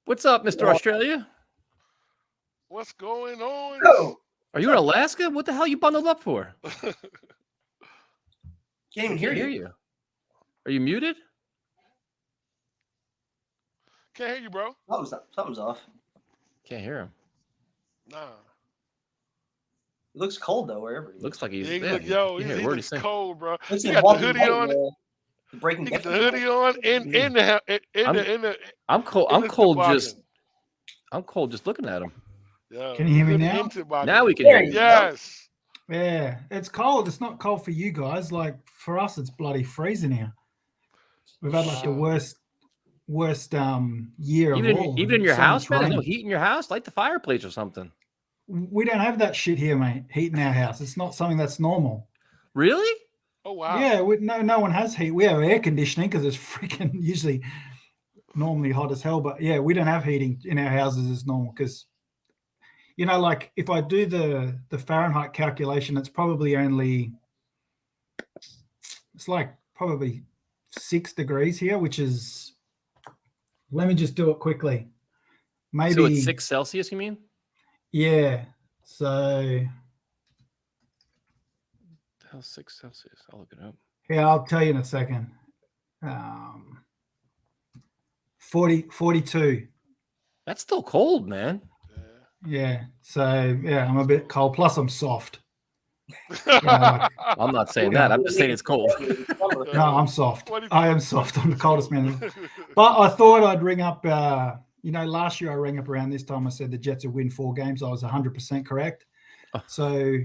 What's up, Mr. Australia? What's going on? Go. Are you in Alaska? What the hell are you bundled up for? Can't even hear you. Are you muted? Can't hear you, bro. Something's off. Can't hear him. Nah. It looks cold though, wherever he is. Looks like he's he looks cold, bro. He got the hoodie on. Breaking. He got the hoodie on in the. I'm cold. I'm cold just looking at him. Yeah. Can you hear me now? Now we can hear you. Yes. Yeah, it's cold. It's not cold for you guys. Like for us, it's bloody freezing here. We've had like the worst year of all. Even in your house, man. There's no heat in your house. Light the fireplace or something. We don't have that shit here, mate. Heat in our house. It's not something that's normal. Really? Oh wow. Yeah, no one has heat. We have air conditioning because it's freaking usually normally hot as hell. But yeah, we don't have heating in our houses as normal because. You know, like if I do the Fahrenheit calculation, it's probably only It's like probably 6 degrees here, which is. Let me just do it quickly. Maybe So it's 6 Celsius, you mean? Yeah. So. Hell, 6 Celsius. I'll look it up. Yeah, I'll tell you in a second. 42. That's still cold, man. Yeah. So yeah, I'm a bit cold. Plus, I'm soft. I'm not saying that. I'm just saying it's cold. No, I'm soft. I am soft. I'm the coldest man. But I thought I'd ring up. Last year I rang up around this time. I said the Jets would win 4 games. I was 100% correct. So,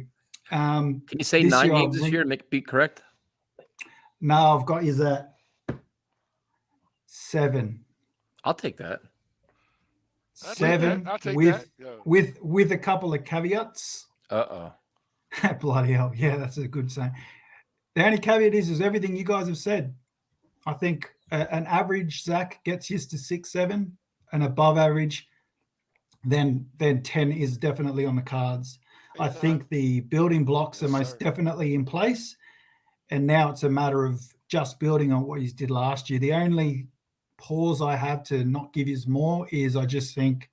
can you say 9 games this year to make it be correct? No, I've got you at 7. I'll take that. 7 with a couple of caveats. Bloody hell. Yeah, that's a good saying. The only caveat is everything you guys have said. I think an average Zach gets used to 6, 7, and above average, then 10 is definitely on the cards. I think the building blocks are most definitely in place, and now it's a matter of just building on what you did last year. The only pause I have to not give you more is I just think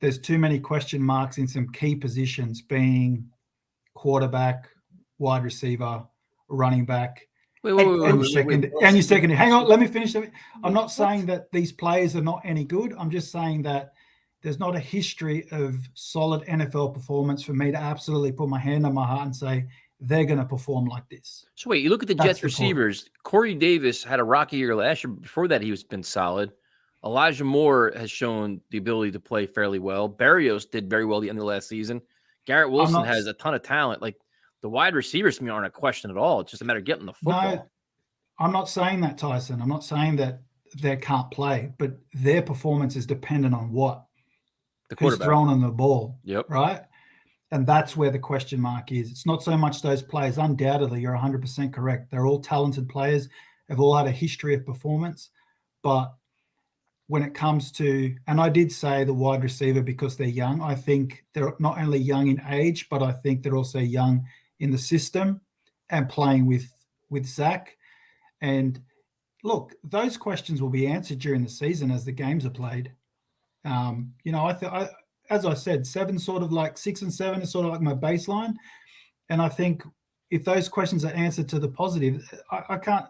there's too many question marks in some key positions, being quarterback, wide receiver, running back. Wait. Your second. Hang on, let me finish. I'm not saying that these players are not any good. I'm just saying that there's not a history of solid NFL performance for me to absolutely put my hand on my heart and say they're going to perform like this. So wait, you look at the Jets receivers. Corey Davis had a rocky year last year. Before that, he was been solid. Elijah Moore has shown the ability to play fairly well. Barrios did very well at the end of last season. Garrett Wilson has a ton of talent. Like, the wide receivers to me aren't a question at all. It's just a matter of getting the football. No, I'm not saying that, Tyson. I'm not saying that they can't play, but their performance is dependent on what? The who's quarterback. throwing on the ball. Yep. Right? And that's where the question mark is. It's not so much those players. Undoubtedly, you're 100% correct. They're all talented players. They've all had a history of performance. But when it comes to, and I did say the wide receiver because they're young, I think they're not only young in age, but I think they're also young in the system and playing with Zach. And look, those questions will be answered during the season as the games are played. As I said, 7 sort of like 6 and 7 is sort of like my baseline. And I think if those questions are answered to the positive, I can't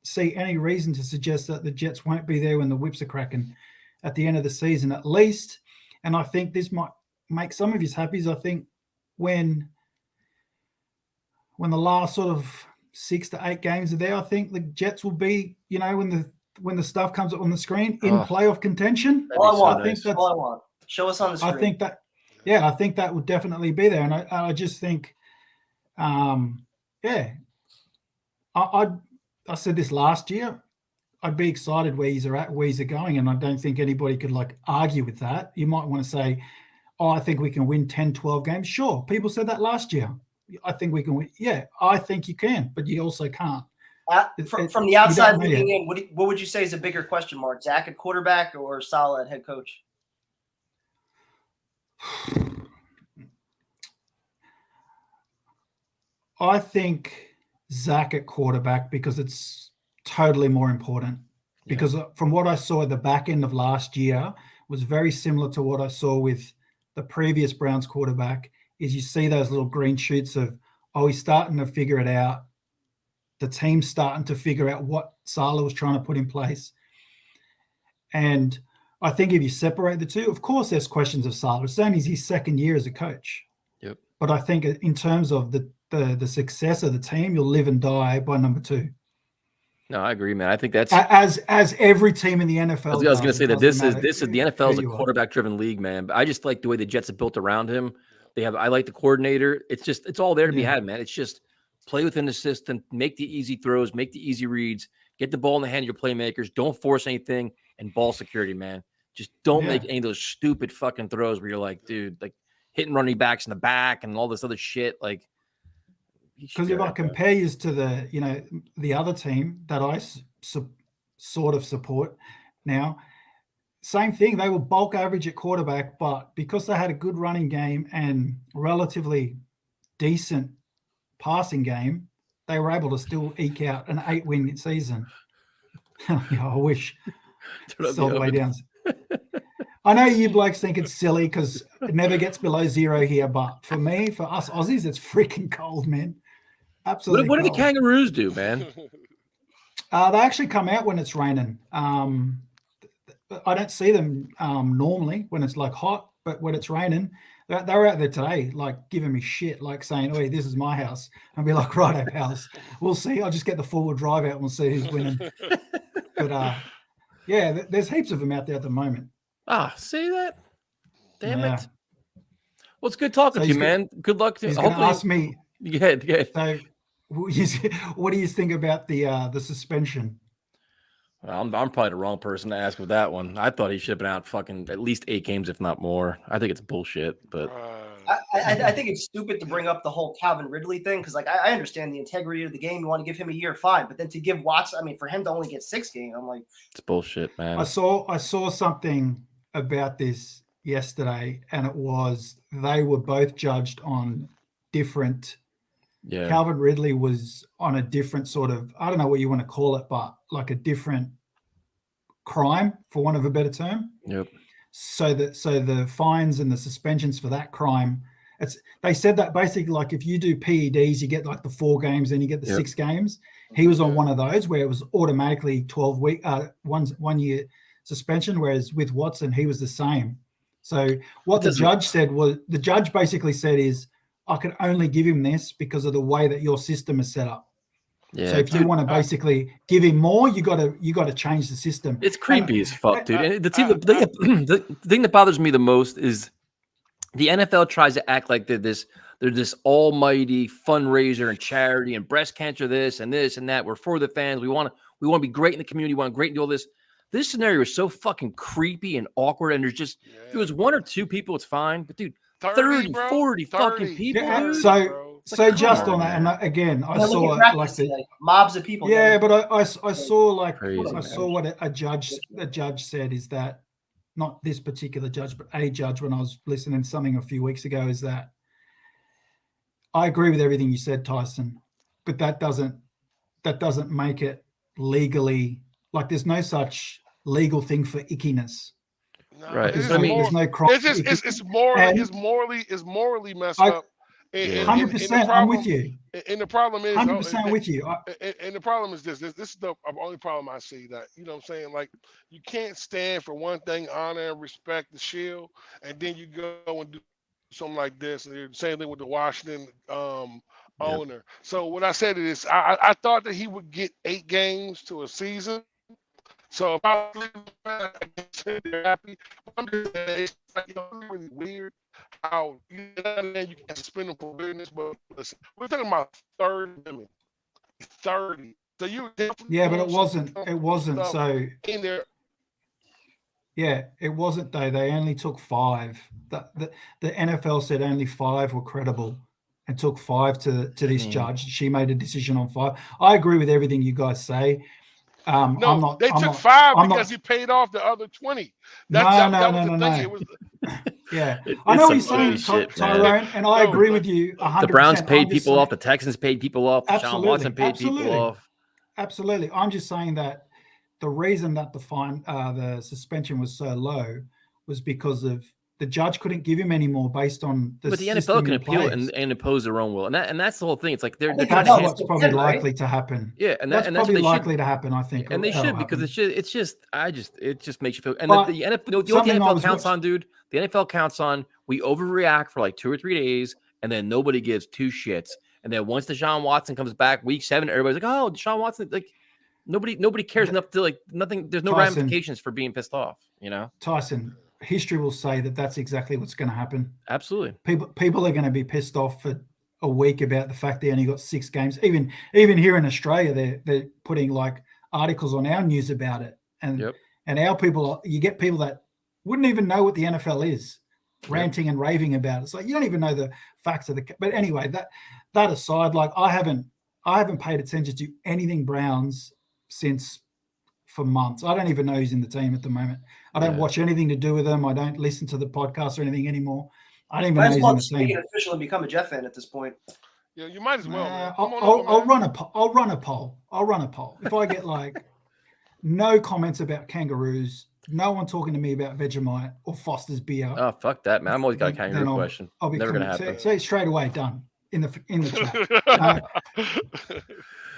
see any reason to suggest that the Jets won't be there when the whips are cracking at the end of the season, at least. And I think this might make some of you happy. I think when the last sort of 6 to 8 games are there, I think the Jets will be, when the stuff comes up on the screen in playoff contention. All I want. Show us on the screen. I think that would definitely be there. And I just think, I said this last year, I'd be excited where he's going. And I don't think anybody could argue with that. You might want to say, I think we can win 10, 12 games. Sure. People said that last year. I think we can win. Yeah, I think you can, but you also can't. From the outside looking in, what would you say is a bigger question mark? Zach at quarterback or Saleh at head coach? I think Zach at quarterback because it's totally more important. Because from what I saw at the back end of last year was very similar to what I saw with the previous Browns quarterback. Is you see those little green shoots of, he's starting to figure it out. The team's starting to figure out what Saleh was trying to put in place. And I think if you separate the two, of course there's questions of Saleh. It's only his second year as a coach. Yep. But I think in terms of the success of the team, you'll live and die by number 2. No, I agree, man. I think that's as every team in the NFL. I was going to say that this is the NFL is a quarterback-driven league, man. But I just like the way the Jets have built around him. I like the coordinator. It's all there to be had, man. It's just play within the system, make the easy throws, make the easy reads, get the ball in the hand of your playmakers. Don't force anything, and ball security, man. Just don't make any of those stupid fucking throws where you're like, dude, hitting running backs in the back and all this other shit. Because if I compare you to the other team that I sort of support now, same thing. They were bulk average at quarterback, but because they had a good running game and relatively decent passing game, they were able to still eke out an 8-win season. I wish. It's all the way down. I know you blokes think it's silly because it never gets below 0 here, but for me, for us Aussies, it's freaking cold, man. Absolutely. What do the kangaroos do, man? They actually come out when it's raining. I don't see them normally when it's like hot, but when it's raining, they were out there today, like giving me shit, like saying, "Oh, this is my house." I'll be like, "Righto, pals, we'll see." I'll just get the forward drive out and we'll see who's winning. But yeah, there's heaps of them out there at the moment. See that? Damn it. Well, it's good talking to you, man. Good luck to you. He's going to ask me. Yeah. So, what do you think about the suspension? Well, I'm probably the wrong person to ask with that one. I thought he should have been out fucking at least 8 games, if not more. I think it's bullshit, but I think it's stupid to bring up the whole Calvin Ridley thing because, like, I understand the integrity of the game. You want to give him a year, fine, but then to give Watson, I mean, for him to only get 6 games, I'm like, it's bullshit, man. I saw something about this yesterday, and it was they were both judged on different. Yeah. Calvin Ridley was on a different sort of, I don't know what you want to call it, but like a different crime, for want of a better term. Yep. So the fines and the suspensions for that crime, they said that basically like if you do PEDs, you get like the 4 games, then you get the 6 games. He was on one of those where it was automatically 1 year suspension, whereas with Watson, he was the same. So what the judge said was, the judge basically said is, I can only give him this because of the way that your system is set up. Yeah, so if you want to basically give him more, you got to change the system. It's creepy as fuck, dude. And the thing that bothers me the most is the NFL tries to act like they're this almighty fundraiser and charity and breast cancer, this and that. We're for the fans. We want to be great in the community. We want to great and do all this. This scenario is so fucking creepy and awkward. And there's just if it was 1 or 2 people, it's fine. But dude, 30, 40 fucking people. Yeah, dude. So just on that, and again, I saw like mobs of people. Yeah, but I saw like I saw what a judge said is that, not this particular judge, but a judge when I was listening to something a few weeks ago, is that I agree with everything you said, Tyson, but that doesn't make it legally, like there's no such legal thing for ickiness. Right. There's no crime. It's morally messed up. 100%. I'm with you. And the problem is 100% with you. And the problem is this is the only problem I see, that, you know what I'm saying? Like, you can't stand for one thing, honor and respect the shield, and then you go and do something like this. And same thing with the Washington owner. So what I said is I thought that he would get 8 games to a season. So if I was happy, I'm just saying, it's like, really weird how you can suspend them for business, but listen, we're talking about 30. So you but it wasn't so in there. Yeah, it wasn't though. They only took 5. The NFL said only 5 were credible and took 5 to this judge. She made a decision on 5. I agree with everything you guys say. They took 5 because he paid off the other 20. No. Yeah, I know what you're saying, Tyrone, and I agree with you 100%. The Browns paid people off. The Texans paid people off. Deshaun Watson paid people off. Absolutely. I'm just saying that the reason that the suspension was so low was because of the judge couldn't give him any more based on the. But the NFL can appeal and impose their own will, and that's the whole thing. It's like they're that's what's probably likely to happen. Yeah, that's probably likely to happen. I think, and they should, because it just makes you feel. And the NFL counts on, dude. The NFL counts on we overreact for like 2 or 3 days, and then nobody gives 2 shits. And then once Deshaun Watson comes back, week 7, everybody's like, "Oh, Deshaun Watson!" Like nobody cares enough to like nothing. There's no ramifications for being pissed off. Tyson. History will say that that's exactly what's going to happen. Absolutely. People are going to be pissed off for a week about the fact they only got 6 games. Even here in Australia, they're putting like articles on our news about it, and our people. You get people that wouldn't even know what the NFL is, ranting and raving about it. It's like you don't even know the facts of the. But anyway, that aside, like I haven't paid attention to anything Browns for months. I don't even know who's in the team at the moment. I don't watch anything to do with them. I don't listen to the podcast or anything anymore. I don't even know who's in the team. Officially become a Jet fan at this point. Yeah, you might as well, man. I'll run a poll. I'll run a poll. If I get like no comments about kangaroos, no one talking to me about Vegemite or Foster's beer. Oh, fuck that, man! I'm always got a kangaroo question. I'll be never gonna happen. Say straight away, done in the chat.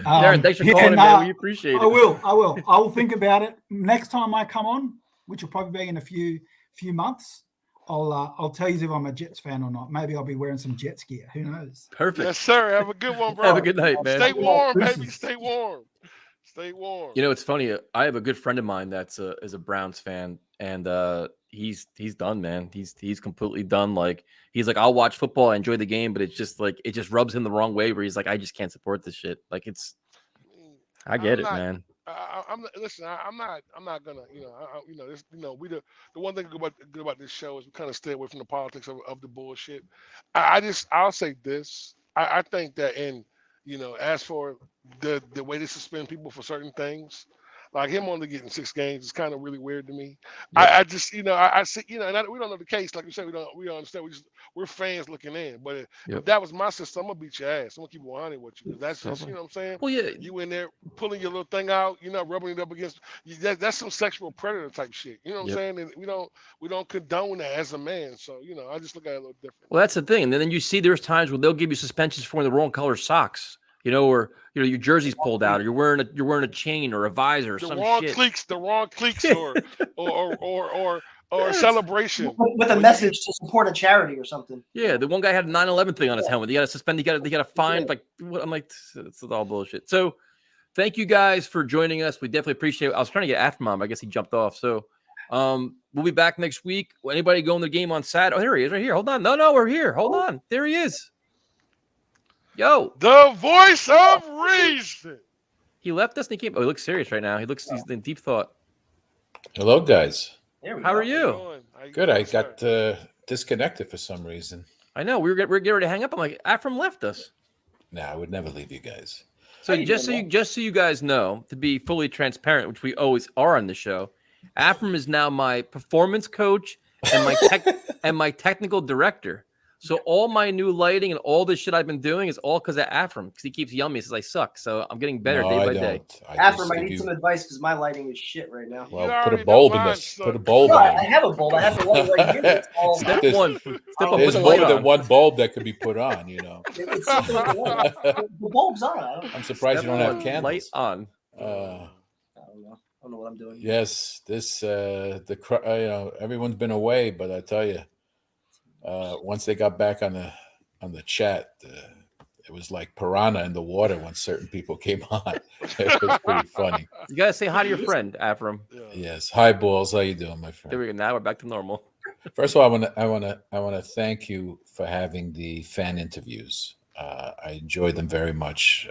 Darren, thanks for calling, man. We appreciate it. I will think about it next time I come on, which will probably be in a few months. I'll tell you if I'm a Jets fan or not. Maybe I'll be wearing some Jets gear. Who knows? Perfect. Yes, sir. Have a good one, bro. Have a good night, man. Stay warm, baby. Stay warm. Stay warm. You know, it's funny. I have a good friend of mine that's is a Browns fan, and he's done, man. He's completely done. Like he's like, I'll watch football, I enjoy the game, but it's just like it just rubs him the wrong way. Where he's like, I just can't support this shit. Like it's, I get it, man. I'm not gonna, the one thing good about this show is we kind of stay away from the politics of the bullshit. I'll say this. I think that as for the way they suspend people for certain things, like him only getting 6 games is kind of really weird to me. Yep. I just, I see, and we don't know the case. Like you said, we don't understand. We're fans looking in. But if that was my system, I'm gonna beat your ass. I'm gonna keep 100 with you. That's just, you know what I'm saying? Well, yeah. You in there pulling your little thing out, rubbing it up against. That's some sexual predator type shit. You know what I'm saying? And we don't condone that as a man. So I just look at it a little different. Well, that's the thing. And then you see there's times where they'll give you suspensions for wearing the wrong color socks. Or your jersey's pulled out, or you're wearing a chain or a visor or some shit. The wrong cliques, or celebration with a message to support a charity or something. Yeah, the one guy had a 9/11 thing on his helmet. They got to suspend. They got to fine. Like I'm like, it's all bullshit. So, thank you guys for joining us. We definitely appreciate it. I was trying to get after Mom. I guess he jumped off. So, we'll be back next week. Anybody going to the game on Saturday? Oh, there he is, right here. Hold on. No, we're here. Hold on. There he is. Yo, the voice of reason. He left us and he came. Oh, he looks serious right now. He's in deep thought. Hello, guys. How are you? Good. I got disconnected for some reason. I know. We're getting ready to hang up. I'm like, Afram left us. Nah, I would never leave you guys. So just so you guys know, to be fully transparent, which we always are on the show, Afram is now my performance coach and my technical director. So all my new lighting and all this shit I've been doing is all because of Afram, because he keeps yelling me, says I suck. So I'm getting better day by day. Afram, I need some advice because my lighting is shit right now. Well, put a bulb in this. Put a bulb in. I have a bulb. I have the light right here. Step one. There's more than one bulb that could be put on. It's the bulb's on. I'm surprised you don't have candles. Light on. I don't know what I'm doing. Yes, this everyone's been away, but I tell you. Once they got back on the chat, it was like piranha in the water when certain people came on. It was pretty funny. You gotta say hi to your friend, Afram. Yes, hi balls. How you doing, my friend? There we go. Now we're back to normal. First of all, I want to thank you for having the fan interviews. I enjoyed them very much,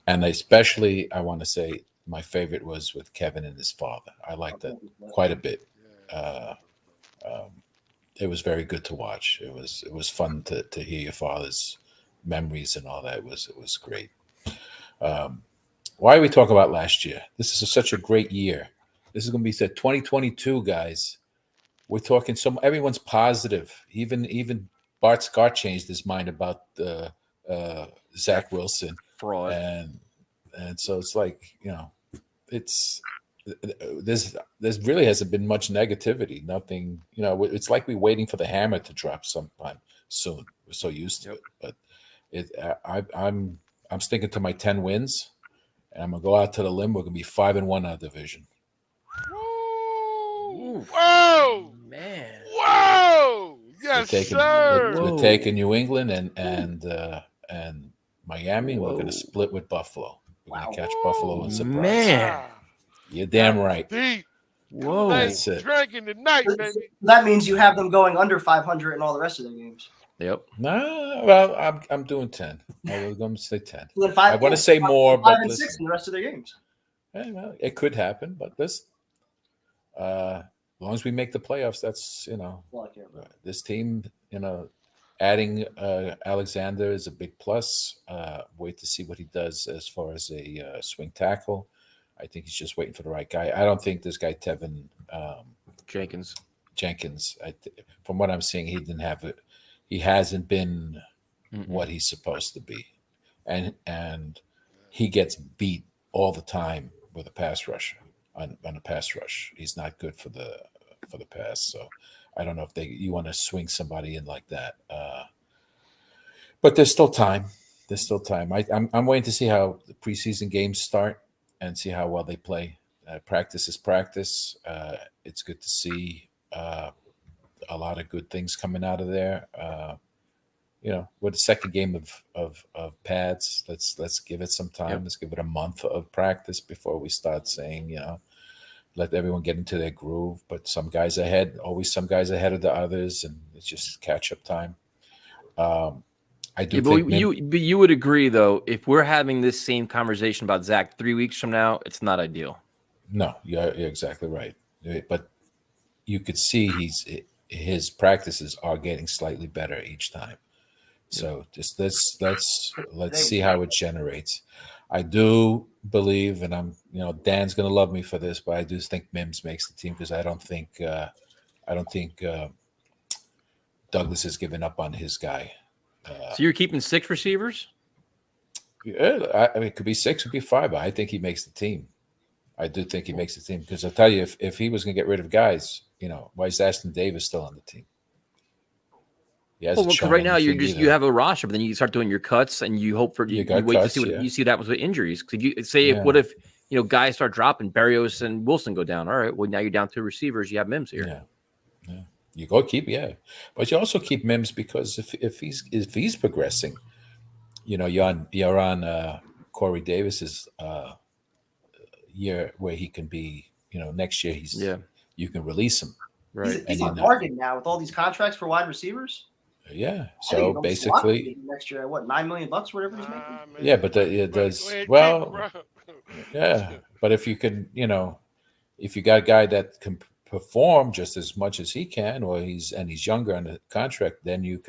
and especially I want to say my favorite was with Kevin and his father. I liked that quite a bit. It was very good to watch. It was fun to hear your father's memories and all that. It was great. Why are we talking about last year? This is such a great year. This is going to be said 2022, guys. We're talking everyone's positive. Even Bart Scott changed his mind about Zach Wilson fraud, and so it's like it's. There's really hasn't been much negativity. Nothing, it's like we're waiting for the hammer to drop sometime soon. We're so used to it, but I'm sticking to my 10 wins, and I'm gonna go out to the limb. We're gonna be 5-1 out of division. Whoa, man! Whoa, yes, sir. We're taking New England and Miami. And we're gonna split with Buffalo. We're gonna catch Buffalo and surprise. Man. You're damn right. Deep. Whoa. That's it. Drinking tonight, baby. That means you have them going under 500 in all the rest of their games. Yep. No, well, I'm doing 10. I was going to say 10. So I want to say more, but 5 and 6 in the rest of their games. Yeah, well, it could happen, but this, as long as we make the playoffs, that's this team, adding Alexander is a big plus. Wait to see what he does as far as a swing tackle. I think he's just waiting for the right guy. I don't think this guy Tevin Jenkins. From what I'm seeing, he didn't have it. He hasn't been what he's supposed to be, and he gets beat all the time with a pass rusher on a pass rush. He's not good for the pass. So I don't know if you want to swing somebody in like that. But there's still time. There's still time. I'm waiting to see how the preseason games start and see how well they play. Practice is practice. It's good to see a lot of good things coming out of there. With the second game of pads, let's give it some time. Yep. Let's give it a month of practice before we start saying, let everyone get into their groove. But always some guys ahead of the others, and it's just catch up time. I do think you would agree, though, if we're having this same conversation about Zach 3 weeks from now, it's not ideal. No, you're exactly right. But you could see his practices are getting slightly better each time. So just let's see how it generates. I do believe, and Dan's going to love me for this, but I do think Mims makes the team because I don't think Douglas has given up on his guy. So you're keeping 6 receivers? Yeah, it could be 6, could be 5. But I think he makes the team. I do think he makes the team because I'll tell you, if he was going to get rid of guys, why is Rashard Davis still on the team? Because right now you have a roster, but then you start doing your cuts and you hope for you wait to see what you see what happens with injuries. Could you say what if guys start dropping, Berrios and Wilson go down? All right, well now you're down 2 receivers. You have Mims here. Yeah. You go keep, but you also keep Mims because if he's progressing, you're on Corey Davis's year where he can be, next year you can release him. Right. He's on bargain now with all these contracts for wide receivers. Yeah. So basically next year, what, $9 million, whatever he's making? Yeah, but but if you can, if you got a guy that can perform just as much as he can, or he's younger on the contract, then you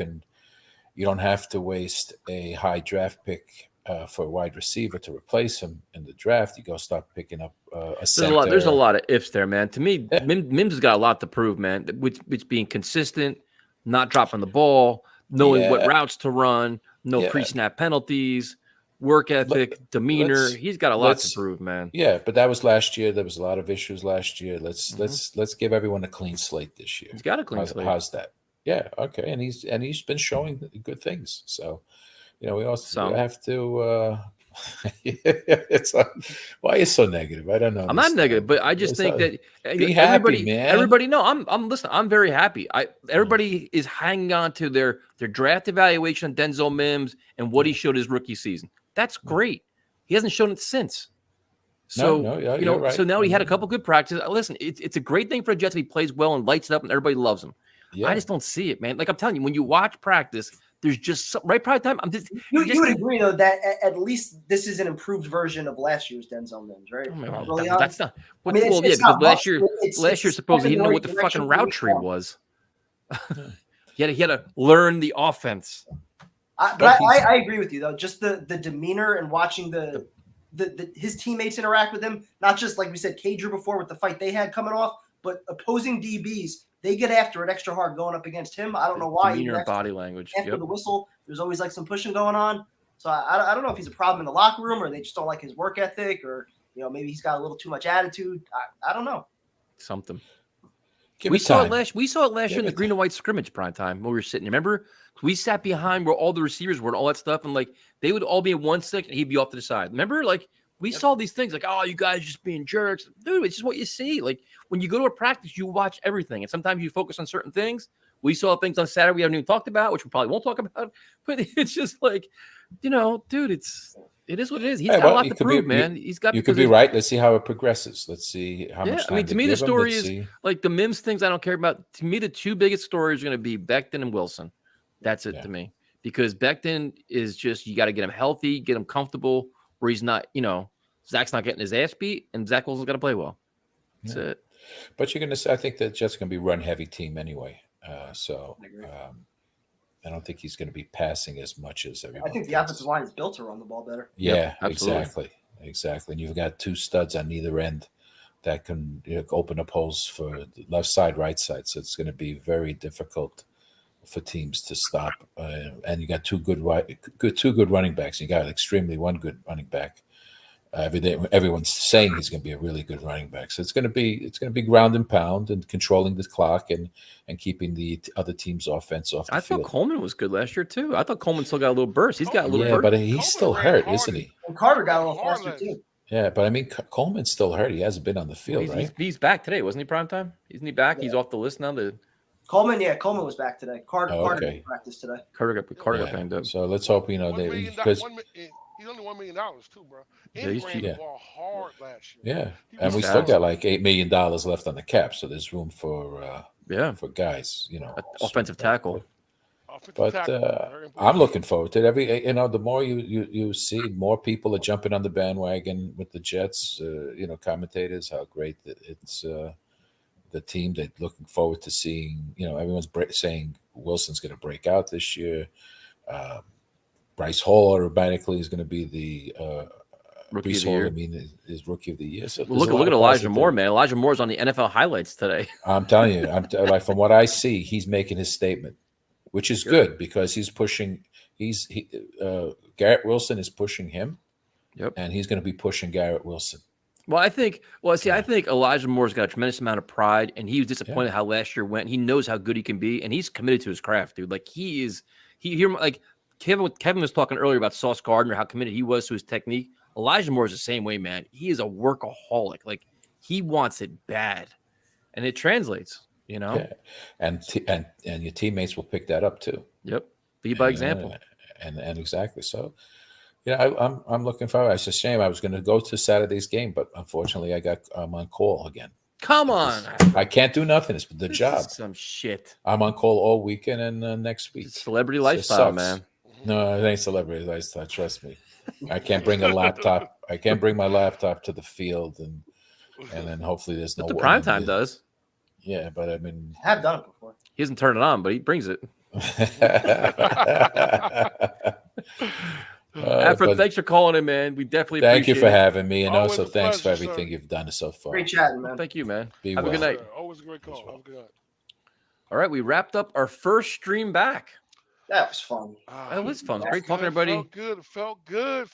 don't have to waste a high draft pick for a wide receiver to replace him in the draft. You go start picking up a center. There's a lot of ifs there, man. To me, Mims has got a lot to prove, man. Which being consistent, not dropping the ball, knowing what routes to run, pre-snap penalties, work ethic, demeanor. He's got a lot to prove, man. Yeah, but that was last year. There was a lot of issues last year. Let's give everyone a clean slate this year. He's got a clean slate. How's that? Yeah, okay, and he's been showing good things. So, we also have to. Why are you so negative? I don't know. I'm not negative, but I just think that happy, man. Everybody, no, I'm listening. I'm very happy. Everybody is hanging on to their draft evaluation of Denzel Mims and what he showed his rookie season. That's great. He hasn't shown it since. So right. So now he had a couple good practices. Listen, it's a great thing for the Jets if he plays well and lights it up and everybody loves him. Yeah. I just don't see it, man. Like I'm telling you, when you watch practice, there's just some right probably time. You would agree though that at least this is an improved version of last year's Denzel Mims, right? That's not. Because last year supposedly he didn't know what the fucking route tree was. he had to learn the offense. I agree with you though. Just the demeanor and watching his teammates interact with him, not just like we said, Cadre before with the fight they had coming off, but opposing DBs. They get after it extra hard going up against him. I don't know why. Demeanor, body language. After the whistle, there's always like some pushing going on. So I don't know if he's a problem in the locker room or they just don't like his work ethic or, maybe he's got a little too much attitude. I don't know. Something. We saw it last year in the green and white scrimmage prime time when we were sitting. Remember? We sat behind where all the receivers were and all that stuff. And like they would all be in one stick and he'd be off to the side. Remember? Like we saw these things like, oh, you guys just being jerks. Dude, it's just what you see. Like when you go to a practice, you watch everything. And sometimes you focus on certain things. We saw things on Saturday we haven't even talked about, which we probably won't talk about. But it's just like, dude, it is what it is. He's got a lot to prove, man. He's got. You could be right. Let's see how it progresses. Let's see how much time. I mean, to me, the story is like the Mims things. I don't care about. To me, the two biggest stories are going to be Becton and Wilson. That's it to me. Because Becton is just you got to get him healthy, get him comfortable, where he's not. Zach's not getting his ass beat, and Zach Wilson's got to play well. That's it. But you're going to. I think that Jets going to be run heavy team anyway. I don't think he's going to be passing as much as everyone. I think the offensive line is built to run the ball better. Yeah, exactly. And you've got two studs on either end that can open up holes for left side, right side. So it's going to be very difficult for teams to stop. And you got two good running backs. You got one good running back. Everyone's saying he's going to be a really good running back. So it's going to be ground and pound and controlling the clock and keeping the other team's offense off the field. I thought Coleman was good last year too. I thought Coleman still got a little burst. He's got a little burst. But he's still hurt, isn't he? And Carter got a little faster too. Yeah, but I mean, Coleman's still hurt. He hasn't been on the field, right? He's back today, wasn't he? Primetime? Isn't he back? Yeah. He's off the list now. Coleman was back today. Carter didn't practice today. Carter got banged up. So let's hope he's only $1 million too, bro. And he ran the ball hard last year. Yeah, and we still got like $8 million left on the cap, so there's room for guys, offensive tackle. But I'm looking forward to it. The more you see, more people are jumping on the bandwagon with the Jets. Commentators, how great it's the team. They're looking forward to seeing. Everyone's saying Wilson's going to break out this year. Bryce Hall automatically is going to be the rookie of the year. Is rookie of the year. So look at Elijah Moore, man. Elijah Moore's on the NFL highlights today. I'm telling you, like from what I see, he's making his statement. Which is good because he's pushing. Garrett Wilson is pushing him, and he's going to be pushing Garrett Wilson. Well, I think Elijah Moore's got a tremendous amount of pride, and he was disappointed how last year went. He knows how good he can be, and he's committed to his craft, dude. Like like Kevin was talking earlier about Sauce Gardner, how committed he was to his technique. Elijah Moore is the same way, man. He is a workaholic. Like he wants it bad, and it translates. Yeah. And your teammates will pick that up too. Yep, be by example. And exactly. So, I'm looking forward. It's a shame I was going to go to Saturday's game, but unfortunately, I'm on call again. Come on, I can't do nothing. It's the job. Some shit. I'm on call all weekend and next week. It's celebrity lifestyle, man. No, it ain't celebrity lifestyle. Trust me. I can't bring a laptop. I can't bring my laptop to the field, and then hopefully there's no. But the primetime does. Yeah, but I mean, I have done it before. He doesn't turn it on, but he brings it. Thanks for calling in, man. We definitely thank appreciate you for it. having me, and Always also a thanks for pleasure, everything sir. you've done so far. Great chatting, man. Thank you, man. Be Have well. a good night. Always a great call. Have a good night. All right, we wrapped up our first stream back. That was fun. That was fun. Great talking to everybody. Felt good.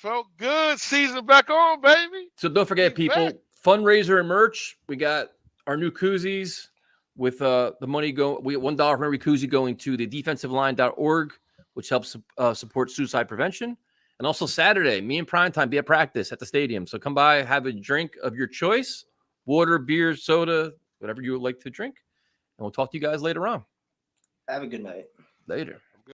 Season back on, baby. So don't forget, people, fundraiser and merch. We got our new koozies with the money go. We get $1 from every koozie going to the defensiveline.org, which helps support suicide prevention. And also Saturday, me and Primetime be at practice at the stadium. So come by, have a drink of your choice, water, beer, soda, whatever you would like to drink. And we'll talk to you guys later on. Have a good night. Later.